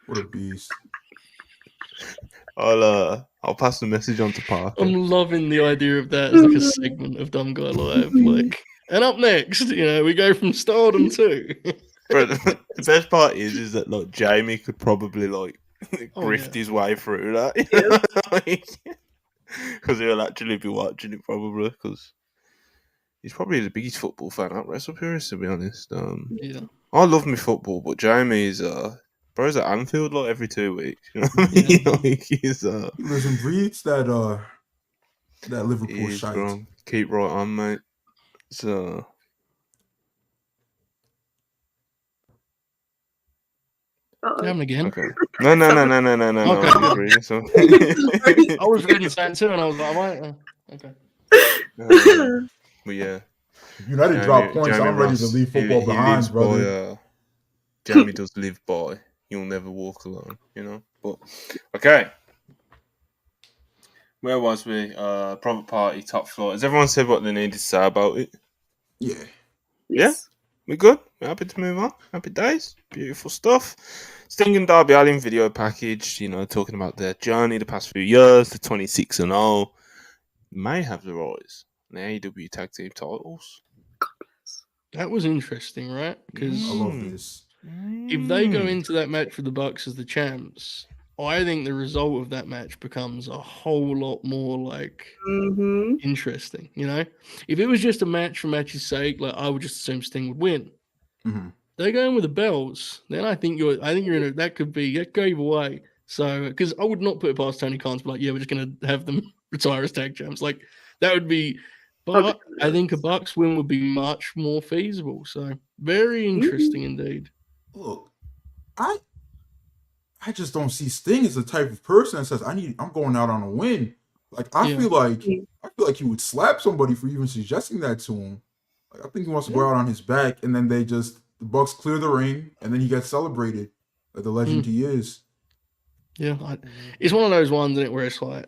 What a beast. I'll pass the message on to Parker. I'm loving the idea of that as like a segment of Dumb Guy Live. Like, and up next, you know, we go from stardom to. But the best part is that like Jamie could probably like grift his way through that, because he'll actually be watching it probably because he's probably the biggest football fan at WrestlePurists, to be honest. Yeah. I love my football, but Jamie's bro's at Anfield like every 2 weeks. You know what I mean? Yeah. Like, He lives and breathes that Liverpool he's shite. strong. Keep right on, mate. So. Him again. Okay. No. Okay. I'm just reading something. I was reading something too, and I was like, right, okay. But yeah. United drop points. I'm ready to leave football behind, brother. Jamie does live by. You'll never walk alone, you know. But okay. Where was we? Private party, top floor. Has everyone said what they needed to say about it? Yeah. Yes. We good? We're happy to move on. Happy days. Beautiful stuff. Sting and Darby Allin video package, you know, talking about their journey the past few years, the 26-0. May have the rise in the AEW tag team titles. That was interesting, right? Because I love this. if they go into that match with the Bucks as the champs, I think the result of that match becomes a whole lot more like interesting. You know, if it was just a match for match's sake, like I would just assume Sting would win. Mm-hmm. They're going with the belts, then I think you're in a, that could go either way. So, because I would not put it past Tony Khan to be like, yeah, we're just going to have them retire as tag champs. Like, that would be, but I think a Bucks win would be much more feasible. So, very interesting indeed. Look, I just don't see Sting as the type of person that says, I'm going out on a win. Like, I feel like he would slap somebody for even suggesting that to him. Like, I think he wants to go out on his back, and then the Bucks clear the ring, and then he gets celebrated like the legend he is. Yeah, it's one of those ones, isn't it, where it's like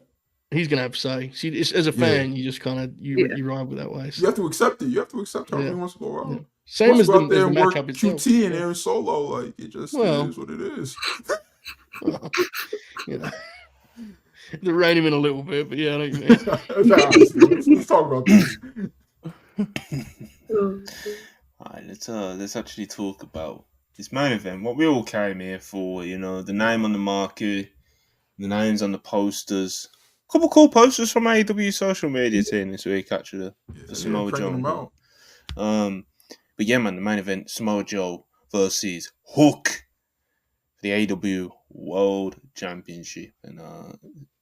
he's gonna have to say. See, as a fan, you just kind of you ride with that way. So. You have to accept it. You have to accept how he wants to go out. Yeah. Same as the matchup itself. QT and Aaron Solo, like it just is what it is. You know, to rein him in a little bit, but yeah, I know what you mean. Let's talk about this. Alright, let's actually talk about this main event. What we all came here for, you know, the name on the marquee, the names on the posters. A couple cool posters from AEW social media team this week, actually. For Samoa Joe. But yeah, man, the main event, Samoa Joe versus Hook for the AEW World Championship. And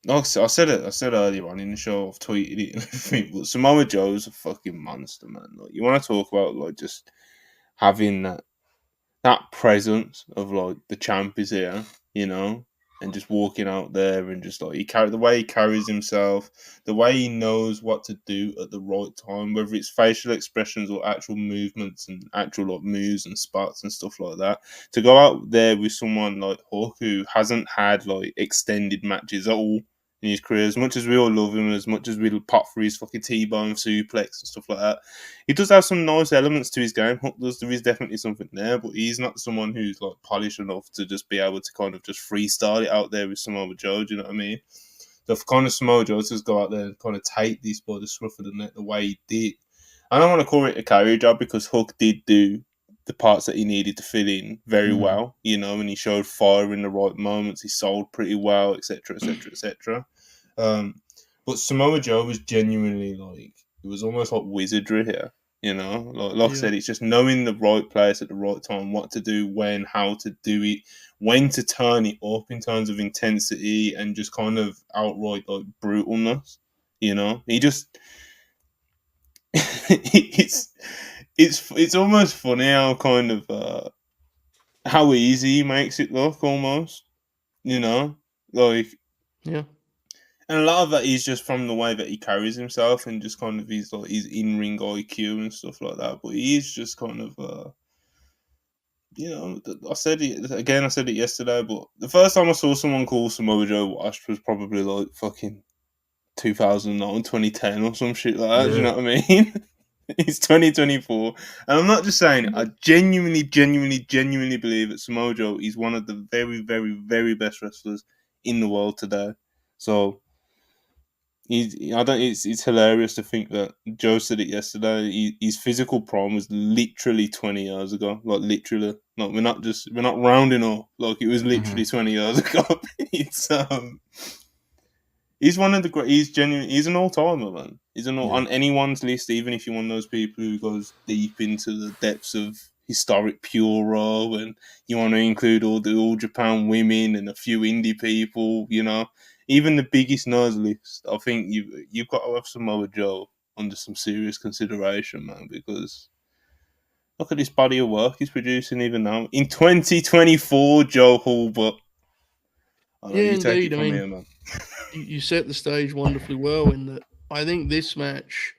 like I said earlier on in the show, I've tweeted it and everything, but Samoa Joe's a fucking monster, man. Like, you want to talk about like just having that presence of like the champ is here, you know, and just walking out there and just like the way he carries himself, the way he knows what to do at the right time, whether it's facial expressions or actual movements and actual like moves and spots and stuff like that. To go out there with someone like Hook who hasn't had like extended matches at all in his career, as much as we all love him, as much as we'll pop for his fucking T-bone suplex and stuff like that, he does have some nice elements to his game. Hook does. There is definitely something there, but he's not someone who's like polished enough to just be able to kind of just freestyle it out there with Samoa Joe. Do you know what I mean? So for kind of Samoa Joe to just go out there and kind of take this by the scruff of the neck the way he did, I don't want to call it a carry job because Hook did do the parts that he needed to fill in very well, you know, and he showed fire in the right moments. He sold pretty well, etc., etc., etc. But Samoa Joe was genuinely like, it was almost like wizardry here, you know. Like I said, it's just knowing the right place at the right time, what to do, when, how to do it, when to turn it up in terms of intensity and just kind of outright like brutalness, you know. He just it's almost funny how kind of how easy he makes it look, almost. You know, like, Yeah. and a lot of that is just from the way that he carries himself and just kind of his in-ring IQ and stuff like that. But he is just kind of, you know, I said it yesterday, but the first time I saw someone call Samoa Joe washed was probably like fucking 2009, 2010 or some shit like that. Yeah. Do you know what I mean? It's 2024, and I'm not just saying it. I genuinely believe that Samoa Joe is one of the very, very, very best wrestlers in the world today. So it's hilarious to think that Joe said it yesterday. His physical prime was literally 20 years ago. Like, literally. Like, we're not rounding up. Like, it was literally 20 years ago. It's he's one of the great. He's an all-timer, man. He's on anyone's list, even if you're one of those people who goes deep into the depths of historic Puro, and you want to include all the All Japan women and a few indie people. You know, even the biggest nerds list. I think you've got to have Samoa Joe under some serious consideration, man, because look at this body of work he's producing even now in 2024. Joe Hulbert. Yeah, you take indeed. it from here, man. You set the stage wonderfully well in that. I think this match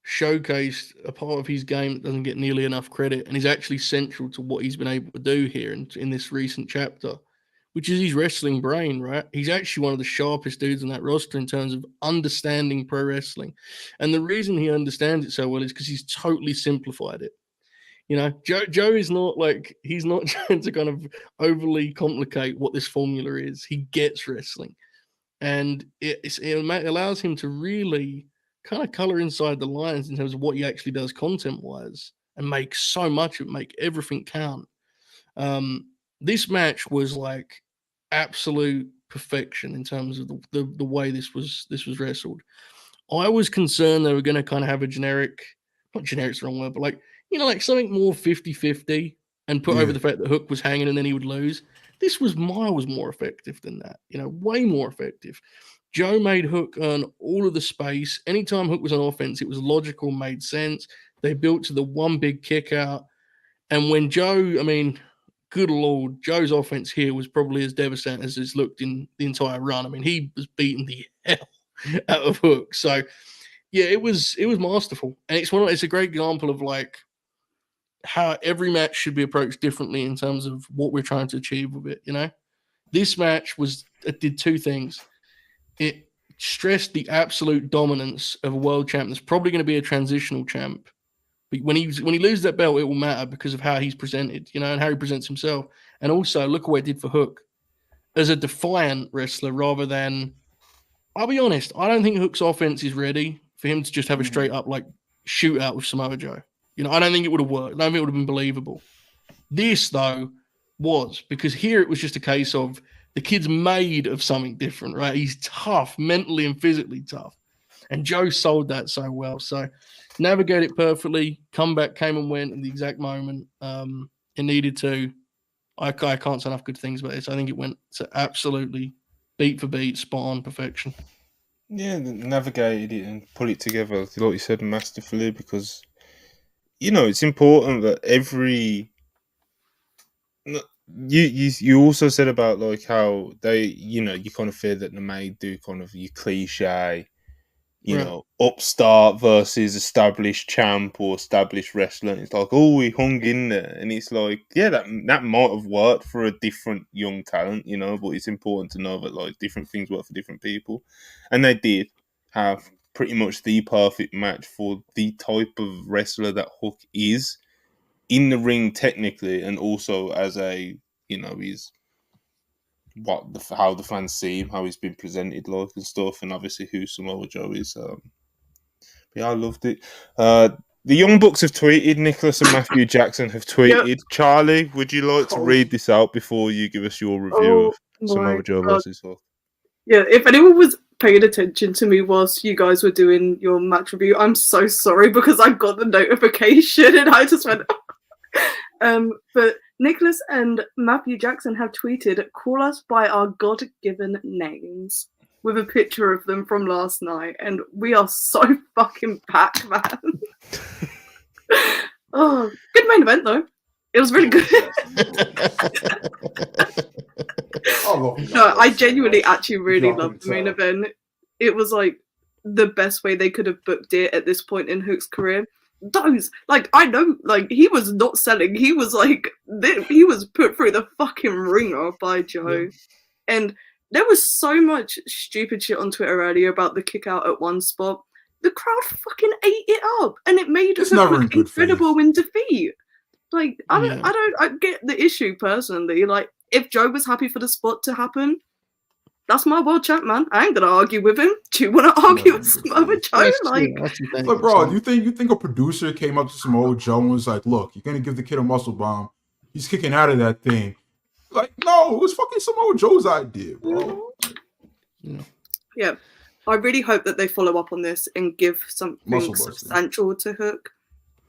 showcased a part of his game that doesn't get nearly enough credit and is actually central to what he's been able to do here in this recent chapter, which is his wrestling brain, right? He's actually one of the sharpest dudes on that roster in terms of understanding pro wrestling. And the reason he understands it so well is because he's totally simplified it. You know, Joe is not like, he's not trying to kind of overly complicate what this formula is. He gets wrestling. And it allows him to really kind of color inside the lines in terms of what he actually does content-wise and make so much of it, make everything count. This match was like absolute perfection in terms of the way this was wrestled. I was concerned they were going to kind of have a generic, not generic's the wrong word, but like, you know, like something more 50-50 and put over the fact that Hook was hanging and then he would lose. This was miles more effective than that, you know, way more effective. Joe made Hook earn all of the space. Anytime Hook was on offense, it was logical, made sense. They built to the one big kick out. And when Joe, I mean, good Lord, Joe's offense here was probably as devastating as it's looked in the entire run. I mean, he was beating the hell out of Hook. So, yeah, it was masterful. And it's a great example of like, how every match should be approached differently in terms of what we're trying to achieve with it. You know, this match did two things. It stressed the absolute dominance of a world champ that's probably going to be a transitional champ. But when he loses that belt, it will matter because of how he's presented, you know, and how he presents himself. And also, look what it did for Hook as a defiant wrestler rather than, I'll be honest, I don't think Hook's offense is ready for him to just have a straight up like shootout with Samoa Joe. You know, I don't think it would have worked. I don't think it would have been believable. This, though, was because here it was just a case of the kid's made of something different, right? He's tough, mentally and physically tough. And Joe sold that so well. So navigate it perfectly. Comeback came and went in the exact moment it needed to. I can't say enough good things about this. I think it went to absolutely beat for beat, spot on perfection. Yeah, navigated it and put it together, like you said, masterfully, because you know, it's important that you also said about like how they, you know, you kind of fear that they may do kind of your cliche, you know, upstart versus established champ or established wrestler. It's like, oh, we hung in there, and it's like, yeah, that might have worked for a different young talent, you know, but it's important to know that like different things work for different people, and they did have pretty much the perfect match for the type of wrestler that Hook is in the ring technically, and also as a, you know, he's how the fans see him, how he's been presented like and stuff, and obviously who Samoa Joe is. Yeah, I loved it. The Young Bucks have tweeted, Nicholas and Matthew Jackson have tweeted. Yep. Charlie, would you like to read this out before you give us your review of Samoa Joe versus Hook? Yeah, if anyone was paying attention to me whilst you guys were doing your match review, I'm so sorry because I got the notification and I just went... But Nicholas and Matthew Jackson have tweeted, call us by our God-given names, with a picture of them from last night, and we are so fucking back, man. Oh, good main event though. It was really good. No, I genuinely actually really loved the main event. It was like the best way they could have booked it at this point in Hook's career. Those, like, I know, like, he was not selling. He was like, he was put through the fucking ringer by Joe. Yeah. And there was so much stupid shit on Twitter earlier about the kick out at one spot. The crowd fucking ate it up, and it made Hook look incredible in defeat. Like, I get the issue personally. Like, if Joe was happy for the spot to happen, that's my world champ, man. I ain't gonna argue with him. Do you want to argue with Samoa Joe? Like, bro, you think a producer came up to Samoa Joe and was like, "Look, you're gonna give the kid a muscle bomb. He's kicking out of that thing." Like, no, it was fucking Samoa Joe's idea, bro. Yeah. I really hope that they follow up on this and give something substantial to Hook,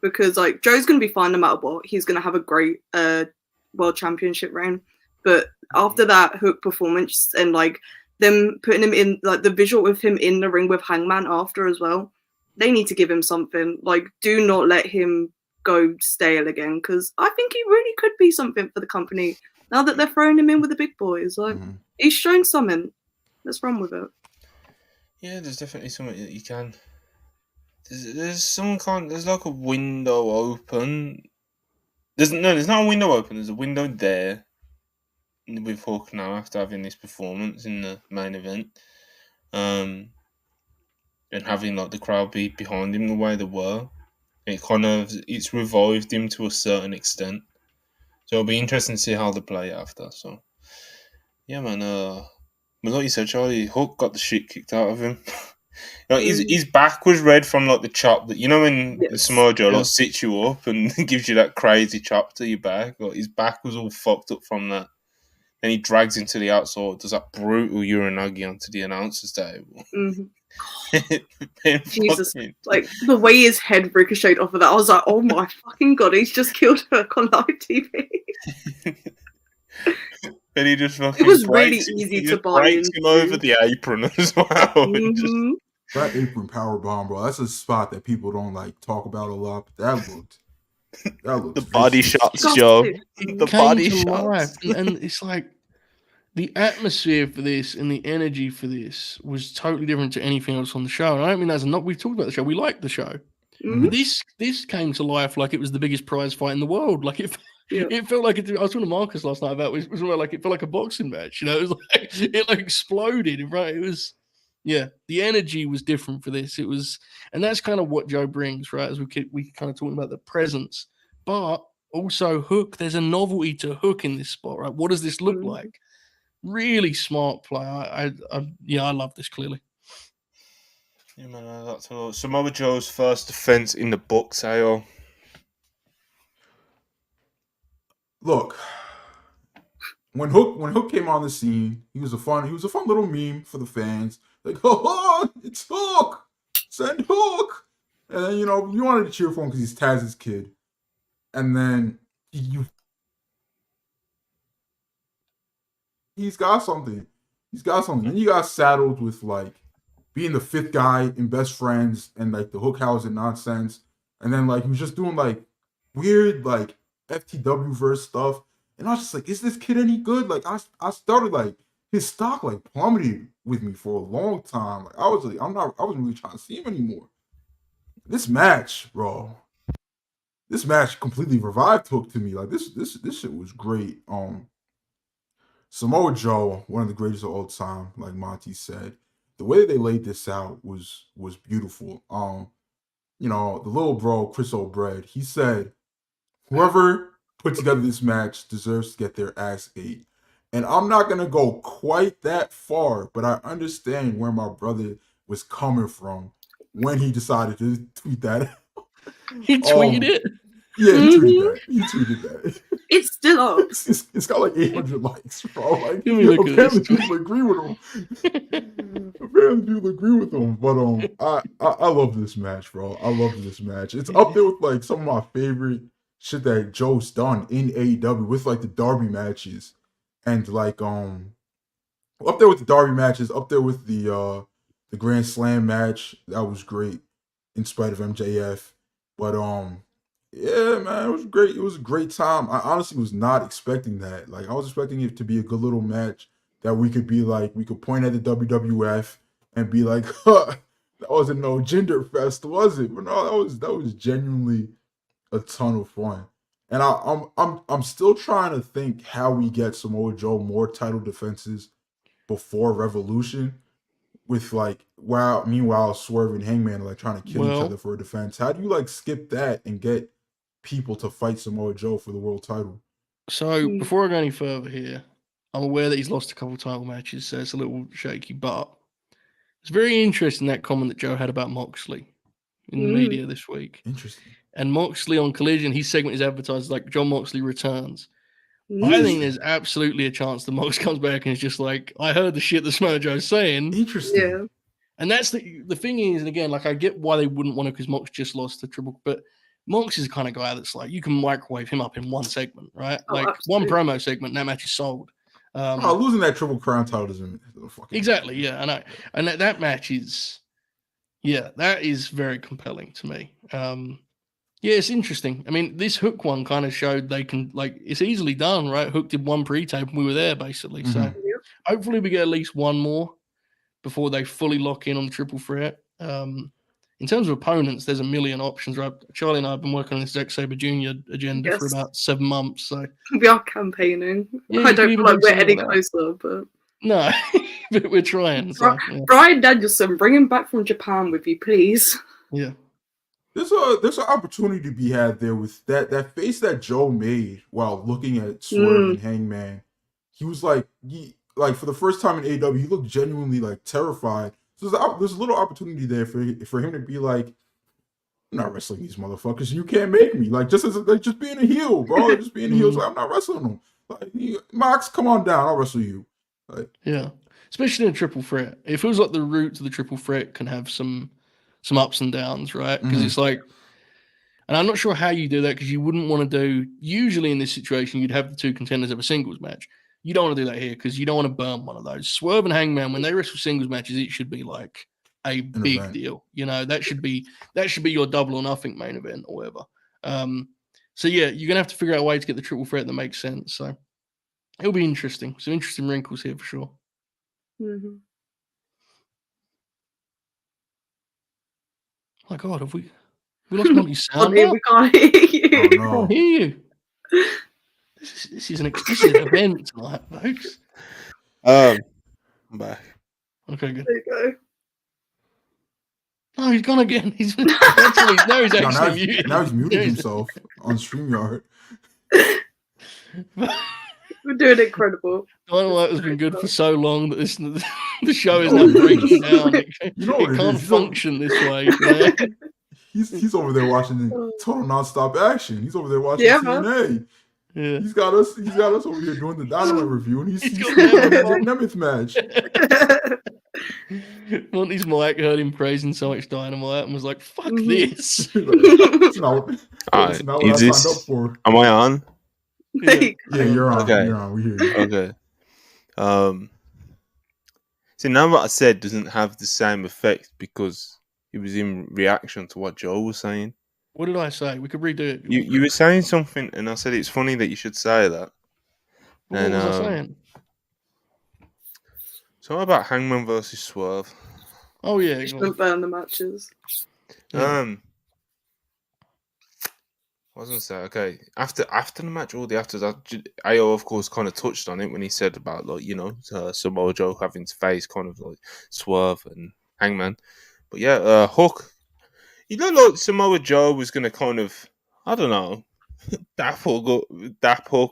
because like Joe's gonna be fine no matter what. He's gonna have a great world championship reign. But after that Hook performance and like them putting him in, like the visual with him in the ring with Hangman after as well, they need to give him something. Like, do not let him go stale again, because I think he really could be something for the company now that they're throwing him in with the big boys. Like, he's showing something. Let's run with it. Yeah, there's definitely something that you can. There's like a window open. There's not a window open. There's a window there with Hook now after having this performance in the main event, and having like the crowd be behind him the way they were. It's revived him to a certain extent. So it'll be interesting to see how they play after. So yeah, man. But like you said, Charlie, Hook got the shit kicked out of him. Like, his back was red from like the chop that, you know, when the Samoa Joe like sits you up and gives you that crazy chop to your back. Like, his back was all fucked up from that. Then he drags into the outside, does that brutal uranagi onto the announcer's table. Jesus, like the way his head ricocheted off of that, I was like, oh my fucking god, he's just killed Hook on live TV. And he just fucking it was really easy to buy breaks him over the apron as well. That apron power bomb, bro. That's a spot that people don't like talk about a lot. But that looked the body shots, Joe. The body shots, and it's like the atmosphere for this and the energy for this was totally different to anything else on the show. And I don't mean that's not. We've talked about the show. We liked the show. But this came to life like it was the biggest prize fight in the world. Like it felt like I was talking to Marcus last night about it was like it felt like a boxing match. You know, it was like it like exploded. Right? It was, the energy was different for this. It was, and that's kind of what Joe brings, right? As we kind of talking about the presence, but also Hook. There's a novelty to Hook in this spot, right? What does this look like? Really smart play. I love this clearly. Yeah, man, that's a lot. Samoa Joe's first defense in the books, AO. Look, when Hook came on the scene, he was a fun little meme for the fans. Like, oh, it's Hook, send Hook, and then you wanted to cheer for him because he's Taz's kid, and then he's got something. Then you got saddled with like being the fifth guy in Best Friends and like the Hookhausen nonsense, and then like he was just doing like weird like FTW verse stuff, and I was just like, is this kid any good? Like I started like his stock like plummeted with me for a long time. Like I wasn't really trying to see him anymore. This match, bro. This match completely revived Hook to me. Like this shit was great. Samoa Joe, one of the greatest of all time, like Monty said. The way that they laid this out was beautiful. The little bro, Chris O'Bread, he said, whoever put together this match deserves to get their ass ate. And I'm not going to go quite that far, but I understand where my brother was coming from when he decided to tweet that. He tweeted it? Yeah, he tweeted that. It's still up. It's got like 800 likes, bro. Like, apparently people agree with him. But I love this match, bro. I love this match. It's up there with like some of my favorite shit that Joe's done in AEW with like the Darby matches, and like up there with the Darby matches, up there with the Grand Slam match. That was great in spite of MJF. But Yeah, man, it was great. It was a great time. I honestly was not expecting that. Like, I was expecting it to be a good little match that we could be like, we could point at the WWF and be like, huh, that wasn't no gender fest, was it? But no, that was genuinely a ton of fun. And I'm still trying to think how we get Samoa Joe more title defenses before Revolution. With like, meanwhile, Swerve and Hangman are like trying to kill each other for a defense. How do you like skip that and get people to fight Samoa Joe for the world title? So before I go any further here, I'm aware that he's lost a couple of title matches, so it's a little shaky. But it's very interesting that comment that Joe had about Moxley in the media this week. Interesting. And Moxley on Collision, his segment is advertised like John Moxley returns. I think there's absolutely a chance that Mox comes back and is just like, I heard the shit that Samoa Joe's saying. Interesting. Yeah. And that's the thing is, and again, like I get why they wouldn't want to because Mox just lost the triple, but Mox is the kind of guy that's like, you can microwave him up in one segment, right? Like one promo segment, and that match is sold. Losing that Triple Crown title doesn't fucking exactly, yeah, I know. And that match is, yeah, that is very compelling to me. Yeah, it's interesting. I mean, this Hook one kind of showed they can, like, it's easily done, right? Hook did one pre-tape and we were there, basically. So hopefully we get at least one more before they fully lock in on the triple threat. In terms of opponents, there's a million options, right? Charlie and I have been working on this Zack Sabre Jr. agenda for about 7 months. So we are campaigning. Yeah, I don't feel like we're any closer, but no, but we're trying. So, yeah. Bryan Danielson, bring him back from Japan with you, please. Yeah. There's an opportunity to be had there with that face that Joe made while looking at Swerve and Hangman. He was like, for the first time in AEW, he looked genuinely like terrified. So there's a little opportunity there for him to be like, I'm not wrestling these motherfuckers. You can't make me. Like just being a heel, bro. Just being a heel. Like, I'm not wrestling them. Like Mox, come on down. I'll wrestle you. Like, yeah, especially in a triple threat. It feels like the route to the triple threat can have some ups and downs, right? Because it's like, and I'm not sure how you do that because you wouldn't want to do, usually in this situation, you'd have the two contenders have a singles match. You don't want to do that here because you don't want to burn one of those. Swerve and Hangman, when they wrestle singles matches, it should be like a big deal. You know, that should be your double or nothing main event or whatever. So yeah, you're gonna have to figure out a way to get the triple threat that makes sense. So it'll be interesting. Some interesting wrinkles here for sure. Mm-hmm. My God, have we lost Monty's sound? We can't hear you. Oh, no. I can't hear you. This is an event tonight, folks. I'm back. Okay, good. There you go. Oh, he's gone again. He's actually muted. Now he's muted himself on StreamYard. We're doing incredible. Dynamite has been good for so long that the show is now breaking down. It can't function this way. He's over there watching total nonstop action. He's over there watching TNA. Yeah. He's got us over here doing the Dynamite review, and he's doing the Nemeth match. Monty's mic heard him praising so much Dynamite and was like, "Fuck this." It's not what I signed up for. Am I on? Yeah, you're on. Okay. You're on. We hear you. Okay. See, now what I said doesn't have the same effect because it was in reaction to what Joe was saying. What did I say? We could redo it. You were saying something, and I said it's funny that you should say that. What was I saying? So about Hangman versus Swerve. Oh yeah, you shouldn't burn the matches. I was gonna say, okay, after the match, all the afters, AO of course kind of touched on it when he said about like Samoa Joe having to face kind of like Swerve and Hangman, but yeah, Hook. You look like Samoa Joe was gonna kind of, I don't know, dap Hook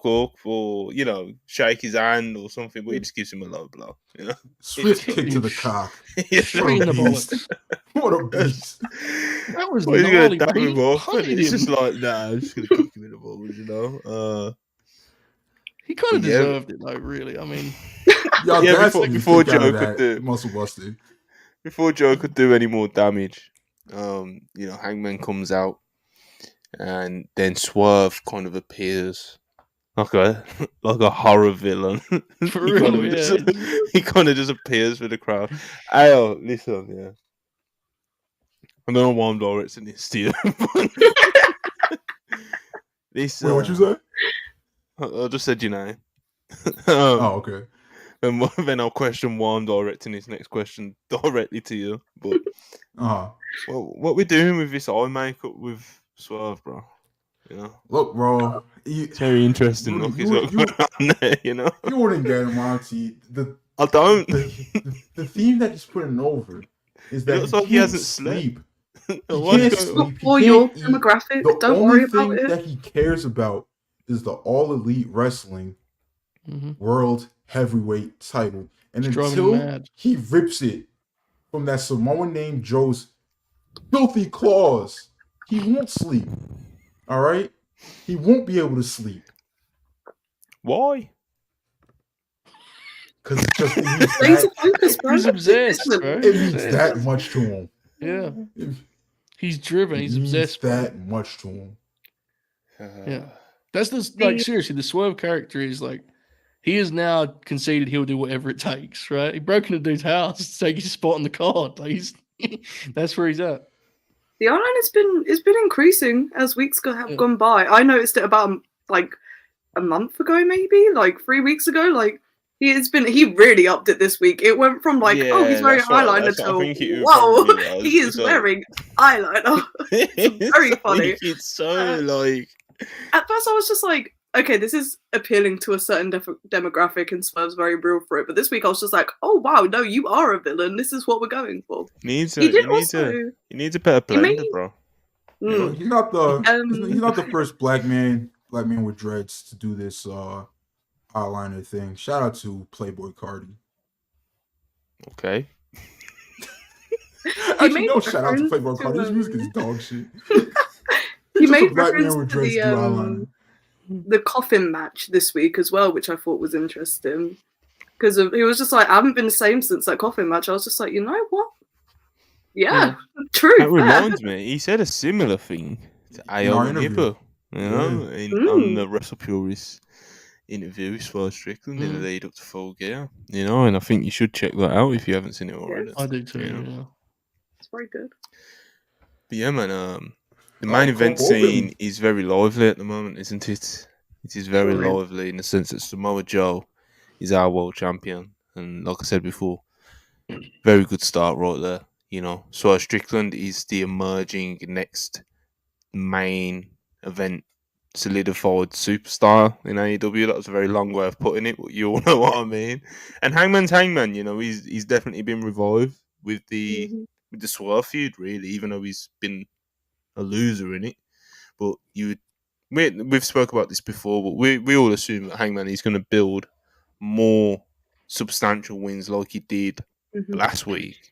up or shake his hand or something, but he just gives him a low blow. Swift kick to the cock. Straight in the bollocks. What a beast! That was he's gnarly, gonna dap him off. It's him. just like, nah, I'm just gonna kick him in the balls, He kind of deserved it, though. Really, I mean, before Joe could do muscle busted. Before Joe could do any more damage, Hangman comes out, and then Swerve kind of appears like a horror villain. For real, he kind of just appears for the crowd. Ayo, listen, yeah. I don't know why I'm directing this to you. This. Wait, what you say? I just said your name. Oh, okay. And then I'll question why I'm directing this next question directly to you. But what we're doing with this eye makeup with Swerve, bro? You know, Look, bro, it's very interesting. Rudy, Look, it's what's going on there. You know, you wouldn't get him, Monty. I don't. The theme that he's putting over is that It looks like he hasn't sleep. slept. He What's can't going on? sleep. He For can't your eat. demographic, The don't only worry thing about it. that he cares about is the All Elite Wrestling Mhm. World Heavyweight title. And It's driving until him mad. he rips it from that Samoan named Joe's filthy claws, he won't sleep. All right? He won't be able to sleep. Why? Because it means Laser that, focus, bro. He's obsessed, Listen, bro. it means that much to him. Yeah. It He's driven. He's means obsessed. Bro. that much to him. Yeah. That's like seriously, the Swerve character is like he has now conceded he'll do whatever it takes, right? He broke into dude's house to take his spot on the card. Like that's where he's at. the online has been increasing as weeks have gone by. I noticed it about like a month ago, maybe like 3 weeks ago. Like he really upped it this week. It went from like, oh, he's wearing eyeliner to whoa, he is wearing eyeliner. It's very funny. It's so like. At first, I was just like, okay, this is appealing to a certain demographic, and Swerve's very real for it. But this week, I was just like, oh wow, no, you are a villain. This is what we're going for. He needs a better blender, bro. You know, he's not the first black man with dreads to do this eyeliner thing. Shout out to Playboy Cardi. Okay. Actually, no shout out to Playboy Cardi. His music is dog shit. He made reference to the coffin match this week as well, which I thought was interesting. Because he was just like, I haven't been the same since that coffin match. I was just like, you know what? Yeah, true. That reminds me, he said a similar thing to AO and Hippo, on the WrestlePurists interview with Swerve Strickland in the lead up to Full Gear. You know, and I think you should check that out if you haven't seen it already. Yes. I do too. Yeah. It's very good. But yeah, man, the main event scene is very lively at the moment, isn't it? It is very lively in the sense that Samoa Joe is our world champion. And like I said before, very good start right there. You know, Swerve Strickland is the emerging next main event solidified superstar in AEW. That was a very long way of putting it, but you all know what I mean. And Hangman's Hangman, you know, he's definitely been revived with the Swerve feud, really, even though he's been a loser in it. But we've spoke about this before, but we all assume that Hangman is going to build more substantial wins like he did last week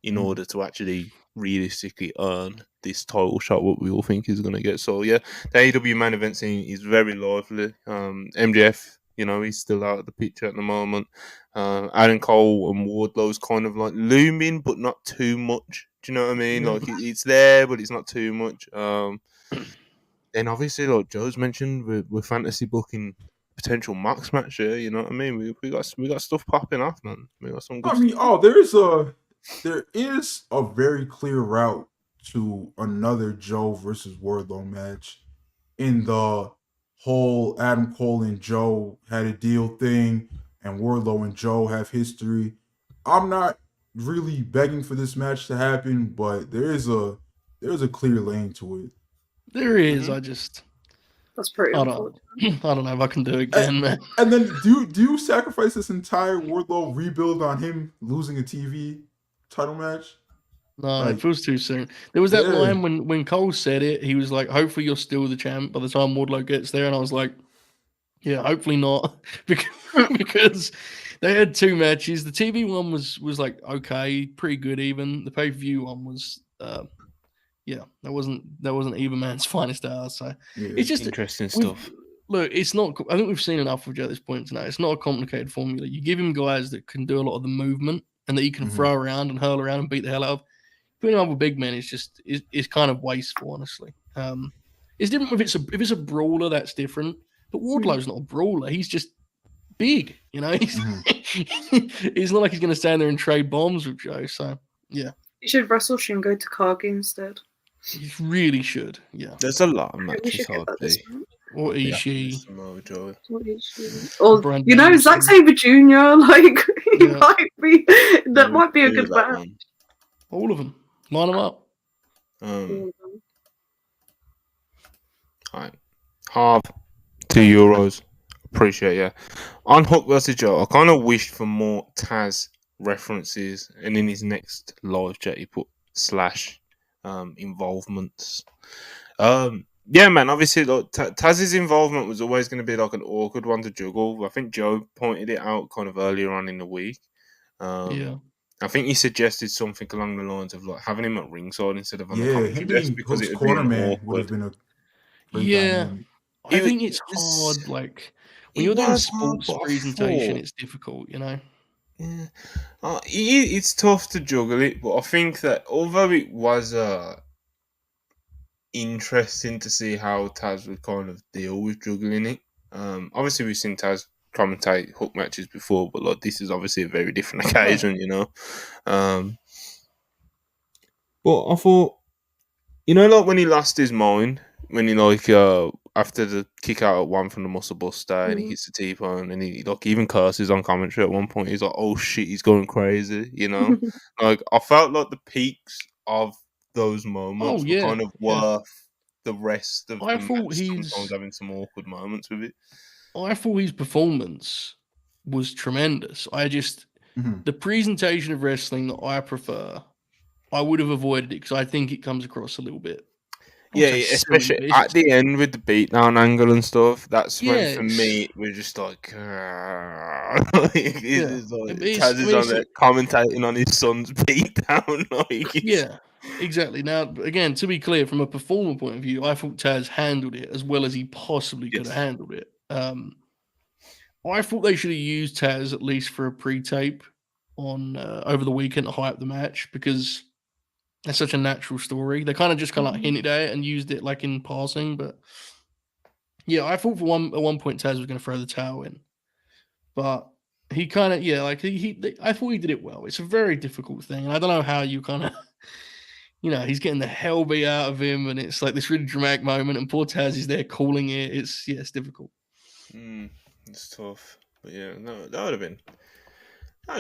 in order to actually realistically earn this title shot, what we all think he's going to get. So yeah, the AEW main event scene is very lively. MJF, you know, he's still out of the picture at the moment. Adam Cole and Wardlow's kind of like looming, but not too much. Do you know what I mean? Like it's there, but it's not too much. Then obviously, like Joe's mentioned, we're fantasy booking potential Mox match here. You know what I mean? We got stuff popping off, man. We got some good. I mean, there is a very clear route to another Joe versus Wardlow match in the whole Adam Cole and Joe had a deal thing, and Wardlow and Joe have history. I'm not really begging for this match to happen, but there's a clear lane to it. There is. That's pretty unfortunate. I don't know if I can do it again, man. And then do you sacrifice this entire Wardlow rebuild on him losing a TV title match? No, it feels too soon. There was that line when Cole said it, he was like, hopefully you're still the champ by the time Wardlow gets there. And I was like, yeah, hopefully not. because they had two matches. The TV one was like, okay, pretty good even. The pay-per-view one was, that wasn't either man's finest hour. So it's just interesting stuff. Look, it's not. I think we've seen enough of Joe at this point tonight. It's not a complicated formula. You give him guys that can do a lot of the movement and that he can throw around and hurl around and beat the hell out of. Putting him up with big men is kind of wasteful, honestly. It's different if it's a brawler, that's different. But Wardlow's not a brawler. He's just big, you know. He's not like he's going to stand there and trade bombs with Joe. So yeah, you should wrestle Shingo Takagi instead. You really should. Yeah, there's a lot of matches. Or Ishii. Samoa Joe. Or Brand you know, new Zack son. Sabre Jr. Like he Yeah. might be. That We might be a do good that match. one. All of them. Line them up. Alright. Half €2. Appreciate you. On Hook versus Joe, I kind of wished for more Taz references, and in his next live chat, he put / involvements. Yeah, man. Obviously, like, Taz's involvement was always going to be like an awkward one to juggle. I think Joe pointed it out kind of earlier on in the week. Yeah. I think he suggested something along the lines of like having him at ringside instead of on the Yeah, commentary him desk being because Hook's it would be corner man would have awkward. been a great Yeah. dynamic. I think it's hard. Like, when It you're doing was hard, sports but I presentation, thought- it's difficult, you know? Yeah. It's tough to juggle it, but I think that although it was interesting to see how Taz would kind of deal with juggling it. Obviously, we've seen Taz commentate Hook matches before, but like this is obviously a very different occasion, you know. But I thought, you know, like when he lost his mind, when he like after the kick out at one from the muscle buster and he hits the T-bone and he like even curses on commentary at one point. He's like, "Oh shit, he's going crazy," you know. Like I felt like the peaks of those moments were kind of worth the rest of I the thought match. he's- Sometimes having some awkward moments with it. I thought his performance was tremendous. Mhm. The presentation of wrestling that I prefer, I would have avoided it because I think it comes across a little bit. I won't Yeah, say especially silly, but it's at just- the end with the beatdown angle and stuff. That's when, Yeah, for it's- me, we're just like, it's like It's- Taz I is mean, on it's- there commentating on his son's beatdown. Like, it's- Yeah, exactly. Now, again, to be clear, from a performer point of view, I thought Taz handled it as well as he possibly could have Yes. handled it. I thought they should have used Taz at least for a pre-tape on over the weekend to hype the match because that's such a natural story. They kind of like hinted at it and used it like in passing, but yeah, I thought at one point Taz was going to throw the towel in, but he kind of I thought he did it well. It's a very difficult thing, and I don't know how you kind of. He's getting the hell beat out of him, and it's like this really dramatic moment, and poor Taz is there calling it. It's difficult. It's tough, but yeah, no, that would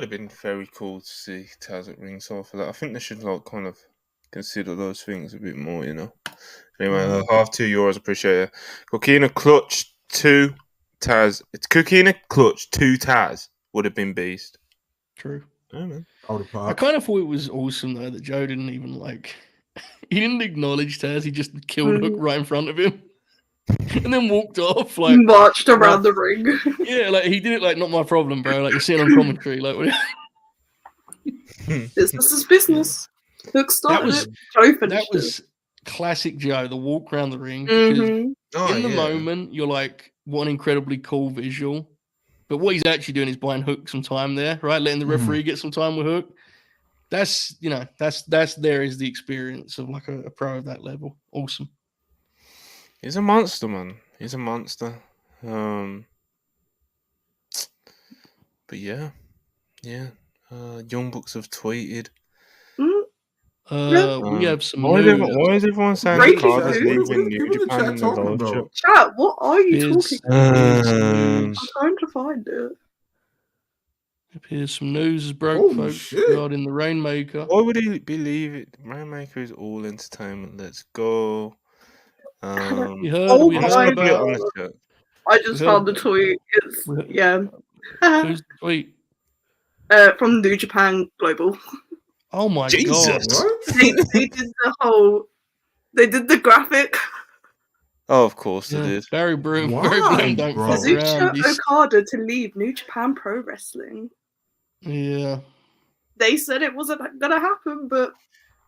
have been very cool to see Taz at ringside for that. I think they should like kind of consider those things a bit more, you know. Anyway, half €2, appreciate it. Coquina clutch 2 Taz. It's Coquina clutch 2 Taz would have been beast. True. Oh man. I kind of thought it was awesome though that Joe didn't even he didn't acknowledge Taz. He just killed Hook right in front of him, and then walked off. Like marched around the ring. Yeah, like he did it like not my problem, bro. Like you're sitting on commentary, like what? Business is business. Hook started it. Joe finished That was classic Joe. The walk around the ring it. because Mhm. in the moment you're like, what an incredibly cool visual. But what he's actually doing is buying Hook some time there, right? Letting the referee get some time with Hook. That's there is the experience of like a pro of that level. Awesome. He's a monster, man. He's a monster. But yeah. Young Bucks have tweeted. We have some Why is everyone saying Breaking Carter's news. leaving New What are the Japan chat in the talking live about? chat? Chat, what are you talking about? Here's some news. I'm trying to find it. Here's some news is broke, Holy folks, shit. regarding the Rainmaker. Why would he believe it? Rainmaker is all entertainment. Let's go. We I'm heard, just we gonna heard put it on about the chat. I just We found the heard- tweet. It's who's the tweet? from New Japan Global. Oh my Jesus. god. What? They did the graphic. Oh, of course Yeah, it is. Barry Bloom, Why, Barry Bloom don't bro? fuck around. Kazuchika Okada to leave New Japan Pro Wrestling. Yeah. They said it wasn't gonna happen, but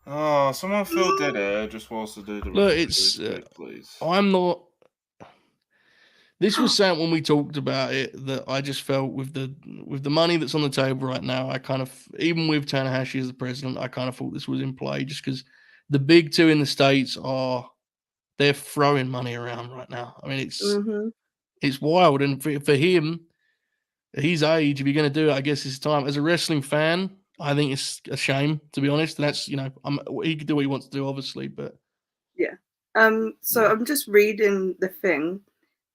Oh, someone filled dead air just whilst they do the Look, rest of it's, this bit, please. I'm not. This was something when we talked about it that I just felt with the money that's on the table right now, I kind of, even with Tanahashi as the president, I kind of thought this was in play just because the big two in the States they're throwing money around right now. I mean, it's wild. And for him, at his age, if you're going to do it, I guess it's time. As a wrestling fan, I think it's a shame, to be honest. And that's, he can do what he wants to do, obviously, but so I'm just reading the thing.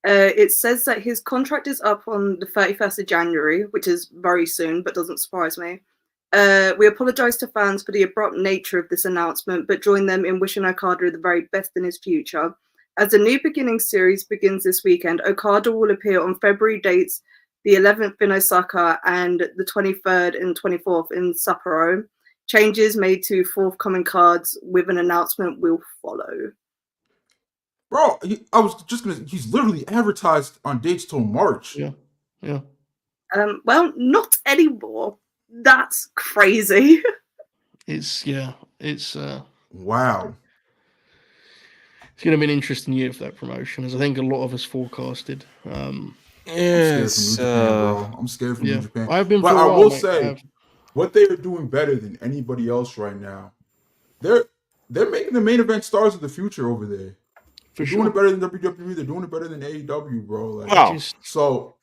It says that his contract is up on the 31st of January, which is very soon, but doesn't surprise me. We apologise to fans for the abrupt nature of this announcement, but join them in wishing Okada the very best in his future. As the New Beginning series begins this weekend, Okada will appear on February dates the 11th in Osaka and the 23rd and 24th in Sapporo. Changes made to forthcoming cards with an announcement will follow. Bro, I was just gonna. He's literally advertised on dates till March. Yeah. Well, not anymore. That's crazy. It's Wow. It's going to be an interesting year for that promotion, as I think a lot of us forecasted. I'm scared from New Japan, bro. I'm scared from New Japan. I've been. But I will say, what they are doing better than anybody else right now. They're making the main event stars of the future over there. They're doing it better than WWE. They're doing it better than AEW, bro. Like, so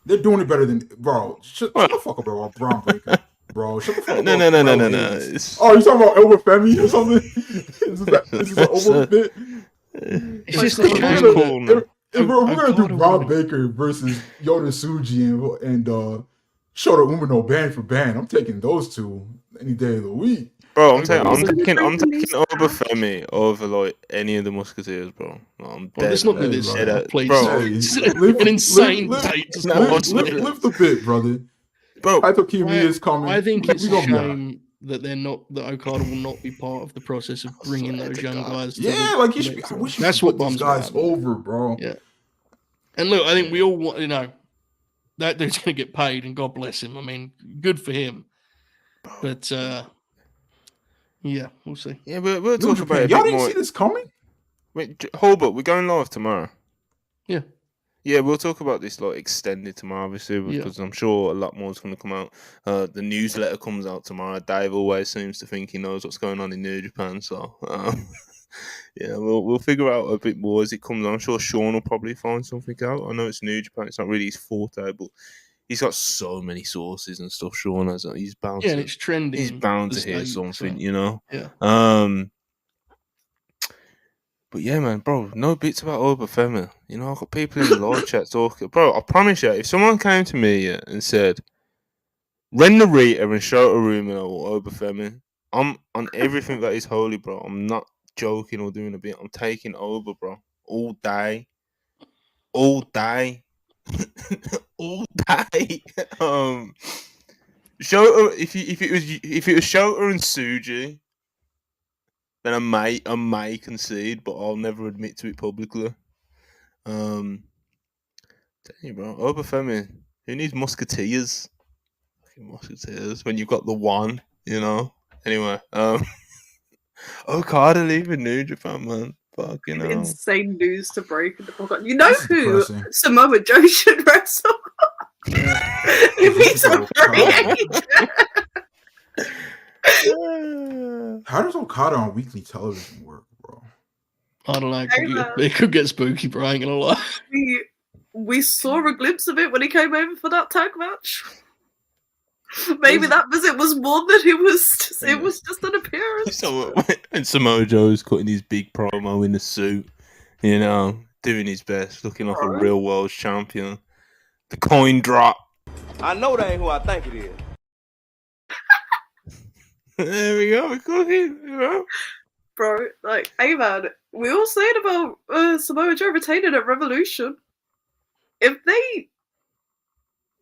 they're doing it better than Shut the fuck up, bro. Braun Breaker, bro. Shut the fuck up. No. Oh, you talking about Elba Femi or something? this is an over bit. It's just cool. If we're gonna do Braun Baker versus Yota Tsuji and Shota Umino band for band, I'm taking those two any day of the week. Bro, I'm taking over Femi over like any of the Musketeers, bro. No, I'm dead. Let's not do this, please. Bro, an insane date. Lift a bit, brother. Bro, I thought Kimi is coming. I think it's a shame that Okada will not be part of the process of bringing those young guys. Like he should. I wish that's what bums guys over, bro. Yeah. And look, I think we all want, that dude's going to get paid, and God bless him. I mean, good for him. But yeah, we'll see. Yeah, we'll talk about it. Y'all didn't see this coming? Wait, Holbert, we're going live tomorrow. Yeah. Yeah, we'll talk about this like extended tomorrow, obviously, because I'm sure a lot more is going to come out. The newsletter comes out tomorrow. Dave always seems to think he knows what's going on in New Japan, so yeah, we'll figure out a bit more as it comes on. I'm sure Sean will probably find something out. I know it's New Japan; it's not really his forte, but he's got so many sources and stuff. Sean has, he's bound. Yeah, and it's trending. He's bound to hear something, Yeah. But yeah, man, bro, no bits about Obafemi. I've got people in the live chat talking. Bro, I promise you, if someone came to me and said, Ren Narita and Shota Umino or Obafemi, I'm on everything that is holy, bro. I'm not joking or doing a bit. I'm taking over, bro. All day. All day. All day. Shota, if it was Shota and Tsuji, then I may concede, but I'll never admit to it publicly. Tell you, bro, Obafemi, who needs musketeers? Fucking musketeers when you've got the one, Anyway, Okada leaving New Japan, man. Fucking hell. Insane news to break in the podcast. You know who Samoa Joe should wrestle? If he's a How does Okada on weekly television work, bro? I don't know. It could get spooky, bro. I ain't gonna lie. We saw a glimpse of it when he came over for that tag match. Maybe that visit was more than it was. It was just an appearance. And Samoa Joe's cutting his big promo in the suit, doing his best, looking like a real world champion. The coin drop. I know that ain't who I think it is. There we go. We're cooking, Bro, like, hey man, we all said about Samoa Joe retaining at Revolution. If they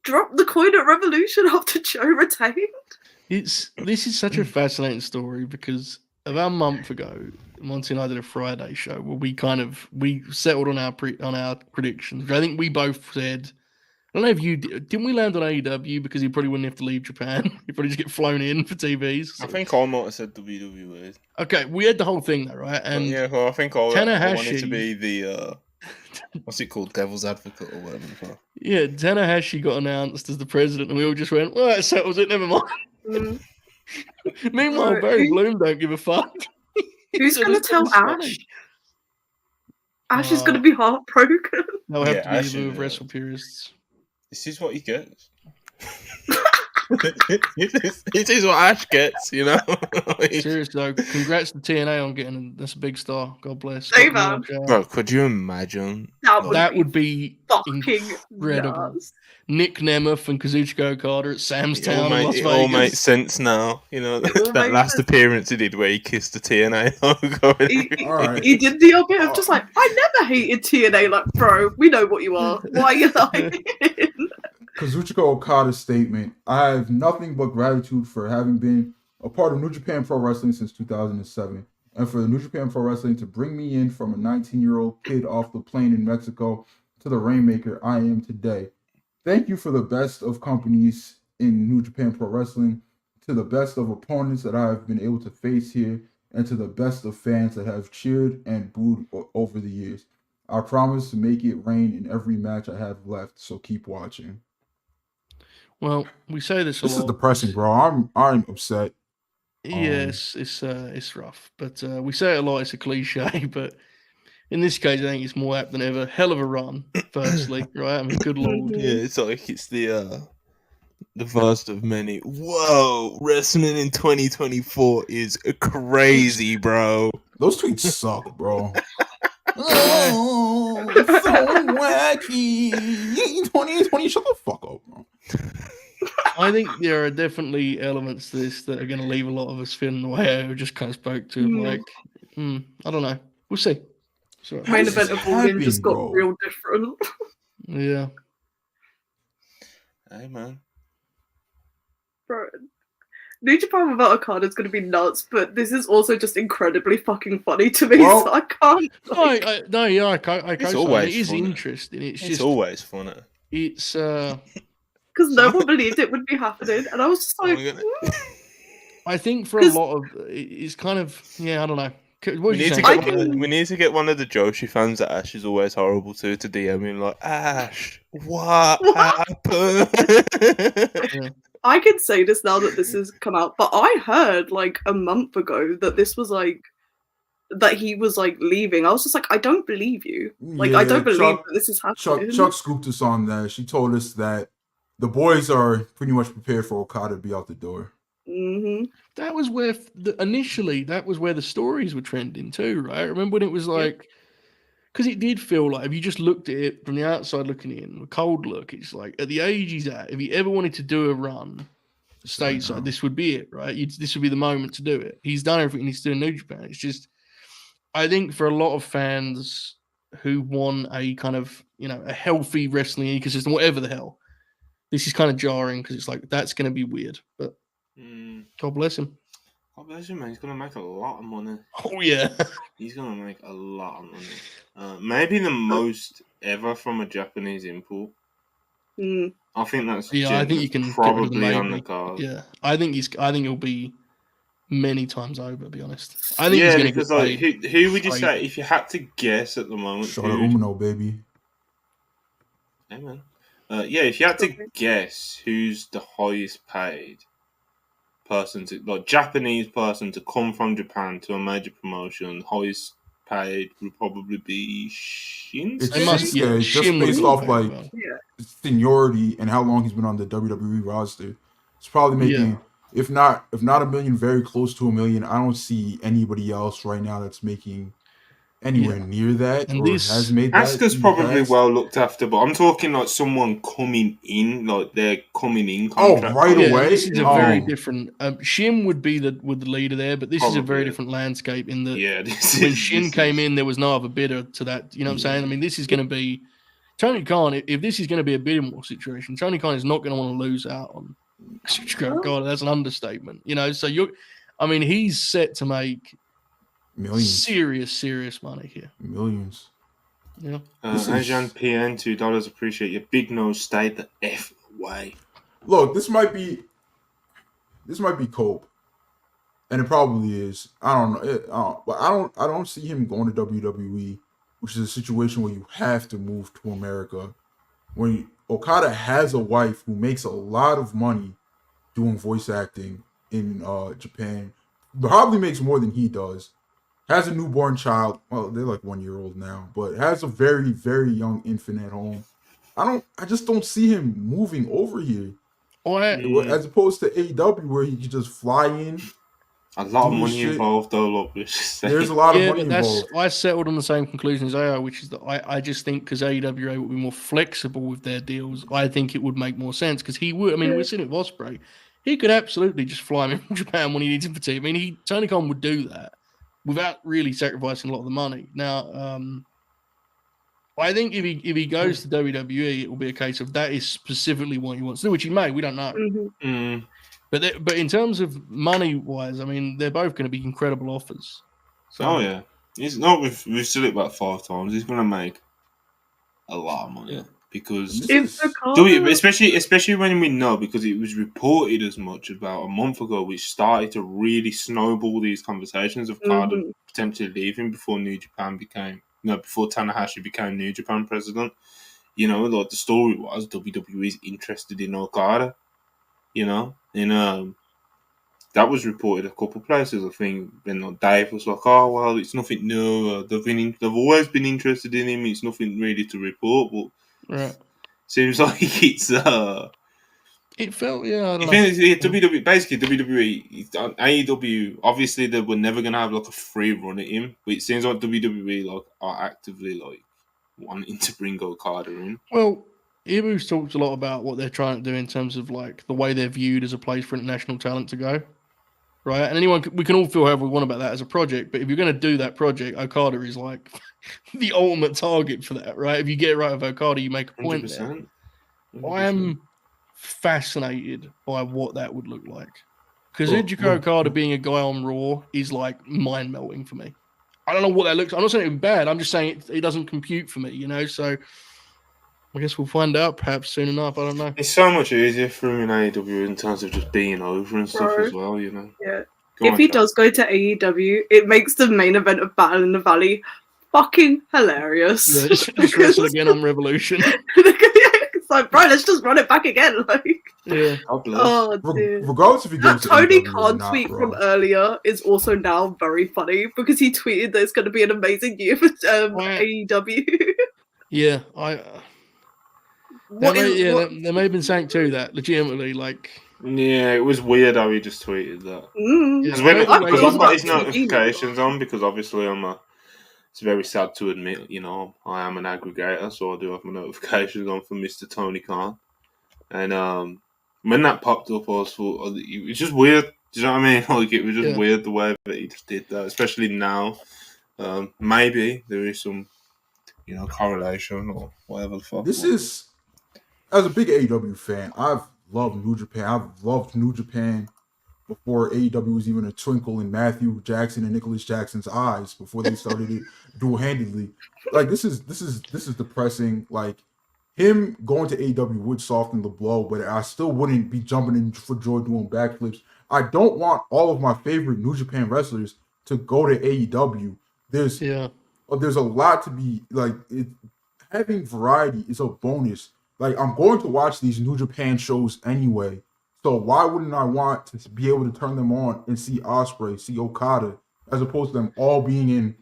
drop the coin at Revolution after Joe retained, this is such a fascinating story because about a month ago, Monty and I did a Friday show where we settled on our predictions. I think we both said, I don't know if you didn't we land on AEW because he probably wouldn't have to leave Japan. He'd probably just get flown in for TVs. So. I think I might have said WWE. Okay, we had the whole thing though, right? And I think I wanted to be the what's it called, Devil's Advocate or whatever. Yeah, Tanahashi got announced as the president, and we all just went, "Well, that settles it. Never mind." Meanwhile, Barry Bloom don't give a fuck. Who's going to tell Ash? Ash is going to be heartbroken. They'll have to be with WrestlePurists. This is what he gets. It is what Ash gets, you know. Seriously though, congrats to TNA on getting this a big star. God bless. Hey, Got man. more shout. Bro, could you imagine? That would be fucking incredible. nuts. Nick Nemeth and Kazuchika Okada at Sam's Town in Las It all makes Vegas. sense now. You know, It all that makes last sense. appearance he did where he kissed the TNA logo. He, All right. he did the bit of just like, I never hated TNA. Like, bro, we know what you are. Why are you lying? Kazuchika Okada's statement, I have nothing but gratitude for having been a part of New Japan Pro Wrestling since 2007, and for the New Japan Pro Wrestling to bring me in from a 19-year-old kid off the plane in Mexico to the Rainmaker I am today. Thank you for the best of companies in New Japan Pro Wrestling, to the best of opponents that I have been able to face here, and to the best of fans that have cheered and booed over the years. I promise to make it rain in every match I have left, so keep watching. Well, we say this a lot. This is depressing, bro. I'm upset. Yes, it's rough, but we say it a lot. It's a cliche, but in this case, I think it's more apt than ever. Hell of a run, firstly, right? I mean, good lord. Yeah, it's like it's the first of many. Whoa, wrestling in 2024 is crazy, bro. Those tweets suck, bro. Oh, it's so wacky. 2020, shut the fuck up, bro. I think there are definitely elements to this that are going to leave a lot of us feeling the way I just kind of spoke to. Like, I don't know. We'll see. So, Main event of all in just got bro? real different. yeah. Hey, man. Bro. New Japan without Okada is going to be nuts, but this is also just incredibly fucking funny to me, Well, so I can't. Like, I It's co-sign. always It is fun. interesting. It's It's just, always fun. it's, because no one believed it would be happening, and I was just like, I think for a 'Cause- lot of, it's kind of, yeah, I don't know. What We was you need, to saying? get we need to get one of the Joshi fans that Ash is always horrible to DM him like, Ash, what happened? Yeah. I can say this now that this has come out, but I heard like a month ago that this was like that he was like leaving. I was just like, I don't believe you. Like, I don't believe that this is happening. Chuck scooped us on that. She told us that the boys are pretty much prepared for Okada to be out the door. Mm-hmm. That was where initially that was where the stories were trending too, right? Remember when it was like, because it did feel like if you just looked at it from the outside looking in, a cold look, it's like at the age he's at, if he ever wanted to do a run stateside, this would be it, right? This would be the moment to do it. He's done everything he needs to do in New Japan. It's just, I think for a lot of fans who want a kind of, a healthy wrestling ecosystem, whatever the hell, this is kind of jarring because it's like, that's going to be weird, but God bless him. God bless him, man. He's going to make a lot of money. Oh, yeah. He's going to make a lot of money. Maybe the most ever from a Japanese import. I think that's I think you can probably get rid of on the card. Yeah, I think he'll be many times over. To be honest, I think he's going to because get like paid. who would you say if you had to guess at the moment? Shota Umino, baby. Hey, man. If you had to guess who's the highest paid person Japanese person to come from Japan to a major promotion, highest paid would probably be Shinsuke. It's Shinsuke, just based off like seniority and how long he's been on the WWE roster. It's probably making, if not $1 million, very close to $1 million. I don't see anybody else right now that's making anywhere near that, and or has made that. Asuka's probably well looked after, but I'm talking like someone coming in, like they're coming in contract. Away. This is a very different. Shin would be the leader there, but this is a very Probably. different landscape. In that, when Shin came in, there was no other bidder to that. You know what I'm saying? I mean, this is going to be Tony Khan. If this is going to be a bidding war situation, Tony Khan is not going to want to lose out on. God, that's an understatement. So he's set to make millions, serious money here. Millions. Yeah. Ajan PN $2. Appreciate your big nose. Stay the F away. Look, this might be cope, and it probably is. I don't know, but I don't see him going to WWE, which is a situation where you have to move to America. When Okada has a wife who makes a lot of money doing voice acting in Japan, probably makes more than he does. Has a newborn child. Well, they're like 1 year old now, but has a very, very young infant at home. I just don't see him moving over here. As opposed to AEW where he could just fly in. A lot of do his money shit. involved, though. Look, let's just say. There's a lot of Yeah, money but involved. I settled on the same conclusion as they are, which is that I just think because AEW would be more flexible with their deals, I think it would make more sense because he would. I mean, we're seeing it with Ospreay. He could absolutely just fly him from Japan when he needs him for TV. I mean, Tony Khan would do that without really sacrificing a lot of the money. Now, I think if he goes to WWE, it will be a case of that is specifically what he wants to do, which he may. We don't know. Mm-hmm. But in terms of money wise, I mean, they're both going to be incredible offers. So, Oh yeah, he's not. We've said it about 5 times. He's going to make a lot of money because especially when we know, because it was reported as much about a month ago, which started to really snowball these conversations of Carter potentially leaving before New Japan became, before Tanahashi became New Japan president. Like the story was WWE is interested in Okada. That was reported a couple of places. I think when Dave was like, "Oh well, it's nothing new. They've always been interested in him. It's nothing really to report." But seems like it's it felt I don't know. WWE basically WWE AEW. Obviously, they were never gonna have like a free run at him, but it seems like WWE are actively wanting to bring Okada in. Well, Ibu's talked a lot about what they're trying to do in terms of the way they're viewed as a place for international talent to go. Right, and we can all feel however we want about that as a project, but if you're going to do that project, Okada is the ultimate target for that, right? If you get it right with Okada, you make a point 100%. there. I am fascinated by what that would look like. Because Okada being a guy on Raw is mind-melting for me. I don't know what that looks like. I'm not saying it would be bad. I'm just saying it doesn't compute for me, So I guess we'll find out perhaps soon enough. I don't know. It's so much easier for him in AEW in terms of just being over and stuff as well, Yeah. If he does go to AEW, it makes the main event of Battle in the Valley fucking hilarious. Yeah, just wrestle again on Revolution. It's bro, let's just run it back again. Yeah. Oh, dear. Regardless if he goes to Tony AEW Khan or not, tweet bro. from earlier is also now very funny because he tweeted there's going to be an amazing year for AEW. Yeah, there may have been saying too that legitimately Yeah, it was weird how he just tweeted that. Because I've got his notifications on because obviously it's very sad to admit, I am an aggregator, so I do have my notifications on for Mr. Tony Khan. And when that popped up, it was just weird. Do you know what I mean? It was just weird the way that he just did that, especially now. Maybe there is some, correlation or whatever the fuck. This is, as a big AEW fan, I've loved New Japan. I've loved New Japan before AEW was even a twinkle in Matthew Jackson and Nicholas Jackson's eyes, before they started it dual-handedly. This is depressing. Him going to AEW would soften the blow, but I still wouldn't be jumping in for joy doing backflips. I don't want all of my favorite New Japan wrestlers to go to AEW. There's a lot to be having variety is a bonus. I'm going to watch these New Japan shows anyway, so why wouldn't I want to be able to turn them on and see Ospreay, see Okada, as opposed to them all being in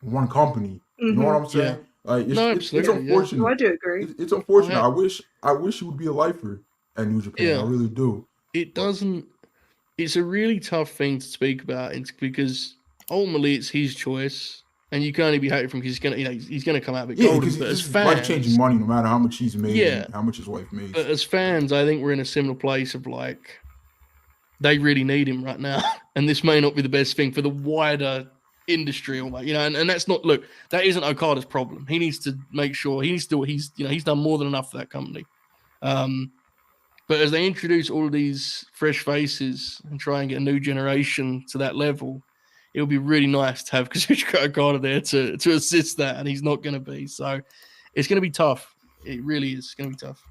one company? You know what I'm saying? It's unfortunate. I do agree. It's unfortunate. I wish he would be a lifer at New Japan. I really do. It doesn't. It's a really tough thing to speak about, because ultimately it's his choice, and you can only be happy for him because he's gonna come out of it golden. Because but as he's fans, life-changing money, no matter how much he's made, and how much his wife made. But as fans, I think we're in a similar place of they really need him right now, and this may not be the best thing for the wider industry, and that's not. Look, that isn't Okada's problem. He needs to make sure he's done more than enough for that company. But as they introduce all of these fresh faces and try and get a new generation to that level, it would be really nice to have Kazuchika Okada there to assist that, and he's not going to be. So it's going to be tough. It really is going to be tough.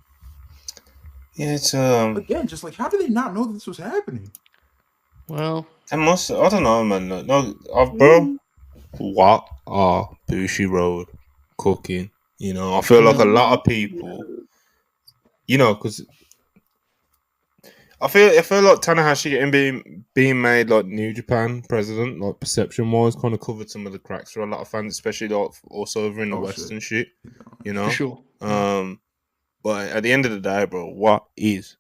Yeah, it's again, just how do they not know this was happening? Well, I don't know, man. No, bro. What are Bushi Road cooking? I feel like a lot of people, because I feel like Tanahashi and being made New Japan president, perception wise, kind of covered some of the cracks for a lot of fans, especially also over in the Western shit. For sure. But at the end of the day, bro, what is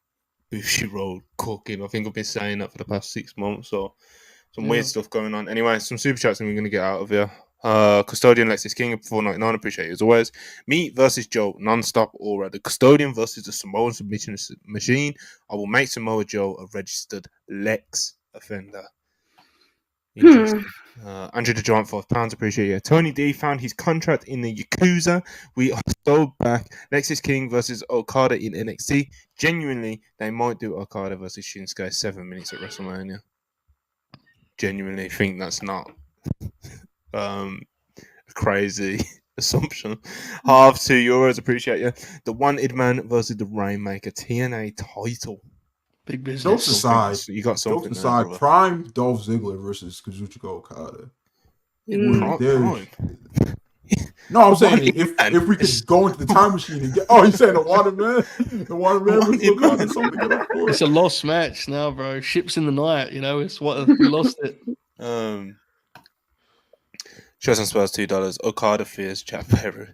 Bushiroad cooking. I think I've been saying that for the past 6 months. So some Yeah. weird stuff going on. Anyway, some super chats and we're going to get out of here. Custodian Lexus King at 499. Appreciate it as always. Me versus Joe, non-stop aura. The Custodian versus the Samoan submission machine. I will make Samoa Joe a registered Lex offender. Interesting. Andrew the Giant, £5. Appreciate it. Tony D found his contract in the Yakuza. We are so back. Lexus King versus Okada in NXT. Genuinely, they might do Okada versus Shinsuke 7 minutes at WrestleMania. Genuinely think that's not a crazy assumption. Half €2. Appreciate you. The Wanted Man versus the Rainmaker TNA title. Big business. Jokes aside, You got something jokes there, aside, brother. prime Dolph Ziggler versus Kazuchika Okada. Prime. No, I'm saying Wanted Man. if we could go into the time machine and get. Oh, you're saying the Wanted Man? The Wanted Man versus Wanted Man. Okada? Something to get up for. It's a lost match now, bro. Ships in the night, you know. It's what we lost it. Shows on Spurs $2. Okada fears Jack Perry.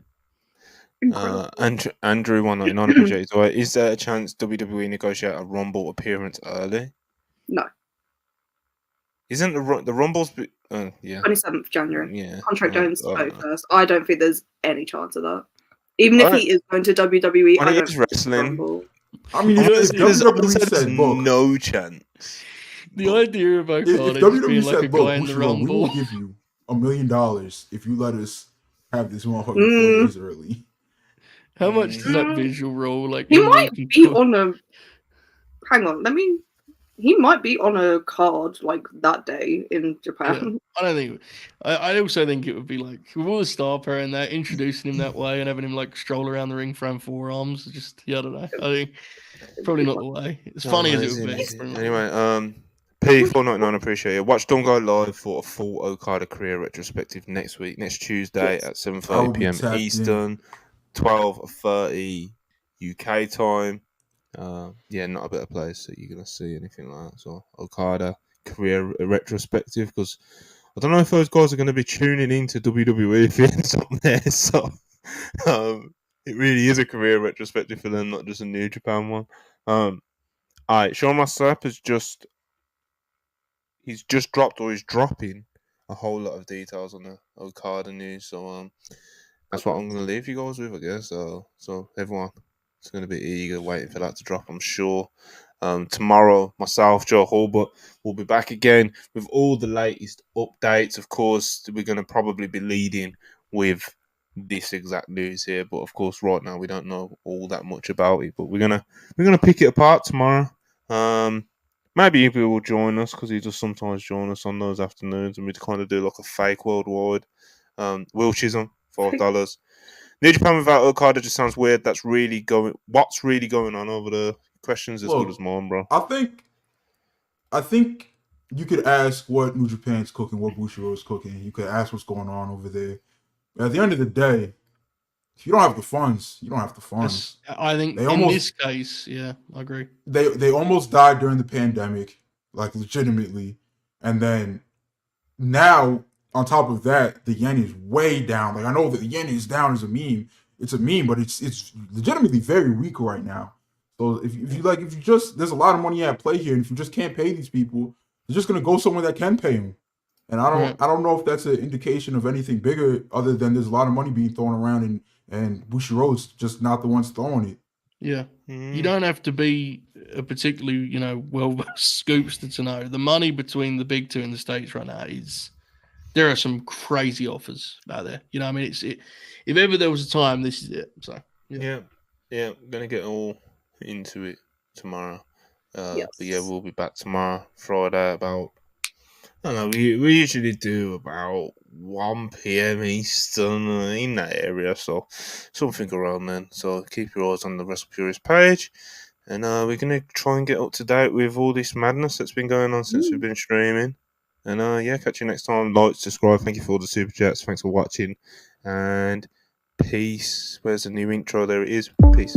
Andrew 199. Appreciate it. So, is there a chance WWE negotiate a Rumble appearance early? No. Isn't the Rumbles? Yeah. 27th January. Yeah. Contract ends 31st. I don't think there's any chance of that. Even if Alright. he is going to WWE, When I it don't is think wrestling. Rumble. I mean, if There's WWE said, look, no chance. The idea of if Okada just WWE being like a said, guy look, in the Bushiroad, we Rumble. will give you $1 million if you let us have this motherfucker 4 days early. How much does that visual roll? Like He him might walking be through- on a. Hang on, he might be on a card like that day in Japan. I don't think. I also think it would be like with all the star power and that, introducing him that way and having him like stroll around the ring throwing forearms. Just I don't know. I think probably not the way. As funny as it would be. Anyway, P499, appreciate it. Watch Don't Go Live for a full Okada career retrospective next Tuesday at 7:30 p.m. Eastern, 12:30 UK time. Yeah, not a better place that you're gonna see anything like that. So Okada career retrospective, because I don't know if those guys are going to be tuning into WWE if he ends up there. So it really is a career retrospective for them, not just a New Japan one. All right, Sean Rossap he's just dropped or he's dropping a whole lot of details on the Okada news. So that's what I'm going to leave you guys with, I guess. So everyone is going to be eager waiting for that to drop, I'm sure. Tomorrow, myself, Joe Hulbert, will be back again with all the latest updates. Of course, we're going to probably be leading with this exact news here, but of course, right now we don't know all that much about it. But we're gonna pick it apart tomorrow. Maybe he will join us because he does sometimes join us on those afternoons, and we kind of do like a fake worldwide. Will Chisholm, $5. New Japan without Okada just sounds weird. What's really going on over there? Questions as good as mine, bro. I think you could ask what New Japan's cooking, what Bushiroad's cooking. You could ask what's going on over there. But at the end of the day, if you don't have the funds, you don't have the funds. I think this case, yeah, I agree. They almost died during the pandemic, like legitimately, and then now on top of that, the yen is way down. Like I know that the yen is down as a meme. It's a meme, but it's legitimately very weak right now. So if you just there's a lot of money at play here, and if you just can't pay these people, you're just gonna go somewhere that can pay them. And I don't know if that's an indication of anything bigger other than there's a lot of money being thrown around and Bushiroad's just not the ones throwing it. Yeah. You don't have to be a particularly, well-versed scoopster to know. The money between the big two in the States right now there are some crazy offers out there. You know what I mean? If ever there was a time, this is it. So yeah. I'm gonna get all into it tomorrow. Yes. But yeah, we'll be back tomorrow, Friday, about I don't know, we usually do about 1 p.m. Eastern in that area, so something around then. So keep your eyes on the WrestlePurists page, and we're going to try and get up to date with all this madness that's been going on since we've been streaming. And catch you next time. Like, subscribe. Thank you for all the super chats. Thanks for watching, and peace. Where's the new intro? There it is. Peace.